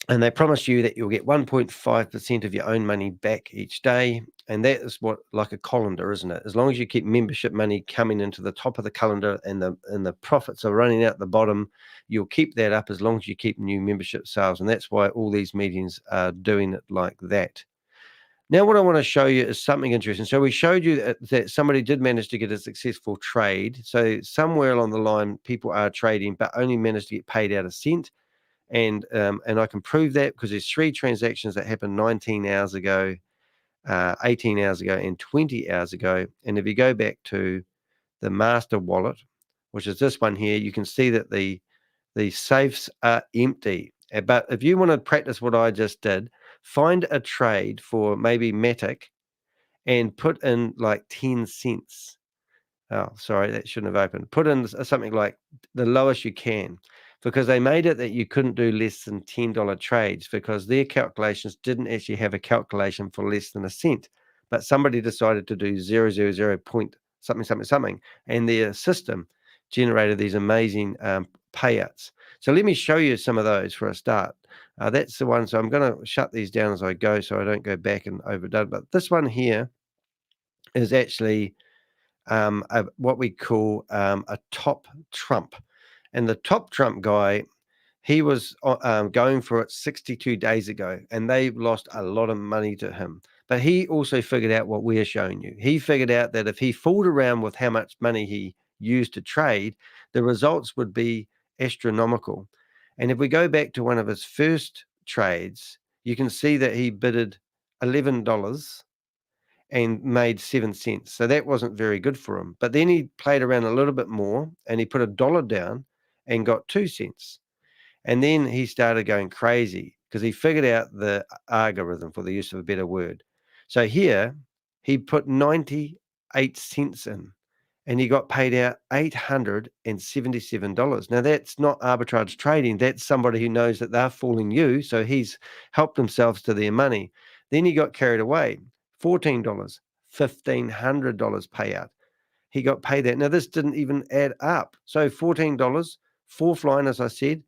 and they promise you that you'll get 1.5% of your own money back each day. And that is what, like a colander, isn't it? As long as you keep membership money coming into the top of the calendar and the profits are running out the bottom, you'll keep that up as long as you keep new membership sales. And that's why all these meetings are doing it like that. Now, what I want to show you is something interesting. So we showed you that somebody did manage to get a successful trade. So somewhere along the line, people are trading, but only managed to get paid out a cent. And I can prove that because there's 3 transactions that happened 19 hours ago, 18 hours ago, and 20 hours ago. And if you go back to the master wallet, which is this one here, you can see that the safes are empty. But if you want to practice what I just did, find a trade for maybe Matic and put in like 10 cents. Oh, sorry, that shouldn't have opened. Put in something like the lowest you can, because they made it that you couldn't do less than $10 trades because their calculations didn't actually have a calculation for less than a cent. But somebody decided to do 0.000 point something, and their system generated these amazing payouts. So let me show you some of those for a start. That's the one. So I'm going to shut these down as I go so I don't go back and overdone. But this one here is actually what we call a top trump. And the top trump guy, he was going for it 62 days ago, and they lost a lot of money to him. But he also figured out what we're showing you. He figured out that if he fooled around with how much money he used to trade, the results would be astronomical. And if we go back to one of his first trades, you can see that he bidded $11 and made 7 cents. So that wasn't very good for him. But then he played around a little bit more and he put $1 down and got 2 cents. And then he started going crazy because he figured out the algorithm, for the use of a better word. So here he put 98 cents in and he got paid out $877. Now, that's not arbitrage trading. That's somebody who knows that they're fooling you, so he's helped himself to their money. Then he got carried away. $14, $1,500 payout. He got paid that. Now, this didn't even add up. So $14, fourth line, as I said,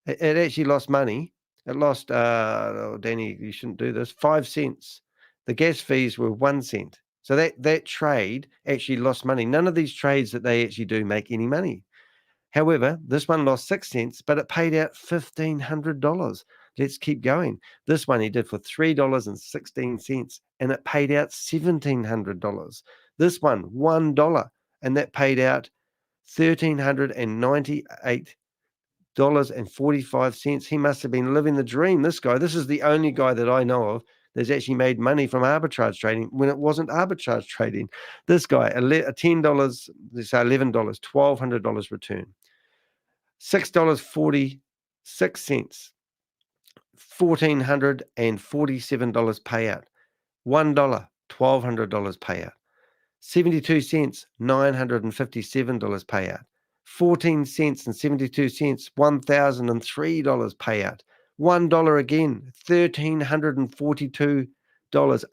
it actually lost money. It lost, Danny, you shouldn't do this, 5 cents. The gas fees were 1 cent. So that trade actually lost money. None of these trades that they actually do make any money. However, this one lost 6 cents, but it paid out $1,500. Let's keep going. This one he did for $3.16, and it paid out $1,700. This one, $1, and that paid out $1,398.45. He must have been living the dream, this guy. This is the only guy that I know of that's actually made money from arbitrage trading when it wasn't arbitrage trading. This guy, $10, let's say $11, $1,200 return. $6.46, $1,447 payout. $1, $1,200 payout. 72 cents, $957 payout. 14 cents and 72 cents, $1,003 payout. $1 again, $1,342.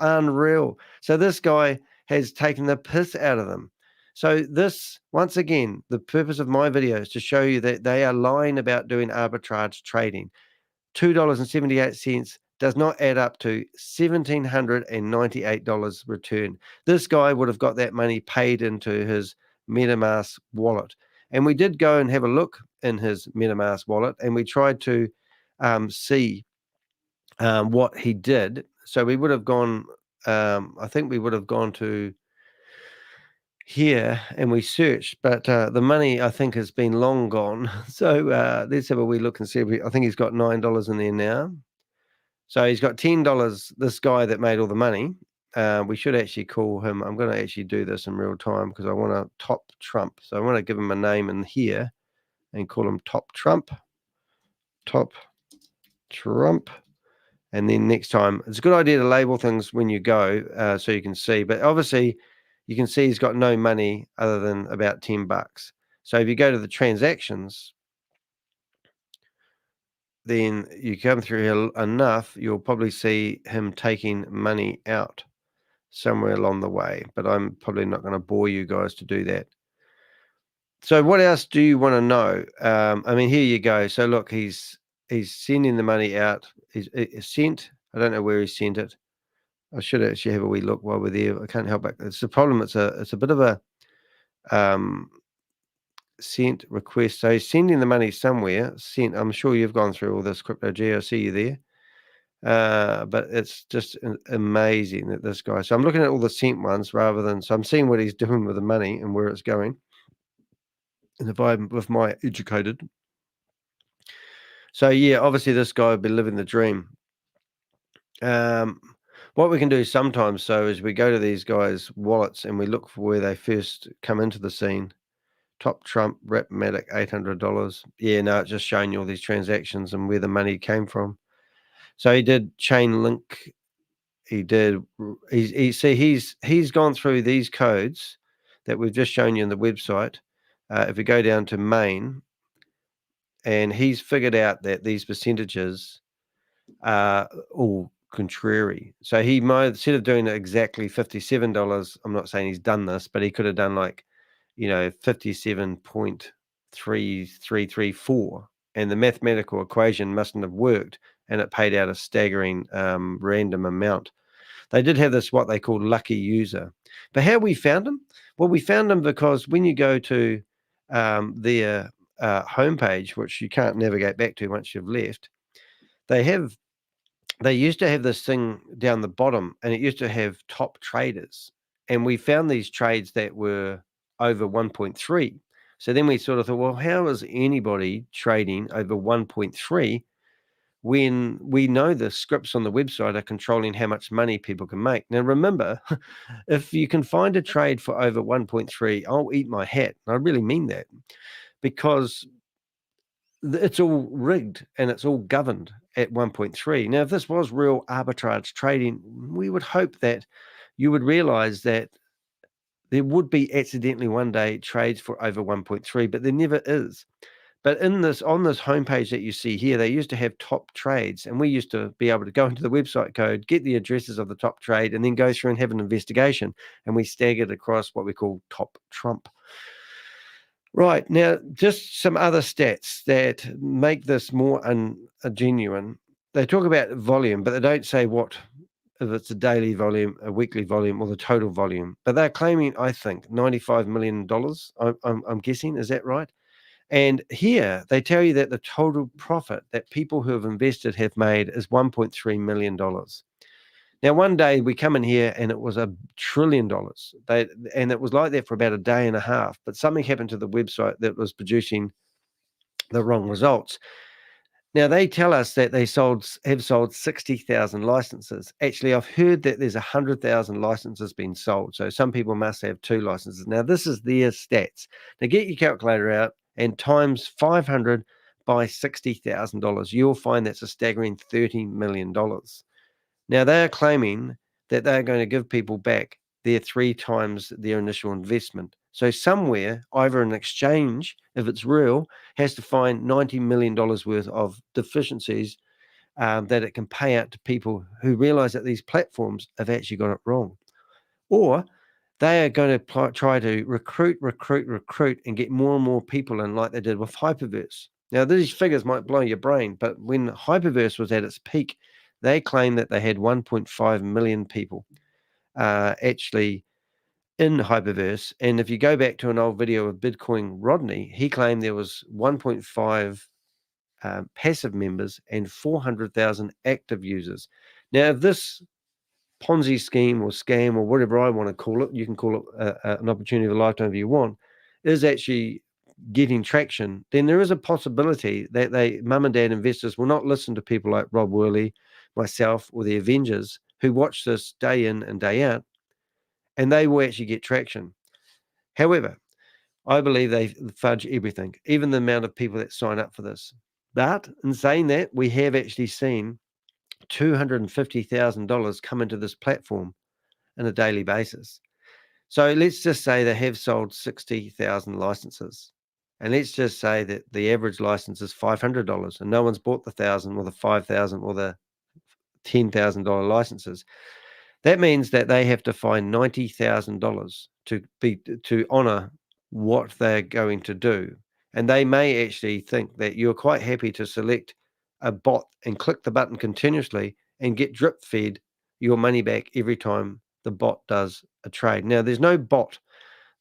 Unreal. So this guy has taken the piss out of them. So this, once again, the purpose of my video is to show you that they are lying about doing arbitrage trading. $2.78 does not add up to $1,798 return. This guy would have got that money paid into his MetaMask wallet. And we did go and have a look in his MetaMask wallet, and we tried to see what he did. So we would have gone, I think we would have gone to here and we searched, but the money I think has been long gone. So let's have a wee look and see. I think he's got $9 in there now. So he's got $10, this guy that made all the money. We should actually call him. I'm going to actually do this in real time because I want to top Trump. So I want to give him a name in here and call him Top Trump. Top Trump. And then next time, it's a good idea to label things when you go so you can see. But obviously, you can see he's got no money other than about $10. So if you go to the transactions, then you come through here enough, you'll probably see him taking money out somewhere along the way. But I'm probably not going to bore you guys to do that. So what else do you want to know? I mean, here you go. So look, he's sending the money out. He's sent. I don't know where he sent it. I should actually have a wee look while we're there. I can't help it. It's the problem. It's a bit of a sent request. So he's sending the money somewhere. Sent. I'm sure you've gone through all this, Crypto G. I see you there. But it's just amazing that this guy. So I'm looking at all the sent ones rather than. So I'm seeing what he's doing with the money and where it's going. And if I'm with my educated. So yeah, obviously this guy would be living the dream. What we can do sometimes, so is we go to these guys' wallets and we look for where they first come into the scene. Top Trump, Rapmatic, $800. Yeah, no, it's just showing you all these transactions and where the money came from. So he did Chainlink. He did. He's gone through these codes that we've just shown you in the website. If we go down to main, and he's figured out that these percentages are all contrary. So he might, instead of doing exactly $57, I'm not saying he's done this, but he could have done like, 57.3334, and the mathematical equation mustn't have worked, and it paid out a staggering random amount. They did have this, what they call lucky user. But how we found them? Well, we found them because when you go to their homepage, which you can't navigate back to once you've left, they used to have this thing down the bottom, and it used to have top traders. And we found these trades that were over 1.3. So then we sort of thought, well, how is anybody trading over 1.3 when we know the scripts on the website are controlling how much money people can make? Now, remember, if you can find a trade for over 1.3, I'll eat my hat. And I really mean that, because it's all rigged and it's all governed at 1.3. Now, if this was real arbitrage trading, we would hope that you would realize that there would be accidentally one day trades for over 1.3, but there never is. But on this homepage that you see here, they used to have top trades, and we used to be able to go into the website code, get the addresses of the top trade, and then go through and have an investigation, and we staggered across what we call top trump. Right, now just some other stats that make this more genuine. They talk about volume, but they don't say if it's a daily volume, a weekly volume, or the total volume. But they're claiming, I think, $95 million. I'm guessing, is that right? And here they tell you that the total profit that people who have invested have made is $1.3 million. Now, one day we come in here and it was $1 trillion. And it was like that for about a day and a half. But something happened to the website that was producing the wrong results. Now, they tell us that they have sold 60,000 licenses. Actually, I've heard that there's 100,000 licenses being sold. So some people must have 2 licenses. Now, this is their stats. Now, get your calculator out and times 500 by $60,000. You'll find that's a staggering $30 million. Now, they are claiming that they're going to give people back their 3 times their initial investment. So somewhere, either an exchange, if it's real, has to find $90 million worth of deficiencies that it can pay out to people who realize that these platforms have actually got it wrong. Or they are going to try to recruit and get more and more people in, like they did with Hyperverse. Now, these figures might blow your brain, but when Hyperverse was at its peak, they claimed that they had 1.5 million people actually in Hyperverse. And if you go back to an old video of Bitcoin Rodney, he claimed there was 1.5 passive members and 400,000 active users. Now, if this Ponzi scheme or scam or whatever I want to call it, you can call it an opportunity of a lifetime if you want, is actually getting traction, then there is a possibility that mum and dad investors will not listen to people like Rob Woolley, myself, or the Avengers who watch this day in and day out, and they will actually get traction. However, I believe they fudge everything, even the amount of people that sign up for this. But in saying that, we have actually seen $250,000 come into this platform on a daily basis. So let's just say they have sold 60,000 licenses. And let's just say that the average license is $500 and no one's bought the 1,000 or the 5,000 or the $10,000 licenses. That means that they have to find $90,000 to honor what they're going to do. And they may actually think that you're quite happy to select a bot and click the button continuously and get drip fed your money back every time the bot does a trade. Now, there's no bot.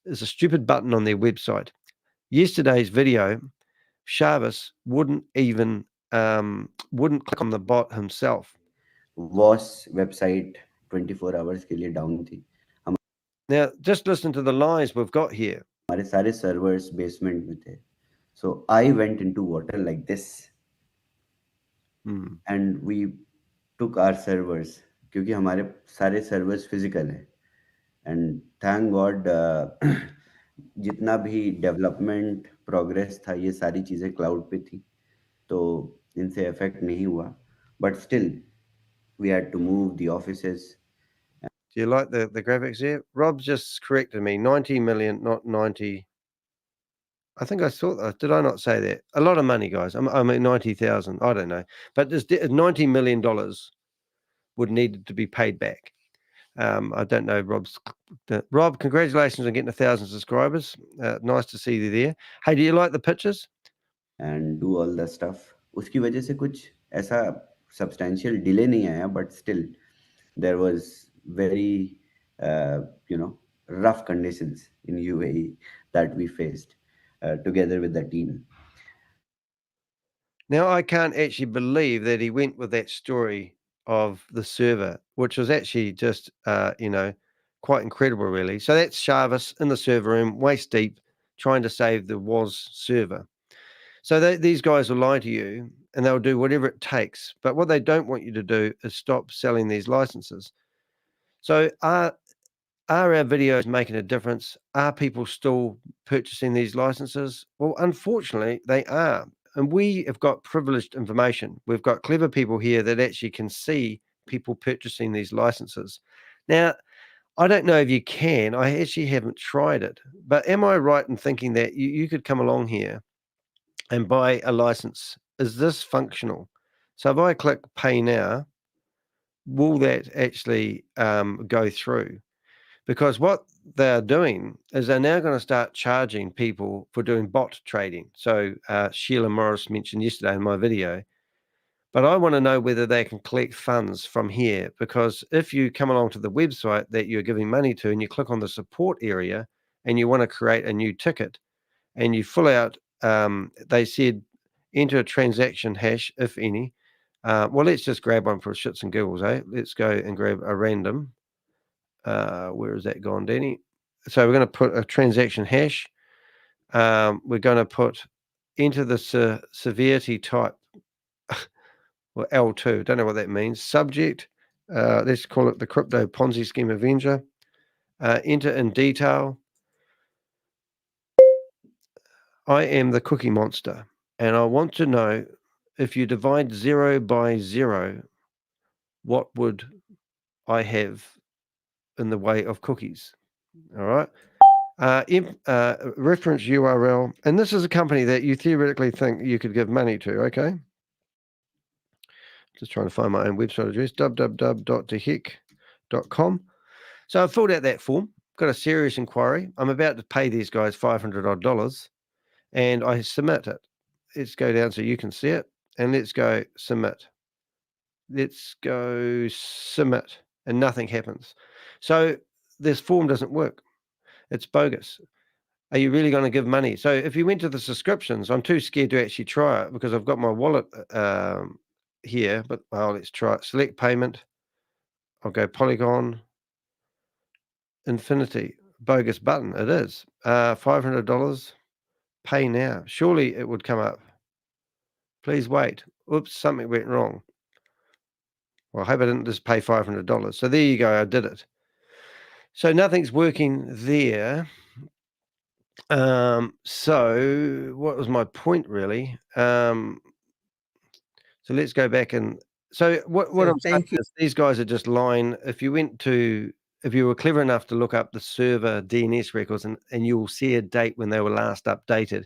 There's a stupid button on their website. Yesterday's video, Shavez wouldn't click on the bot himself. Was website 24 hours के लिए down थी. Now, just listen to the lies we've got here. हमारे सारे servers basement में थे. So I went into water like this. And we took our servers क्योंकि हमारे सारे servers physical हैं. And thank God जितना भी development progress था ये सारी चीजें cloud पे थी तो इनसे affect नहीं हुआ. But still we had to move the offices. Do you like the graphics here? Rob just corrected me. 90 million, not 90. I think I saw that. Did I not say that? A lot of money, guys. I mean, 90,000. I don't know. But there's $90 million would need to be paid back. I don't know, Rob, congratulations on getting 1,000 subscribers. Nice to see you there. Hey, do you like the pictures? And do all the stuff. उसकी वजह से कुछ ऐसा substantial delay नहीं आया, but still there was very rough conditions in UAE that we faced together with the team. Now, I can't actually believe that he went with that story of the server, which was actually just, quite incredible, really. So that's Shavez in the server room, waist deep, trying to save the WAS server. So these guys will lie to you and they'll do whatever it takes. But what they don't want you to do is stop selling these licenses. So are our videos making a difference? Are people still purchasing these licenses? Well, unfortunately, they are. And we have got privileged information. We've got clever people here that actually can see people purchasing these licenses. Now, I don't know if you can. I actually haven't tried it. But am I right in thinking that you could come along here and buy a license? Is this functional? So if I click pay now, will that actually go through? Because what they're doing is they're now going to start charging people for doing bot trading. So Sheila Morris mentioned yesterday in my video. But I want to know whether they can collect funds from here, because if you come along to the website that you're giving money to and you click on the support area and you want to create a new ticket and you fill out, they said enter a transaction hash, if any. Well, let's just grab one for shits and giggles, eh? Let's go and grab a random. Where is that gone, Danny? So we're going to put a transaction hash. We're going to put enter the severity type. Or L2, don't know what that means. Subject, let's call it the Crypto Ponzi Scheme Avenger. Enter in detail. I am the Cookie Monster, and I want to know if you divide 0 by 0, what would I have in the way of cookies? All right. Reference URL, and this is a company that you theoretically think you could give money to, okay? Just trying to find my own website address, www.dissect.com. So I filled out that form, got a serious inquiry. I'm about to pay these guys $500 odd, and I submit it. Let's go down so you can see it, and let's go submit. Let's go submit, and nothing happens. So this form doesn't work. It's bogus. Are you really going to give money? So if you went to the subscriptions, I'm too scared to actually try it because I've got my wallet here, but let's try it. Select payment. I'll go Polygon. Infinity. Bogus button. It is. $500. Pay now. Surely it would come up. Please wait. Oops, something went wrong. Well, I hope I didn't just pay $500. So there you go. I did it. So nothing's working there. So what was my point really? So let's go back and so what I'm saying is these guys are just lying. If you were clever enough to look up the server DNS records and you will see a date when they were last updated.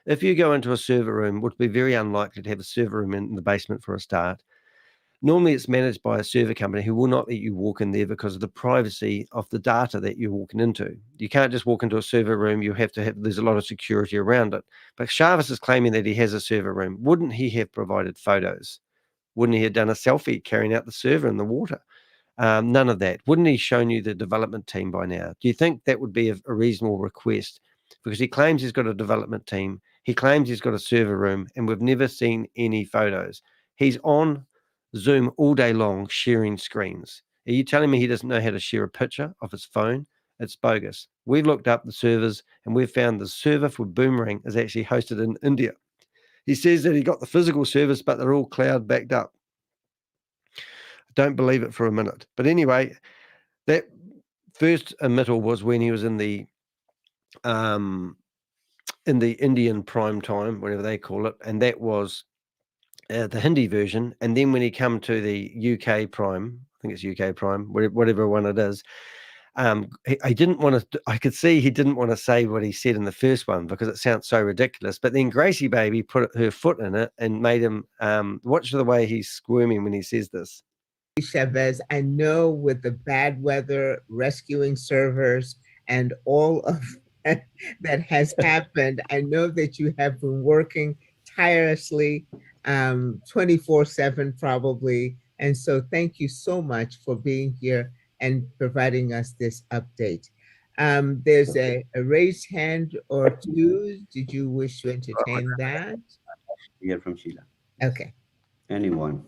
If you go into a server room, would be very unlikely to have a server room in the basement for a start. Normally it's managed by a server company who will not let you walk in there because of the privacy of the data that you're walking into. You can't just walk into a server room. You have to have, there's a lot of security around it. But Shavez is claiming that he has a server room. Wouldn't he have provided photos? Wouldn't he have done a selfie carrying out the server in the water? None of that. Wouldn't he shown you the development team by now? Do you think that would be a reasonable request? Because he claims he's got a development team. He claims he's got a server room, and we've never seen any photos. He's on Zoom all day long sharing screens. Are you telling me he doesn't know how to share a picture of his phone? It's bogus. We've looked up the servers and we've found the server for Boomerang is actually hosted in India. He says that he got the physical servers, but they're all cloud backed up. I don't believe it for a minute. But anyway, that first emittal was when he was in the Indian prime time, whatever they call it, and that was the Hindi version. And then when he come to the UK prime, I think it's UK prime, whatever one it is, I didn't want to, I could see he didn't want to say what he said in the first one because it sounds so ridiculous. But then Gracie Baby put her foot in it and made him, watch the way he's squirming when he says this. Chavez, I know with the bad weather, rescuing servers, and all of that has happened, I know that you have been working tirelessly 24/7 probably. And so thank you so much for being here and providing us this update. There's a raised hand or two. Did you wish to entertain that? Hear from Sheila. Okay. Anyone?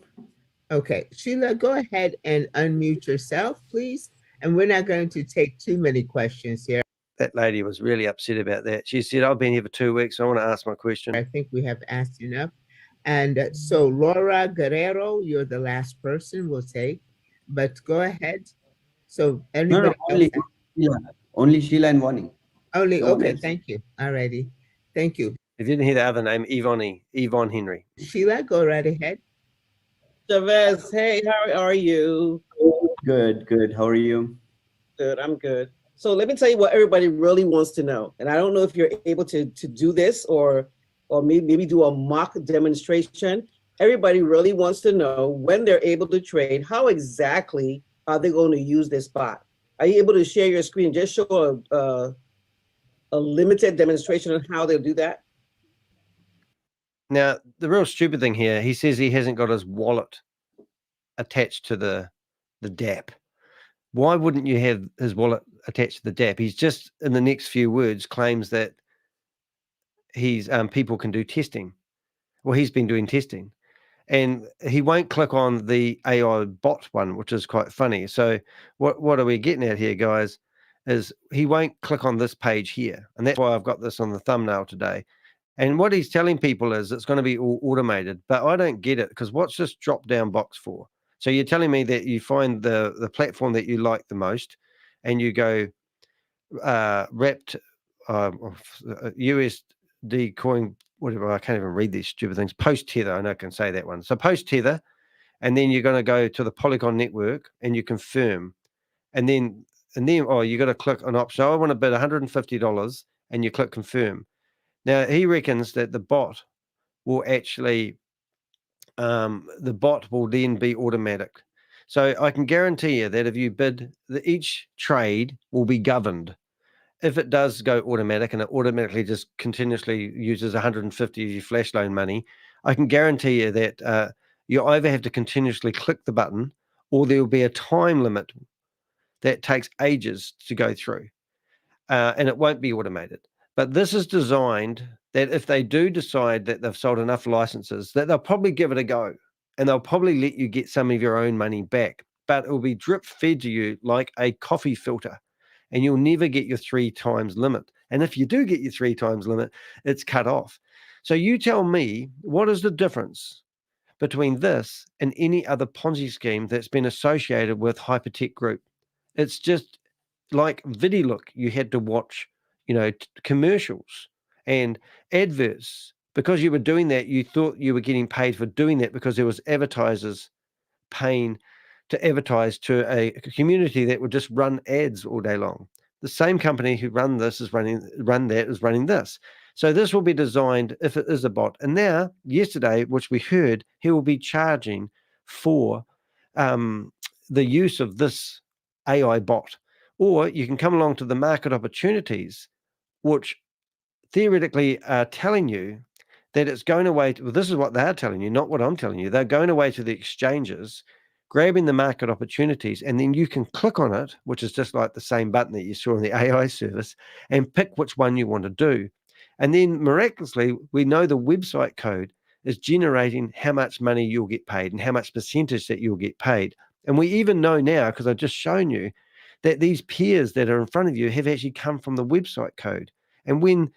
Okay, Sheila, go ahead and unmute yourself, please. And we're not going to take too many questions here. That lady was really upset about that. She said, I've been here for 2 weeks. So I want to ask my question. I think we have asked enough. And so Laura Guerrero, you're the last person we'll take, but go ahead. So anybody only Sheila and Wani. Only, okay, thank you. All righty. Thank you. I didn't hear the other name, Yvonne Henry. Sheila, go right ahead. Chavez, hey, how are you? Good. How are you? good. I'm good. So let me tell you what everybody really wants to know. And I don't know if you're able to do this or maybe do a mock demonstration. Everybody really wants to know when they're able to trade, how exactly are they going to use this bot? Are you able to share your screen and just show a limited demonstration on how they'll do that? Now, the real stupid thing here, he says he hasn't got his wallet attached to the DApp. Why wouldn't you have his wallet attached to the DApp? He's just, in the next few words, claims that he's people can do testing. Well, he's been doing testing. And he won't click on the AI bot one, which is quite funny. So what are we getting at here, guys, is he won't click on this page here. And that's why I've got this on the thumbnail today. And what he's telling people is it's going to be all automated, but I don't get it, because what's this drop down box for? So you're telling me that you find the platform that you like the most, and you go wrapped USD coin, whatever, I can't even read these stupid things. Post tether, I know I can say that one. So post tether, and then you're going to go to the Polygon network and you confirm, and then you got to click an option. I want to bid $150, and you click confirm. Now he reckons that the bot will actually the bot will then be automatic. So I can guarantee you that if you bid, each trade will be governed. If it does go automatic and it automatically just continuously uses 150 of your flash loan money, I can guarantee you that you either have to continuously click the button, or there will be a time limit that takes ages to go through, and it won't be automated. But this is designed that if they do decide that they've sold enough licenses, that they'll probably give it a go, and they'll probably let you get some of your own money back. But it will be drip fed to you like a coffee filter, and you'll never get your 3 times limit. And if you do get your 3 times limit, it's cut off. So you tell me, what is the difference between this and any other Ponzi scheme that's been associated with Hypertech Group? It's just like VidiLook. You had to watch, commercials and adverts. Because you were doing that, you thought you were getting paid for doing that, because there was advertisers paying to advertise to a community that would just run ads all day long. The same company who run this is running this. So this will be designed, if it is a bot. And now, yesterday, which we heard, he will be charging for the use of this AI bot. Or you can come along to the market opportunities, which theoretically are telling you that it's going away. Well, this is what they're telling you, not what I'm telling you. They're going away to the exchanges, grabbing the market opportunities, and then you can click on it, which is just like the same button that you saw in the AI service, and pick which one you want to do. And then miraculously, we know the website code is generating how much money you'll get paid and how much percentage that you'll get paid. And we even know now, because I've just shown you, that these pairs that are in front of you have actually come from the website code. And when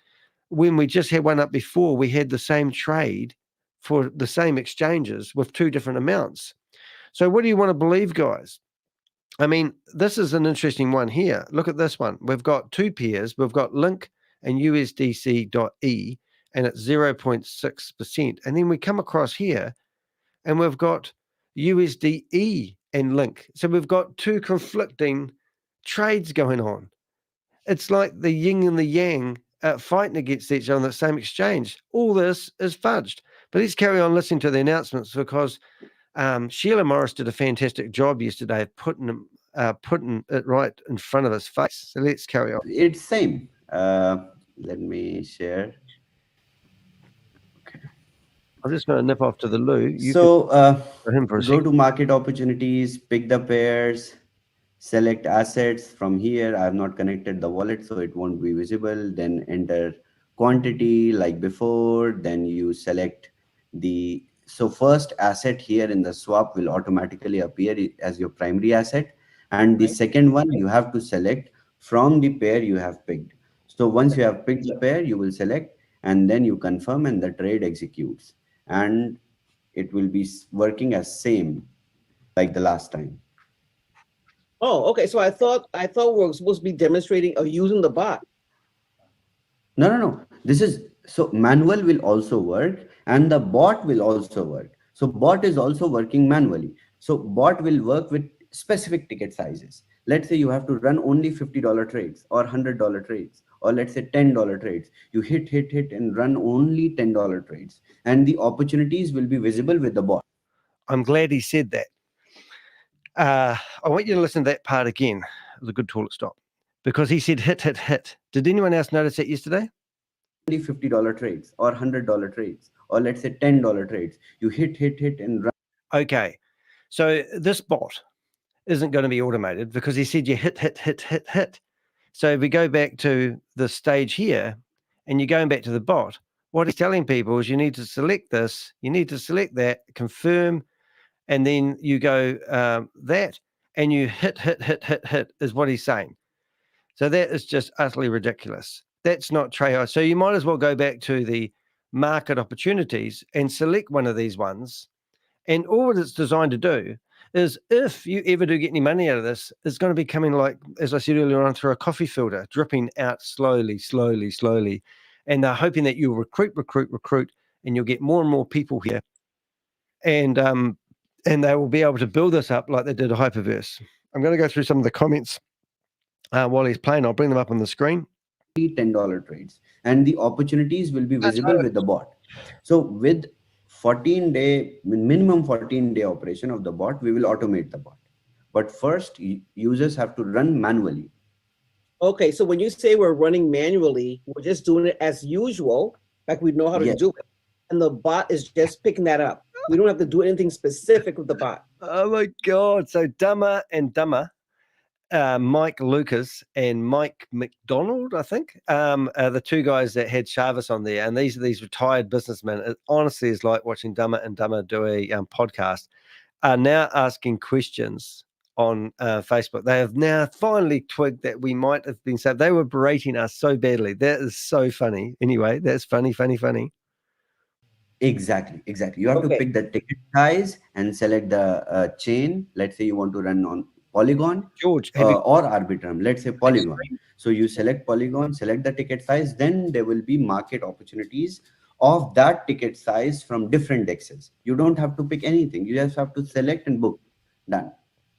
we just had one up before, we had the same trade for the same exchanges with 2 different amounts. So what do you want to believe, guys? I mean, this is an interesting one here. Look at this one. We've got 2 pairs. We've got Link and USDC.E, and it's 0.6%. And then we come across here, and we've got USDE and Link. So we've got 2 conflicting trades going on. It's like the yin and the yang fighting against each other on the same exchange. All this is fudged. But let's carry on listening to the announcements, because Sheila Morris did a fantastic job yesterday of putting it right in front of his face. So let's carry on. It's same. Let me share. Okay. I'm just going to nip off to the loo. Go to market opportunities, pick the pairs, select assets. From here, I have not connected the wallet, so it won't be visible. Then enter quantity like before. Then you select so first asset here in the swap will automatically appear as your primary asset. And the second one, you have to select from the pair you have picked. So once you have picked the pair, you will select, and then you confirm, and the trade executes. And it will be working as same like the last time. Oh, okay. So I thought we were supposed to be demonstrating or using the bot. No. So manual will also work, and the bot will also work. So bot is also working manually. So bot will work with specific ticket sizes. Let's say you have to run only $50 trades or $100 trades, or let's say $10 trades. You hit, and run only $10 trades, and the opportunities will be visible with the bot. I'm glad he said that. I want you to listen to that part again. It was a good toilet stop, because he said hit, hit, hit. Did anyone else notice that yesterday? Only $50 trades or $100 trades, or let's say $10 trades. You hit, and run. Okay, so this bot isn't going to be automated because he said you hit, hit, hit, hit, hit. So if we go back to the stage here and you're going back to the bot, what he's telling people is you need to select this, you need to select that, confirm, and then you go that, and you hit, hit, hit, hit, hit is what he's saying. So that is just utterly ridiculous. That's not Trzeja. So you might as well go back to the market opportunities and select one of these ones. And all it's designed to do is, if you ever do get any money out of this, it's going to be coming, like, as I said earlier on, through a coffee filter, dripping out slowly, slowly, slowly. And they're hoping that you'll recruit, and you'll get more and more people here. And they will be able to build this up like they did a Hyperverse. I'm going to go through some of the comments while he's playing. I'll bring them up on the screen. $10 trades, and the opportunities will be visible with the bot. So with minimum 14-day operation of the bot, we will automate the bot. But first, users have to run manually. Okay, so when you say we're running manually, we're just doing it as usual, like we know how to do it. And the bot is just picking that up. We don't have to do anything specific with the bot. Oh my God. So Dumber and Dumber, Mike Lucas and Mike McDonald, I think, are the two guys that had Shavez on there. And these are these retired businessmen. It honestly is like watching Dumber and Dumber do a podcast, are now asking questions on Facebook. They have now finally twigged that we might have been saved. They were berating us so badly. That is so funny. Anyway, that's funny. Exactly. You have to pick the ticket size and select the chain. Let's say you want to run on Polygon, George, or Arbitrum. Let's say Polygon. So you select Polygon, select the ticket size, then there will be market opportunities of that ticket size from different dexes. You don't have to pick anything. You just have to select and book. Done.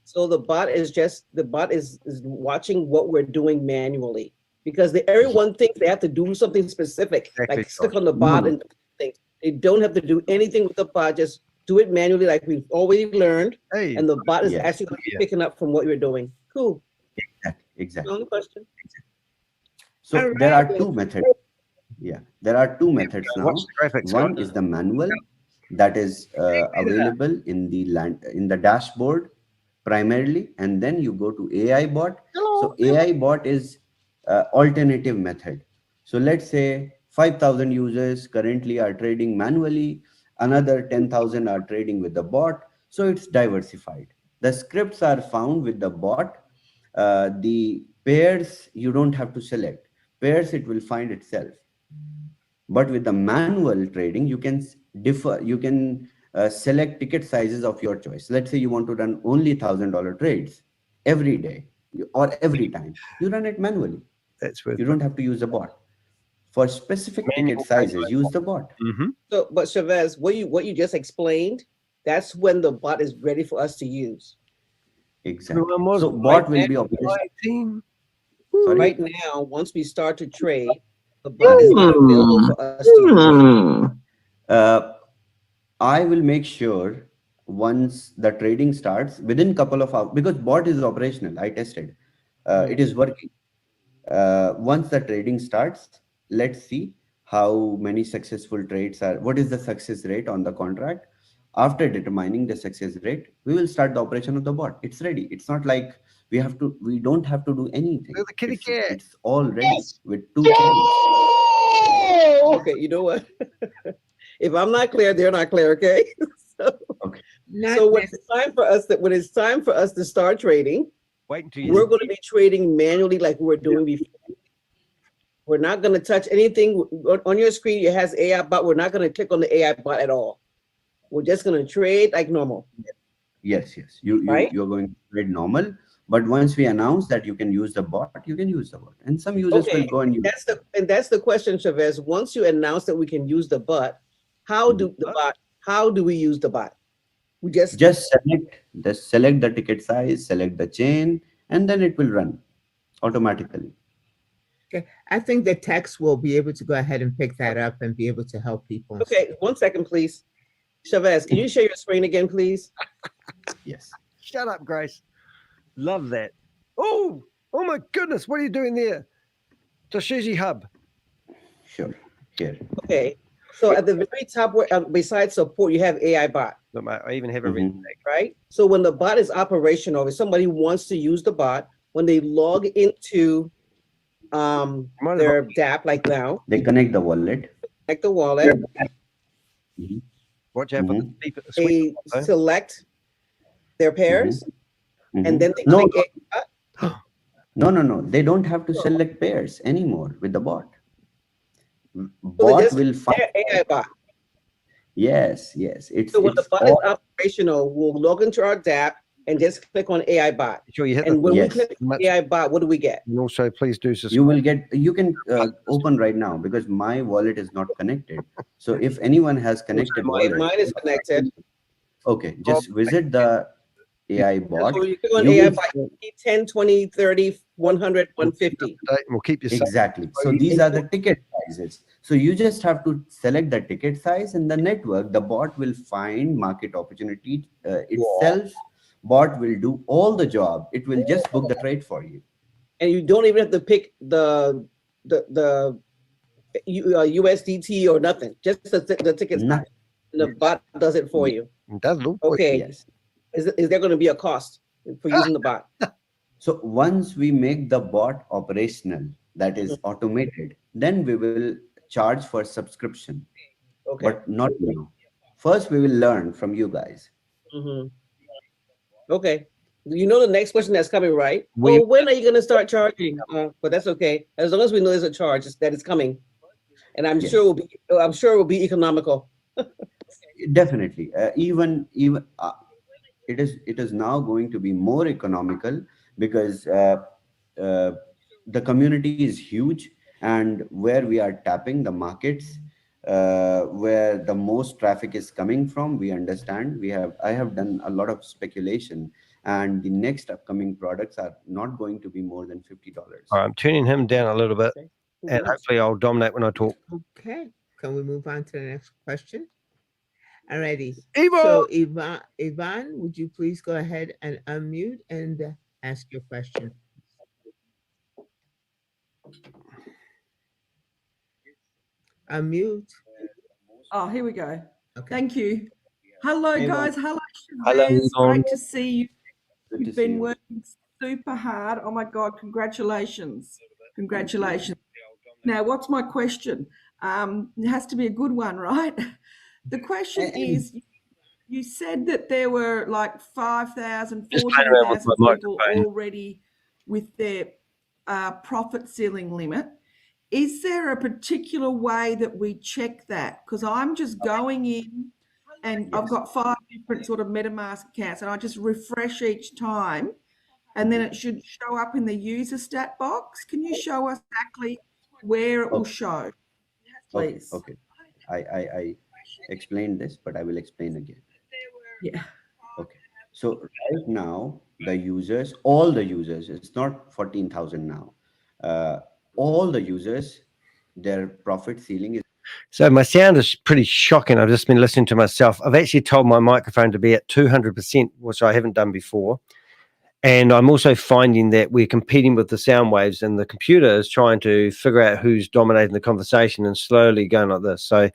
So the bot is watching what we're doing manually, because everyone thinks they have to do something specific, like click on the bot and things. They don't have to do anything with the bot. Just do it manually, like we've already learned. And the bot is actually going to be picking up from what you're doing. Cool. Exactly. Only question. So there are two methods. There are two methods now. One is the manual that is available in the dashboard primarily, and then you go to AI bot. So AI bot is alternative method. So let's say 5,000 users currently are trading manually, another 10,000 are trading with the bot. So it's diversified. The scripts are found with the bot. The pairs you don't have to select. Pairs it will find itself. But with the manual trading, you can differ. You can select ticket sizes of your choice. Let's say you want to run only $1,000 trades every day or every time. You run it manually. You don't have to use a bot. For specific ticket sizes, use the bot. So, but Shavez, what you just explained, that's when the bot is ready for us to use. Exactly. So bot will be operational. Right now, once we start to trade, the bot is not available for us to use. I will make sure once the trading starts, within a couple of hours, because bot is operational, I tested. It is working. Once the trading starts, let's see how many successful trades are, what is the success rate on the contract. After determining the success rate, we will start the operation of the bot. It's ready. It's not like we don't have to do anything. It's all ready with 2 chains. Okay, you know what? If I'm not clear, they're not clear, okay? So when it's time for us to start trading, we're going to be trading manually like we were doing before. We're not going to touch anything. On your screen, it has AI bot. We're not going to click on the AI bot at all. We're just going to trade like normal. Yes. You're going to trade normal. But once we announce that you can use the bot, you can use the bot. And some users will go and use it. That's the question, Shavez. Once you announce that we can use the bot, how do we use the bot? We just select the ticket size, select the chain, and then it will run automatically. Okay, I think the text will be able to go ahead and pick that up and be able to help people. Okay, 1 second, please. Chavez, can you share your screen again, please? Yes. Shut up, Grace. Love that. Oh my goodness, what are you doing there? Trzeja Hub. Sure. Here. Okay, so at the very top, where besides support, you have AI bot. Look, mate, I even have a red tag. Right? So when the bot is operational, if somebody wants to use the bot, when they log into their DApp, like now, they connect the wallet. Connect the wallet. Watch out for the beep at the They switch. select their pairs, and then they No. click AI bot. No. They don't have to select pairs anymore with the bot. So Bot will find AI bot. Yes. It's So when the it's bot all, is operational, we'll log into our DApp and just click on AI bot. Sure, you hit And when Yes. we click on AI bot, what do we get? And also, please do subscribe. you will get. You can open right now because my wallet is not connected. So if anyone has connected wallet, Mine is connected. okay, just visit the AI bot. So you click on You AI will- bot, 10, 20, 30, 100, 150. And we'll keep you safe. Exactly. So these are the ticket sizes. So you just have to select the ticket size, and the network, the bot will find market opportunity itself. Bot will do all the job. It will just book the trade for you. And you don't even have to pick the USDT or nothing. Just the ticket size. Nothing. And the bot does it for you. It does look Okay. Yes. Is there going to be a cost for using the bot? So once we make the bot operational, that is automated, then we will charge for subscription. Okay. But not now. First, we will learn from you guys. Okay. You know the next question that's coming, right? We- When are you going to start charging? But that's okay. As long as we know there's a charge, that it's coming, and I'm Yes. sure it will be economical. Definitely. Even it is now going to be more economical because the community is huge, and where we are tapping the markets, where the most traffic is coming from, we understand. I have done a lot of speculation, and the next upcoming products are not going to be more than $50. I'm turning him down a little bit, and hopefully I'll dominate when I talk. Okay, can we move on to the next question? Alrighty. Yvonne! So Yvonne, would you please go ahead and unmute and ask your question? Unmute. Oh, here we go. Okay. Thank you. Hello, Hey, guys. Hello, Hello, Shavez. Yvonne. Great to see you. Good to You've see been you. working super hard. Oh my God, congratulations. Congratulations. Now, what's my question? It has to be a good one, right? The question is, you said that there were like 5,000, Just playing around with 14,000 my people microphone. already with their profit ceiling limit. Is there a particular way that we check that? Because I'm just going in and I've got 5 different sort of MetaMask accounts, and I just refresh each time, and then it should show up in the user stat box. Can you show us exactly where it will show, please? Okay. I explained this, but I will explain again. Yeah. Okay. So right now, the users, all the users, it's not 14,000 now. All the users, their profit ceiling is. So my sound is pretty shocking. I've just been listening to myself. I've actually told my microphone to be at 200%, which I haven't done before. And I'm also finding that we're competing with the sound waves, and the computer is trying to figure out who's dominating the conversation and slowly going like this. So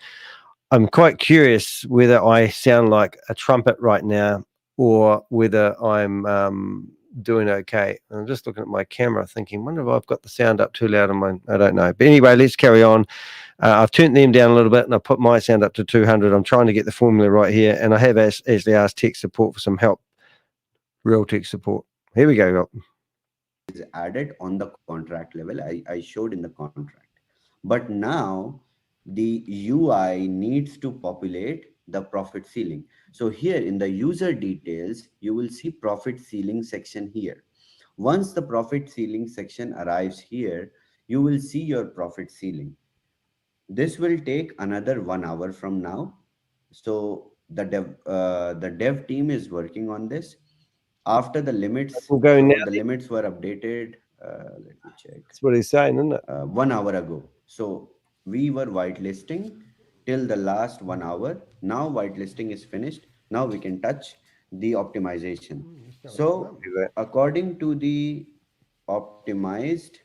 I'm quite curious whether I sound like a trumpet right now or whether I'm doing okay. And I'm just looking at my camera thinking, wonder if I've got the sound up too loud on mine. I don't know. But anyway, let's carry on. I've turned them down a little bit and I put my sound up to 200. I'm trying to get the formula right here. And I have actually asked tech support for some help. Real tech support. Here we go. Is added on the contract level. I showed in the contract. But now the UI needs to populate the profit ceiling. So here in the user details, you will see profit ceiling section here. Once the profit ceiling section arrives here, you will see your profit ceiling. This will take another 1 hour from now. So the dev team is working on this. after the limits, We'll go so now. the limits were updated. Let me check. That's what he's saying, isn't it? 1 hour ago. So we were whitelisting till the last 1 hour. Now whitelisting is finished. Now we can touch the optimization. So according to the optimized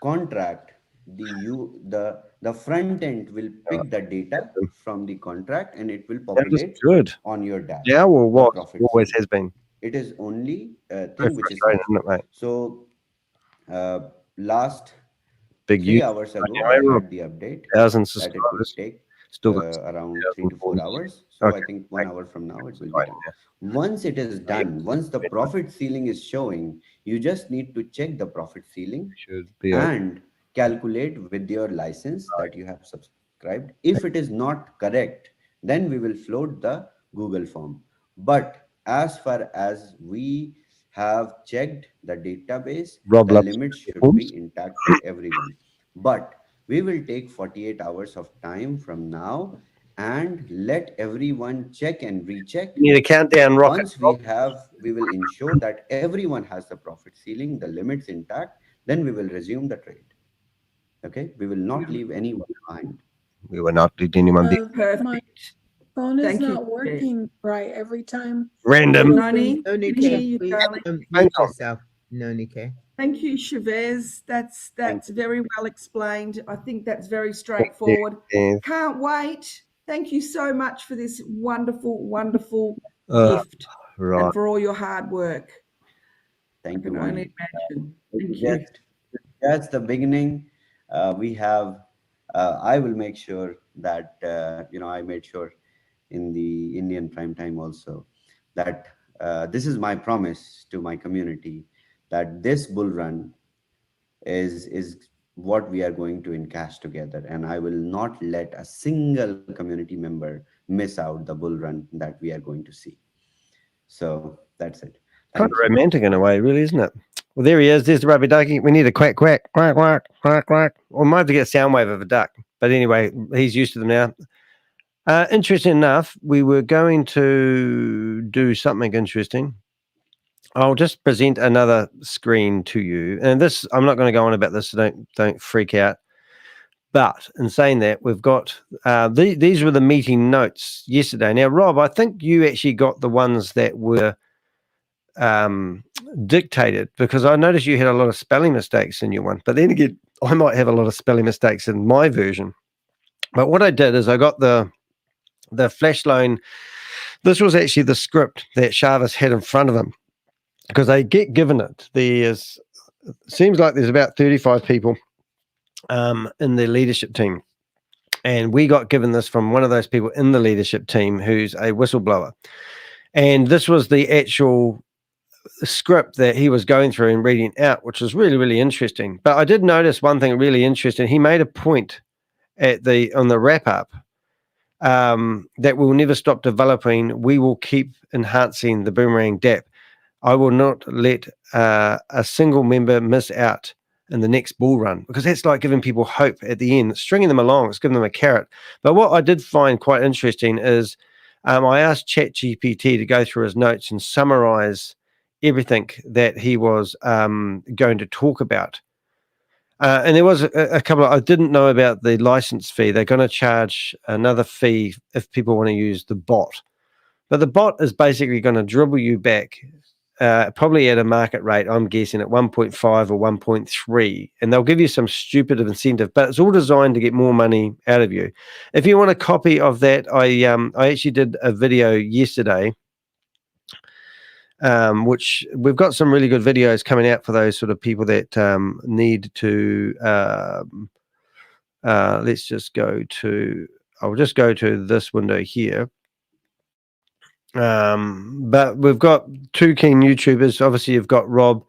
contract, the front end will pick the data from the contract and it will populate good on your dash. now, or what profit always ceiling. has been. It is only a Very thing which is frustrating, now. isn't it, mate? So last Big 3 use. hours ago, Yeah, I I had the update 1,000 that it would subscribers. take Still got around 3 to 4 hours. So Okay. I think 1 hour from now it will be Right, done. Once it is done, once the profit ceiling is showing, you just need to check the profit ceiling should be okay. and calculate with your license that you have subscribed. If it is not correct, then we will float the Google form. But as far as we have checked the database, Rob the loves limits should forms. be intact for everyone. But we will take 48 hours of time from now and let everyone check and recheck. You need a countdown rocket. Once we have, we will ensure that everyone has the profit ceiling, the limits intact, then we will resume the trade. Okay, we will not leave anyone behind. We were not leaving anyone behind. Perfect. Phone is Thank you. not working right every time. Random. Noni, No, can Nike, hear you, please darling. unmute yourself. No, Nike. Thank you, Shavez. That's very well explained. I think that's very straightforward. Yeah. Can't wait. Thank you so much for this wonderful, wonderful gift Right. and for all your hard work. Thank I you, can only Nani. imagine. Thank you. That's the beginning. We have, I will make sure that, I made sure in the Indian prime time also that this is my promise to my community that this bull run is what we are going to encash together. And I will not let a single community member miss out the bull run that we are going to see. So that's it. Kind of romantic in a way, really, isn't it? Well, there he is. There's the rubber ducky. We need a quack, quack, quack, quack, quack, quack. Or might have to get a sound wave of a duck. But anyway, he's used to them now. Interesting enough, we were going to do something interesting. I'll just present another screen to you. And this, I'm not going to go on about this, so don't freak out. But in saying that, we've got these were the meeting notes yesterday. Now, Rob, I think you actually got the ones that were dictated, because I noticed you had a lot of spelling mistakes in your one. But then again, I might have a lot of spelling mistakes in my version. But what I did is I got the flash loan. This was actually the script that Shavez had in front of him, because they get given it. Seems like there's about 35 people in the leadership team. And we got given this from one of those people in the leadership team who's a whistleblower. And this was the actual script that he was going through and reading out, which was really, really interesting. But I did notice one thing really interesting. He made a point on the wrap up that we'll never stop developing. We will keep enhancing the Boomerang DApp. I will not let a single member miss out in the next bull run, because that's like giving people hope at the end, stringing them along. It's giving them a carrot. But what I did find quite interesting is I asked ChatGPT to go through his notes and summarize everything that he was going to talk about. And there was a couple I didn't know about the license fee. They're going to charge another fee if people want to use the bot. But the bot is basically going to dribble you back probably at a market rate, I'm guessing at 1.5 or 1.3. And they'll give you some stupid incentive, but it's all designed to get more money out of you. If you want a copy of that, I actually did a video yesterday, which we've got some really good videos coming out for those sort of people that need to let's just go to, I'll just go to this window here. But we've got two keen YouTubers. Obviously you've got Rob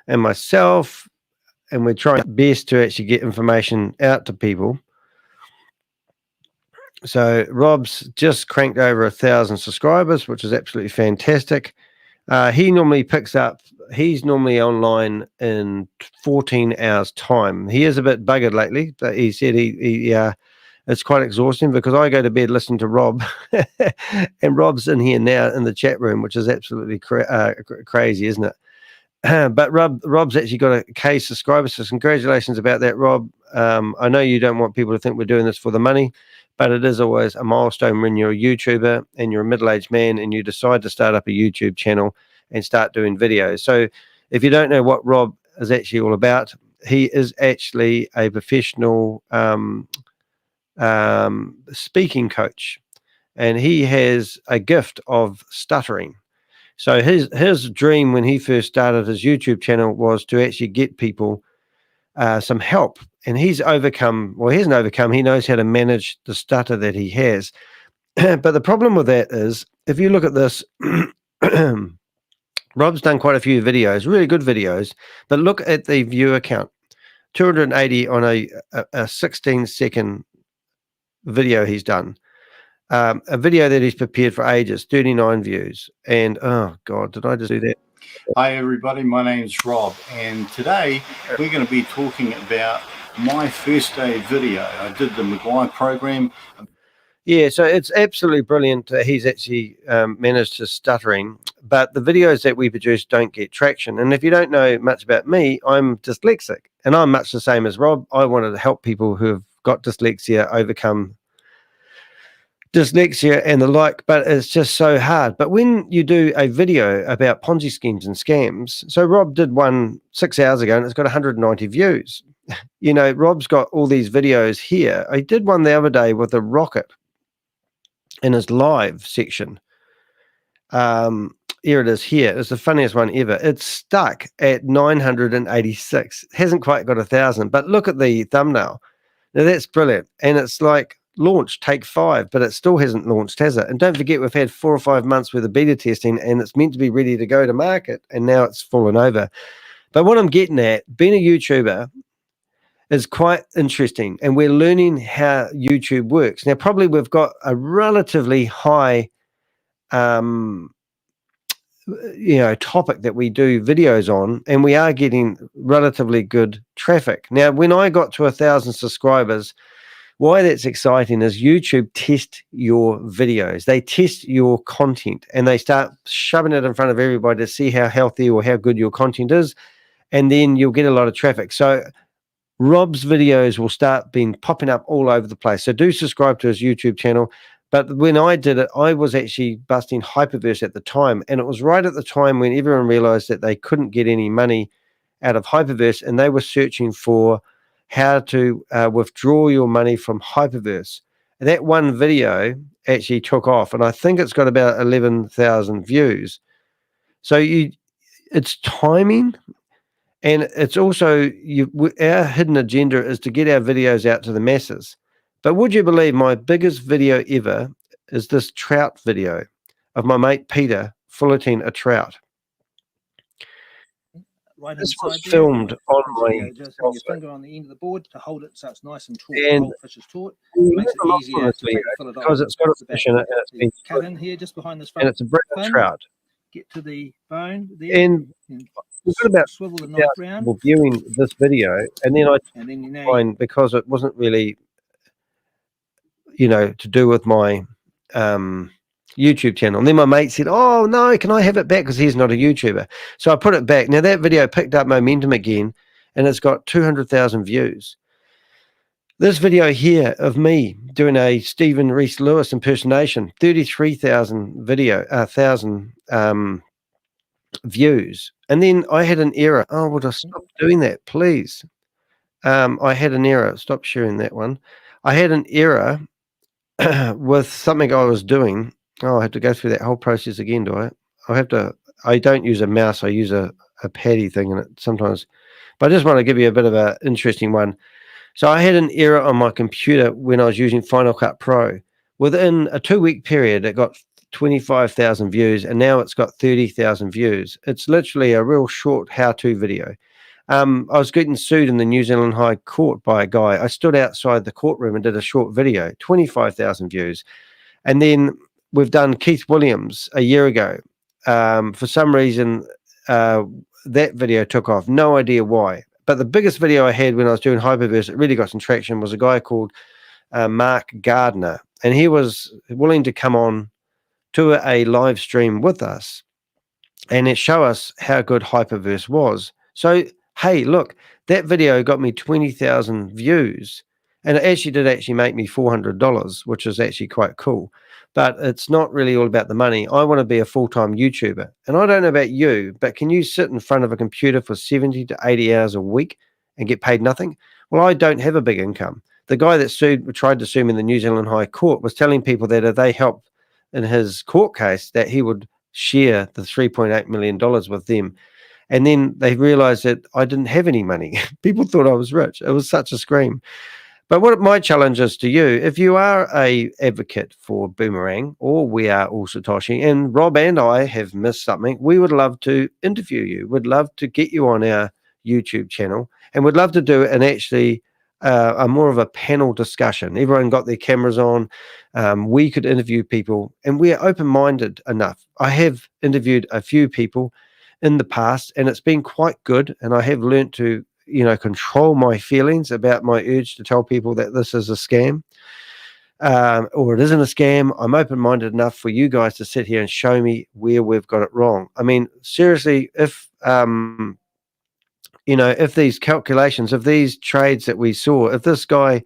and myself, and we're trying best to actually get information out to people. So Rob's just cranked over 1,000 subscribers, which is absolutely fantastic. He normally picks up, he's normally online in 14 hours time. He is a bit buggered lately, but he said he it's quite exhausting because I go to bed listening to Rob, and Rob's in here now in the chat room, which is absolutely crazy, isn't it? But Rob's actually got a K subscriber, so congratulations about that, Rob. I know you don't want people to think we're doing this for the money, but it is always a milestone when you're a YouTuber and you're a middle-aged man and you decide to start up a YouTube channel and start doing videos. So if you don't know what Rob is actually all about, he is actually a professional speaking coach, and he has a gift of stuttering. So his dream when he first started his YouTube channel was to actually get people some help, and he's overcome. Well, he hasn't overcome. He knows how to manage the stutter that he has. But the problem with that is, if you look at this, Rob's done quite a few videos, really good videos, but look at the viewer count, 280 on a 16-second video he's done. A video that he's prepared for ages, 39 views. And oh God, did I just do that? Hi everybody, my name's Rob, and today we're going to be talking about my first day video. I did the Maguire program. Yeah, so it's absolutely brilliant. He's actually managed his stuttering, but the videos that we produce don't get traction. And if you don't know much about me, I'm dyslexic, and I'm much the same as Rob. I wanted to help people who have got dyslexia overcome dyslexia and the like, but it's just so hard. But when you do a video about Ponzi schemes and scams, so Rob did one 6 hours ago and it's got 190 views. You know, Rob's got all these videos here. I did one the other day with a rocket in his live section. Here it is here. It's the funniest one ever. It's stuck at 986. It hasn't quite got 1,000, but look at the thumbnail. Now that's brilliant. And it's like, launch, take 5, but it still hasn't launched, has it? And don't forget, we've had 4 or 5 months worth of beta testing, and it's meant to be ready to go to market, and now it's fallen over. But what I'm getting at, being a YouTuber is quite interesting, and we're learning how YouTube works. Now, probably we've got a relatively high topic that we do videos on, and we are getting relatively good traffic. Now, when I got to 1,000 subscribers, why that's exciting is YouTube test your videos. They test your content, and they start shoving it in front of everybody to see how healthy or how good your content is, and then you'll get a lot of traffic. So Rob's videos will start popping up all over the place. So do subscribe to his YouTube channel. But when I did it, I was actually busting Hyperverse at the time, and it was right at the time when everyone realized that they couldn't get any money out of Hyperverse, and they were searching for how to withdraw your money from Hyperverse. And that one video actually took off, and I think it's got about 11,000 views. So it's timing, and it's also our hidden agenda is to get our videos out to the masses. But would you believe my biggest video ever is this trout video of my mate Peter filleting a trout. Right This was filmed on my just your finger on the end of the board to hold it so it's nice and taut. And The whole fish is taut. Makes it easier to fill it because on. it's got a fish in it, and it's been cut in here just behind this and it's a brown fin, trout. Get to the bone there. And we've got about swivel the knife round. people viewing this video, and then I And then you know find because it wasn't really, to do with my YouTube channel. And then my mate said, "Oh no, can I have it back?" Because he's not a YouTuber. So I put it back. Now that video picked up momentum again, and it's got 200,000 views. This video here of me doing a Stephen Reese Lewis impersonation, 33,000 views. And then I had an error. Oh, would I stop doing that, please? I had an error. Stop sharing that one. I had an error with something I was doing. Oh, I have to go through that whole process again, do I? I don't use a mouse. I use a paddy thing in it sometimes. But I just want to give you a bit of an interesting one. So I had an error on my computer when I was using Final Cut Pro. Within a 2-week period, it got 25,000 views, and now it's got 30,000 views. It's literally a real short how-to video. I was getting sued in the New Zealand High Court by a guy. I stood outside the courtroom and did a short video, 25,000 views. And then we've done Keith Williams a year ago. For some reason, that video took off. No idea why. But the biggest video I had when I was doing Hyperverse, it really got some traction, was a guy called Mark Gardner, and he was willing to come on to a live stream with us and it show us how good Hyperverse was. So, hey, look, that video got me 20,000 views, and it actually did make me $400, which is actually quite cool. But it's not really all about the money. I want to be a full-time YouTuber. And I don't know about you, but can you sit in front of a computer for 70 to 80 hours a week and get paid nothing? Well, I don't have a big income. The guy that tried to sue me in the New Zealand High Court was telling people that if they helped in his court case, that he would share the $3.8 million with them. And then they realized that I didn't have any money. People thought I was rich. It was such a scream. But what my challenge is to you, if you are a advocate for Boomerang, or we are all Satoshi, and Rob and I have missed something, we would love to interview you. We'd love to get you on our YouTube channel, and we'd love to do it and actually a more of a panel discussion. Everyone got their cameras on. We could interview people, and we're open-minded enough. I have interviewed a few people in the past, and it's been quite good, and I have learned to control my feelings about my urge to tell people that this is a scam or it isn't a scam. I'm open-minded enough for you guys to sit here and show me where we've got it wrong. I mean, seriously, if these calculations, if these trades that we saw, if this guy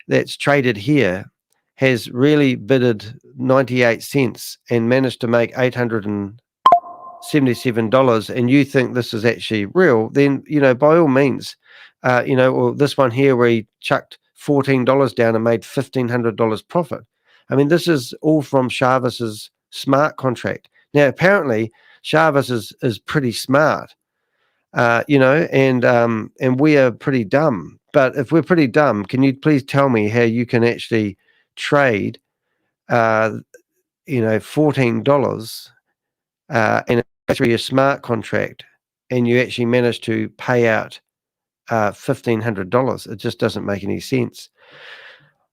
that's traded here has really bidded 98 cents and managed to make $877, and you think this is actually real, then, by all means, or this one here where he chucked $14 down and made $1,500 profit. I mean, this is all from Shavez's smart contract. Now, apparently, Shavez is pretty smart. And we are pretty dumb. But if we're pretty dumb, can you please tell me how you can actually trade, $14 and through your smart contract, and you actually manage to pay out $1,500? It just doesn't make any sense.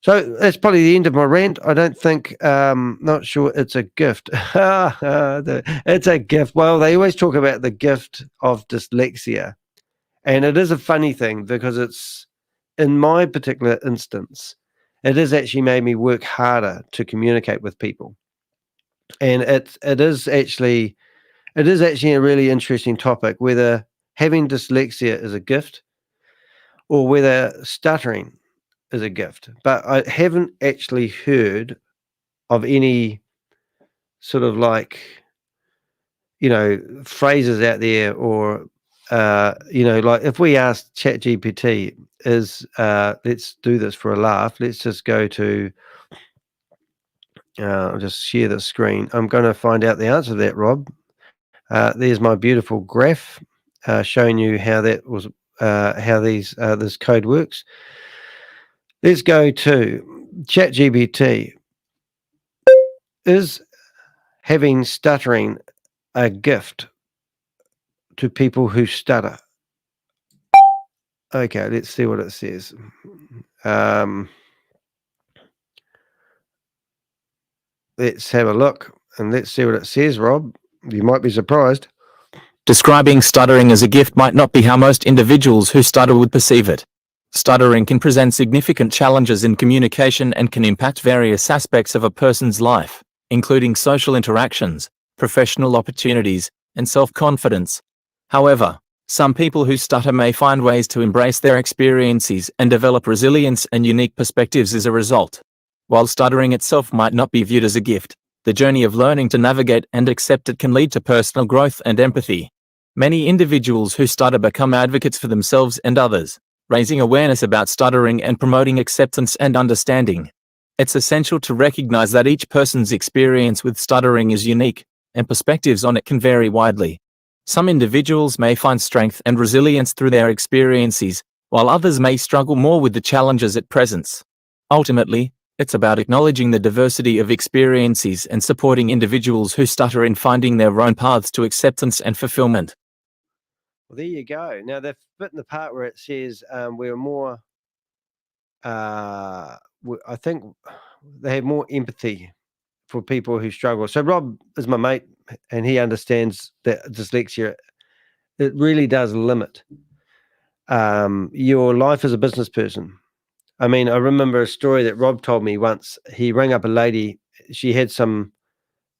So that's probably the end of my rant. I don't think, not sure it's a gift. It's a gift. Well, they always talk about the gift of dyslexia. And it is a funny thing because it's, in my particular instance, it has actually made me work harder to communicate with people. And it is actually a really interesting topic, whether having dyslexia is a gift or whether stuttering is a gift. But I haven't actually heard of any sort of phrases out there, or like if we ask ChatGPT, let's do this for a laugh. Let's just go to I'll just share the screen. I'm going to find out the answer to that, Rob. There's my beautiful graph showing you how that was how this code works. Let's go to ChatGPT. Is having stuttering a gift to people who stutter? Okay, let's see what it says. Let's have a look and let's see what it says, Rob. You might be surprised. Describing stuttering as a gift might not be how most individuals who stutter would perceive it. Stuttering can present significant challenges in communication and can impact various aspects of a person's life, including social interactions, professional opportunities, and self-confidence. However, some people who stutter may find ways to embrace their experiences and develop resilience and unique perspectives as a result. While stuttering itself might not be viewed as a gift, the journey of learning to navigate and accept it can lead to personal growth and empathy. Many individuals who stutter become advocates for themselves and others, raising awareness about stuttering and promoting acceptance and understanding. It's essential to recognize that each person's experience with stuttering is unique, and perspectives on it can vary widely. Some individuals may find strength and resilience through their experiences, while others may struggle more with the challenges it presents. Ultimately, it's about acknowledging the diversity of experiences and supporting individuals who stutter in finding their own paths to acceptance and fulfillment. Well, there you go. Now, they've put in the part where it says we're more, I think they have more empathy for people who struggle. So Rob is my mate, and he understands that dyslexia, it really does limit your life as a business person. I mean, I remember a story that Rob told me once. He rang up a lady. She had some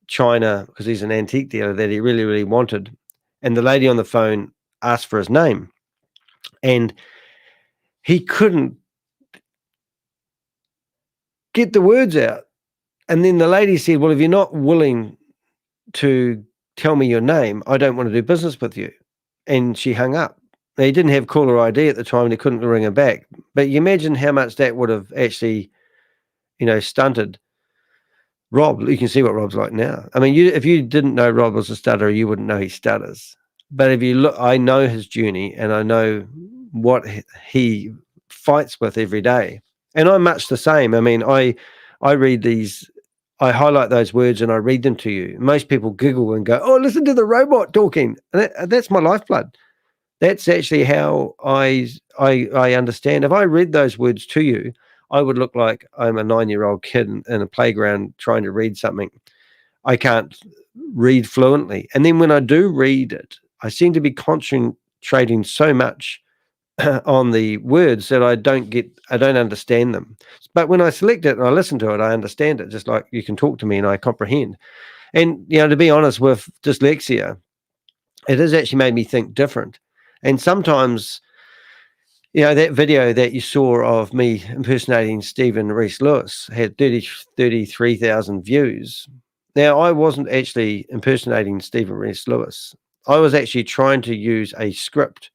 china, because he's an antique dealer, that he really, really wanted. And the lady on the phone asked for his name. And he couldn't get the words out. And then the lady said, well, if you're not willing to tell me your name, I don't want to do business with you. And she hung up. Now, he didn't have caller ID at the time and he couldn't ring her back. But you imagine how much that would have actually, stunted Rob. You can see what Rob's like now. I mean, if you didn't know Rob was a stutterer, you wouldn't know he stutters. But if you look, I know his journey and I know what he fights with every day. And I'm much the same. I mean, I read these, I highlight those words and I read them to you. Most people giggle and go, oh, listen to the robot talking. And that's my lifeblood. That's actually how I understand. If I read those words to you, I would look like I'm a 9-year-old kid in a playground trying to read something. I can't read fluently. And then when I do read it, I seem to be concentrating so much on the words that I don't understand them. But when I select it and I listen to it, I understand it, just like you can talk to me and I comprehend. And, to be honest, with dyslexia, it has actually made me think different. And sometimes, that video that you saw of me impersonating Stephen Reese Lewis had 33,000 views. Now, I wasn't actually impersonating Stephen Reese Lewis. I was actually trying to use a script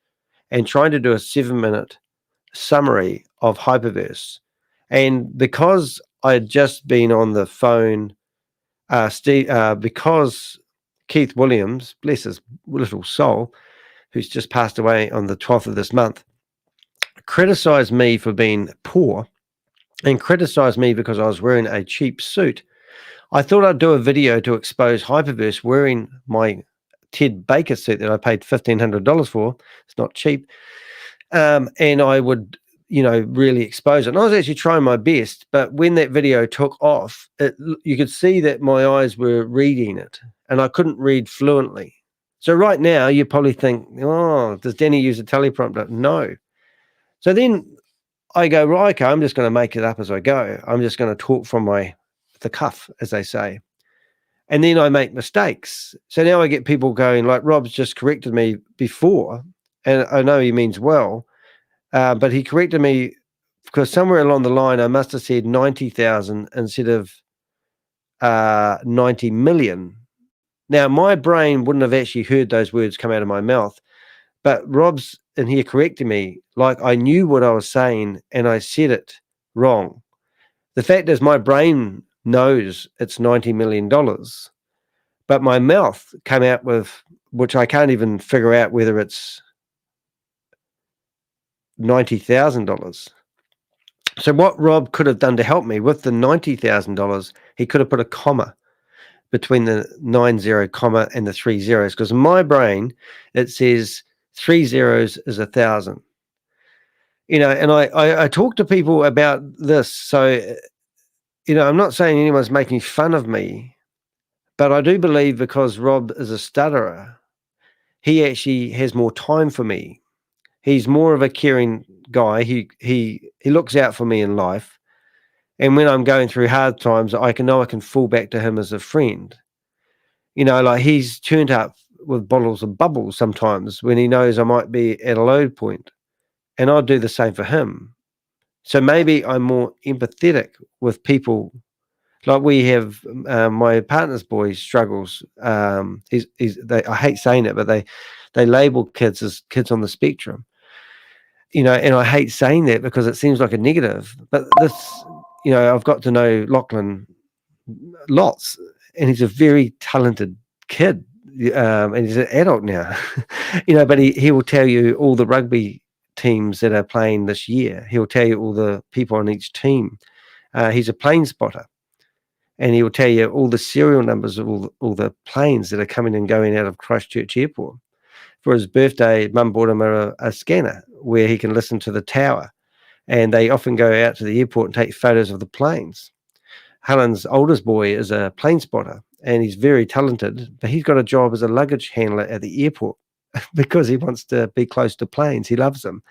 and trying to do a 7-minute summary of Hyperverse. And because I had just been on the phone, because Keith Williams, bless his little soul, who's just passed away on the 12th of this month, criticized me for being poor and criticized me because I was wearing a cheap suit. I thought I'd do a video to expose Hyperverse wearing my Ted Baker suit that I paid $1,500 for. It's not cheap. And I would, really expose it. And I was actually trying my best, but when that video took off, you could see that my eyes were reading it and I couldn't read fluently. So right now you probably think, oh, does Danny use a teleprompter? No. So then I go, right, okay, I'm just going to make it up as I go. I'm just going to talk from the cuff, as they say. And then I make mistakes. So now I get people going, like Rob's just corrected me before, and I know he means well, but he corrected me because somewhere along the line I must have said 90,000 instead of 90 million. Now, my brain wouldn't have actually heard those words come out of my mouth, but Rob's in here correcting me like I knew what I was saying and I said it wrong. The fact is my brain knows it's $90 million, but my mouth came out with, which I can't even figure out whether it's $90,000. So what Rob could have done to help me with the $90,000, he could have put a comma between the 90 comma and the 3 zeros, because in my brain it says 3 zeros is 1,000. And I talk to people about this. So, I'm not saying anyone's making fun of me, but I do believe because Rob is a stutterer, he actually has more time for me. He's more of a caring guy. He looks out for me in life. And when I'm going through hard times, I can fall back to him as a friend. Like he's turned up with bottles of bubbles sometimes when he knows I might be at a low point. And I'll do the same for him. So maybe I'm more empathetic with people. Like we have my partner's boy struggles. I hate saying it, but they label kids as kids on the spectrum. And I hate saying that because it seems like a negative. But this, I've got to know Lachlan lots, and he's a very talented kid, and he's an adult now. But he will tell you all the rugby teams that are playing this year. He'll tell you all the people on each team. He's a plane spotter, and he will tell you all the serial numbers of all the planes that are coming and going out of Christchurch Airport. For his birthday, Mum bought him a scanner where he can listen to the tower, and they often go out to the airport and take photos of the planes. Helen's oldest boy is a plane spotter, and he's very talented, but he's got a job as a luggage handler at the airport because he wants to be close to planes. He loves them.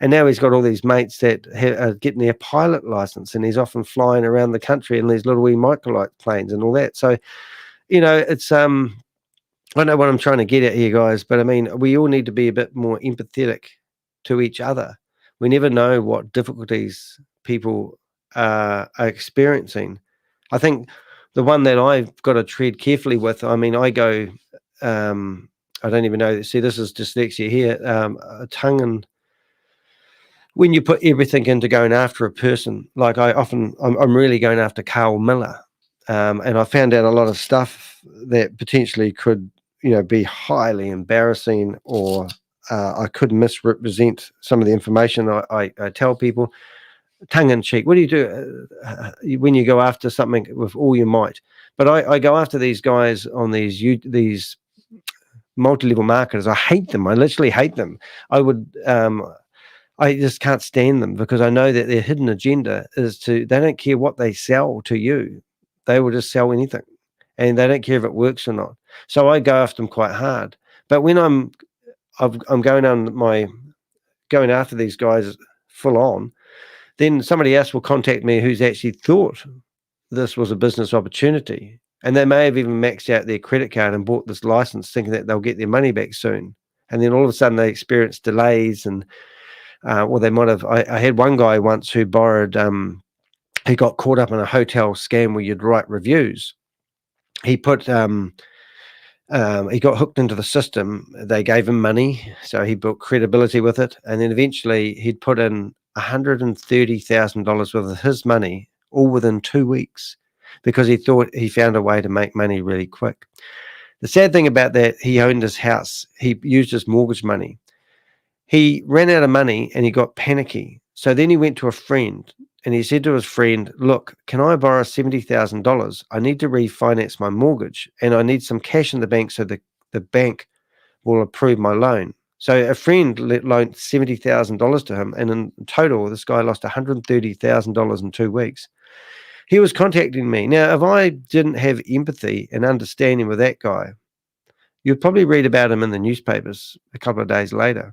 And now he's got all these mates that are getting their pilot license, and he's often flying around the country in these little wee microlight planes and all that. So, you know, it's I know what I'm trying to get at here, guys, but I mean, we all need to be a bit more empathetic to each other. We never know what difficulties people are experiencing. I think the one that I've got to tread carefully with, I mean, I go, I don't even know, see, this is dyslexia here, tongue and when you put everything into going after a person, like I'm really going after Carl Miller. And I found out a lot of stuff that potentially could, you know, be highly embarrassing, or I could misrepresent some of the information I tell people. Tongue in cheek. What do you do when you go after something with all your might? But I go after these guys on these multi-level marketers. I hate them. I literally hate them. I just can't stand them, because I know that their hidden agenda is they don't care what they sell to you. They will just sell anything, and they don't care if it works or not. So I go after them quite hard. But when I'm going after these guys full on, then somebody else will contact me who's actually thought this was a business opportunity. And they may have even maxed out their credit card and bought this license thinking that they'll get their money back soon. And then all of a sudden they experience delays, and or they might have, I had one guy once who borrowed, he got caught up in a hotel scam where you'd write reviews. He put, he got hooked into the system. They gave him money, so he built credibility with it. And then eventually he'd put in $130,000 worth of his money all within 2 weeks, because he thought he found a way to make money really quick. The sad thing about that, he owned his house. He used his mortgage money. He ran out of money and he got panicky. So then he went to a friend and he said to his friend, look, can I borrow $70,000? I need to refinance my mortgage and I need some cash in the bank so the bank will approve my loan. So a friend loaned $70,000 to him, and in total, this guy lost $130,000 in 2 weeks. He was contacting me. Now, if I didn't have empathy and understanding with that guy, you'd probably read about him in the newspapers a couple of days later.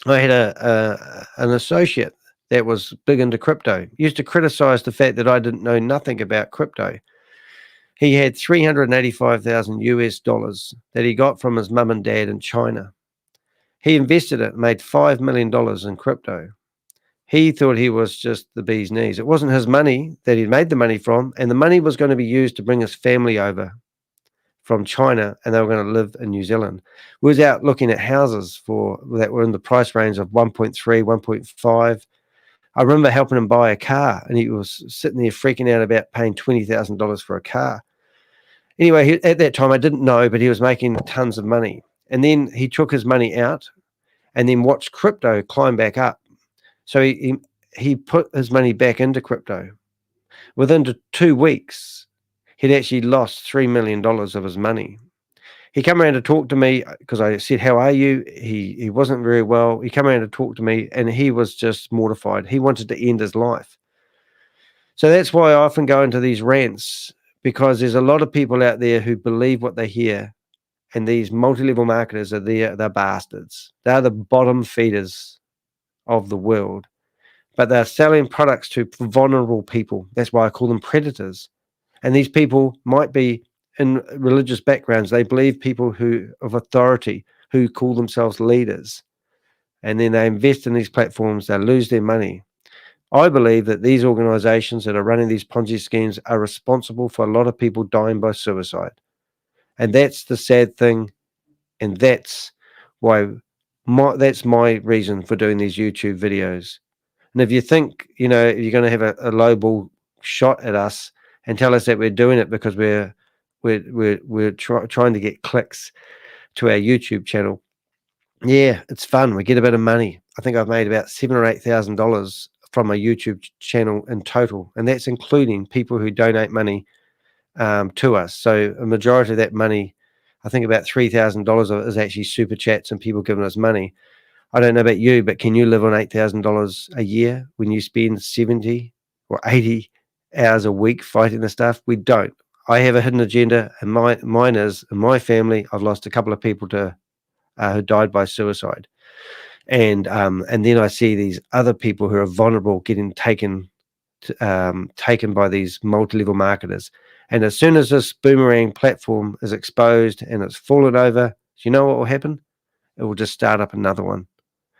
I had an associate that was big into crypto. He used to criticize the fact that I didn't know nothing about crypto. He had $385,000 US that he got from his mum and dad in China. He invested it, made $5 million in crypto. He thought he was just the bee's knees. It wasn't his money that he'd made the money from, and the money was going to be used to bring his family over from China, and they were going to live in New Zealand. We was out looking at houses that were in the price range of 1.3, 1.5. I remember helping him buy a car, and he was sitting there freaking out about paying $20,000 for a car. Anyway, at that time, I didn't know, but he was making tons of money. And then he took his money out and then watched crypto climb back up. So he put his money back into crypto. Within 2 weeks, he'd actually lost $3 million of his money. He came around to talk to me because I said, how are you? He wasn't very well. He came around to talk to me and he was just mortified. He wanted to end his life. So that's why I often go into these rants, because there's a lot of people out there who believe what they hear. And these multi-level marketers they're bastards. They're the bottom feeders of the world. But they're selling products to vulnerable people. That's why I call them predators. And these people might be in religious backgrounds. They believe people of authority who call themselves leaders. And then they invest in these platforms. They lose their money. I believe that these organizations that are running these Ponzi schemes are responsible for a lot of people dying by suicide. And that's the sad thing, and that's why that's my reason for doing these YouTube videos. And if you think, you're going to have a lowball shot at us and tell us that we're doing it because we're trying to get clicks to our YouTube channel, yeah, it's fun. We get a bit of money. I think I've made about $7,000 or $8,000 from my YouTube channel in total, and that's including people who donate money to us. So a majority of that money, I think about $3,000 of it is actually super chats and people giving us money. I don't know about you, but can you live on $8,000 a year when you spend 70 or 80 hours a week fighting the stuff? We don't. I have a hidden agenda, and mine is, in my family, I've lost a couple of people who died by suicide. and then I see these other people who are vulnerable getting taken by these multi-level marketers. And as soon as this Boomerang platform is exposed and it's fallen over, you know what will happen? It will just start up another one,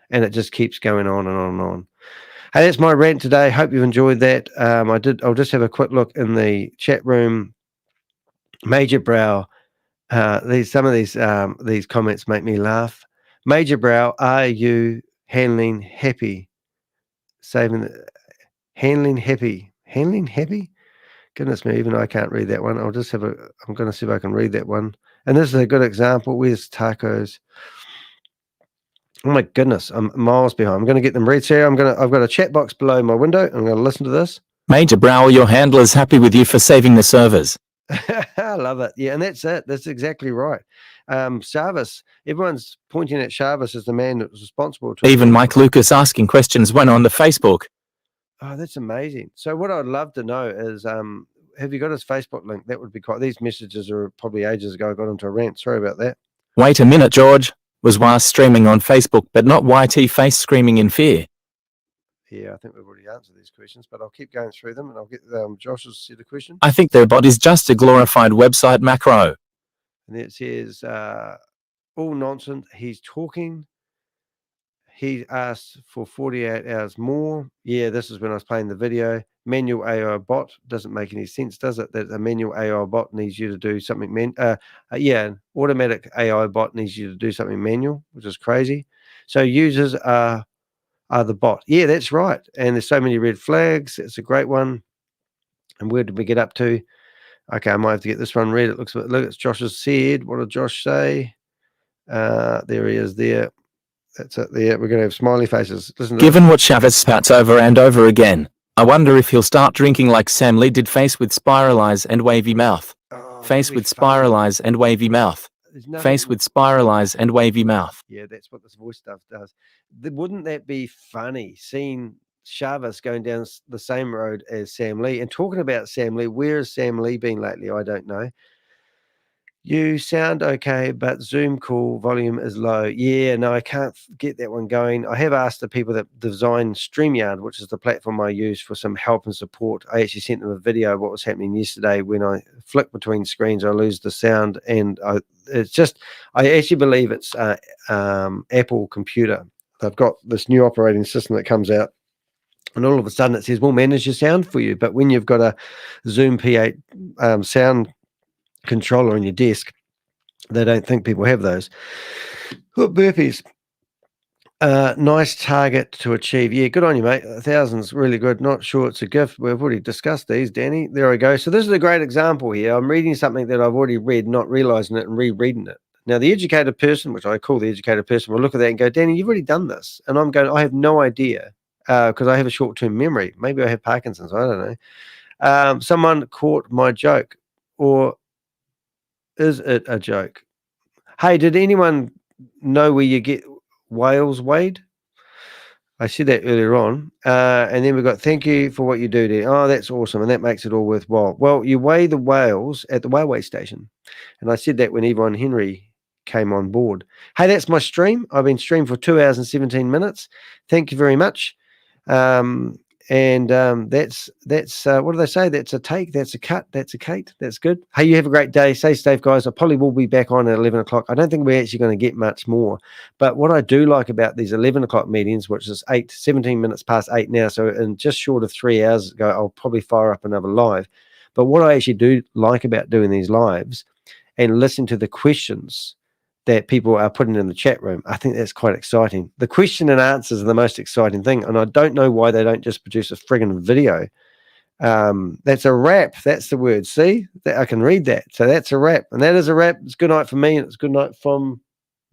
and it just keeps going on and on and on. Hey, that's my rant today. Hope you've enjoyed that. I'll just have a quick look in the chat room. Major Brow. Some of these comments make me laugh. Major Brow, are you handling happy? Handling happy? Goodness me, even I can't read that one. I'm going to see if I can read that one. And this is a good example. Where's tacos? Oh my goodness, I'm miles behind. I'm going to get them read. So I've got a chat box below my window. I'm going to listen to this. Major Brow, your handler's happy with you for saving the servers. I love it. Yeah, and that's it. That's exactly right. Shavez, everyone's pointing at Shavez as the man that was responsible. Even Mike Lucas asking questions went on the Facebook. Oh, that's amazing. So what I'd love to know is, have you got his Facebook link? That would be quite. These messages are probably ages ago. I got into a rant. Sorry about that. Wait a minute, George. Was Was streaming on Facebook, but not YT face screaming in fear? Yeah, I think we've already answered these questions, but I'll keep going through them, and I'll get Josh's set of questions. I think their bot is just a glorified website macro. And it says, all nonsense. He's talking. He asked for 48 hours more. Yeah, this is when I was playing the video. Manual AI bot doesn't make any sense, does it? That a manual AI bot needs you to do something. An automatic AI bot needs you to do something manual, which is crazy. So users are the bot. Yeah, that's right. And there's so many red flags. It's a great one. And where did we get up to? Okay, I might have to get this one read. It looks a bit. Look, it's Josh's said. What did Josh say? There he is. There. That's it. There. We're going to have smiley faces. Listen to Given what Shavez spouts over and over again, I wonder if he'll start drinking like Sam Lee did. Face with spiral eyes and wavy mouth. Face with spiral eyes and wavy mouth. Face with spiral eyes and wavy mouth. Yeah, that's what this voice stuff does. Wouldn't that be funny, seeing Shavez going down the same road as Sam Lee? And talking about Sam Lee, where has Sam Lee been lately? I don't know. You sound okay, but Zoom call volume is low. Yeah, no, I can't get that one going. I have asked the people that design StreamYard, which is the platform I use, for some help and support. I actually sent them a video of what was happening yesterday. When I flick between screens, I lose the sound, and I actually believe it's Apple computer. They've got this new operating system that comes out, and all of a sudden it says, we'll manage your sound for you. But when you've got a Zoom P8 sound controller on your desk, they don't think people have those. Look, burpees. Nice target to achieve. Yeah, good on you, mate. 1,000's really good. Not sure it's a gift. We've already discussed these, Danny. There we go. So this is a great example here. I'm reading something that I've already read, not realizing it and rereading it. Now, the educated person, which I call the educated person, will look at that and go, Danny, you've already done this. And I'm going, I have no idea, because I have a short-term memory. Maybe I have Parkinson's. I don't know. Someone caught my joke. Or is it a joke? Hey, did anyone know where you get whales weighed? I said that earlier on. And then we've got, thank you for what you do there. Oh, that's awesome. And that makes it all worthwhile. Well, you weigh the whales at the railway station. And I said that when Yvonne Henry came on board. Hey, that's my stream. I've been streamed for 2 hours and 17 minutes. Thank you very much. That's what do they say? That's a take, that's a cut, that's a Kate. That's good. Hey, you have a great day. Stay safe, guys. I probably will be back on at 11 o'clock. I don't think we're actually going to get much more. But what I do like about these 11 o'clock meetings, which is 17 minutes past 8 now, so in just short of 3 hours ago, I'll probably fire up another live. But what I actually do like about doing these lives and listen to the questions that people are putting in the chat room, I think that's quite exciting. The question and answers are the most exciting thing, and I don't know why they don't just produce a friggin' video. That's a wrap. That's the word. See, I can read that. So that's a wrap, and that is a wrap. It's good night for me, and it's good night from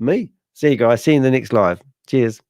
me. See you guys. See you in the next live. Cheers.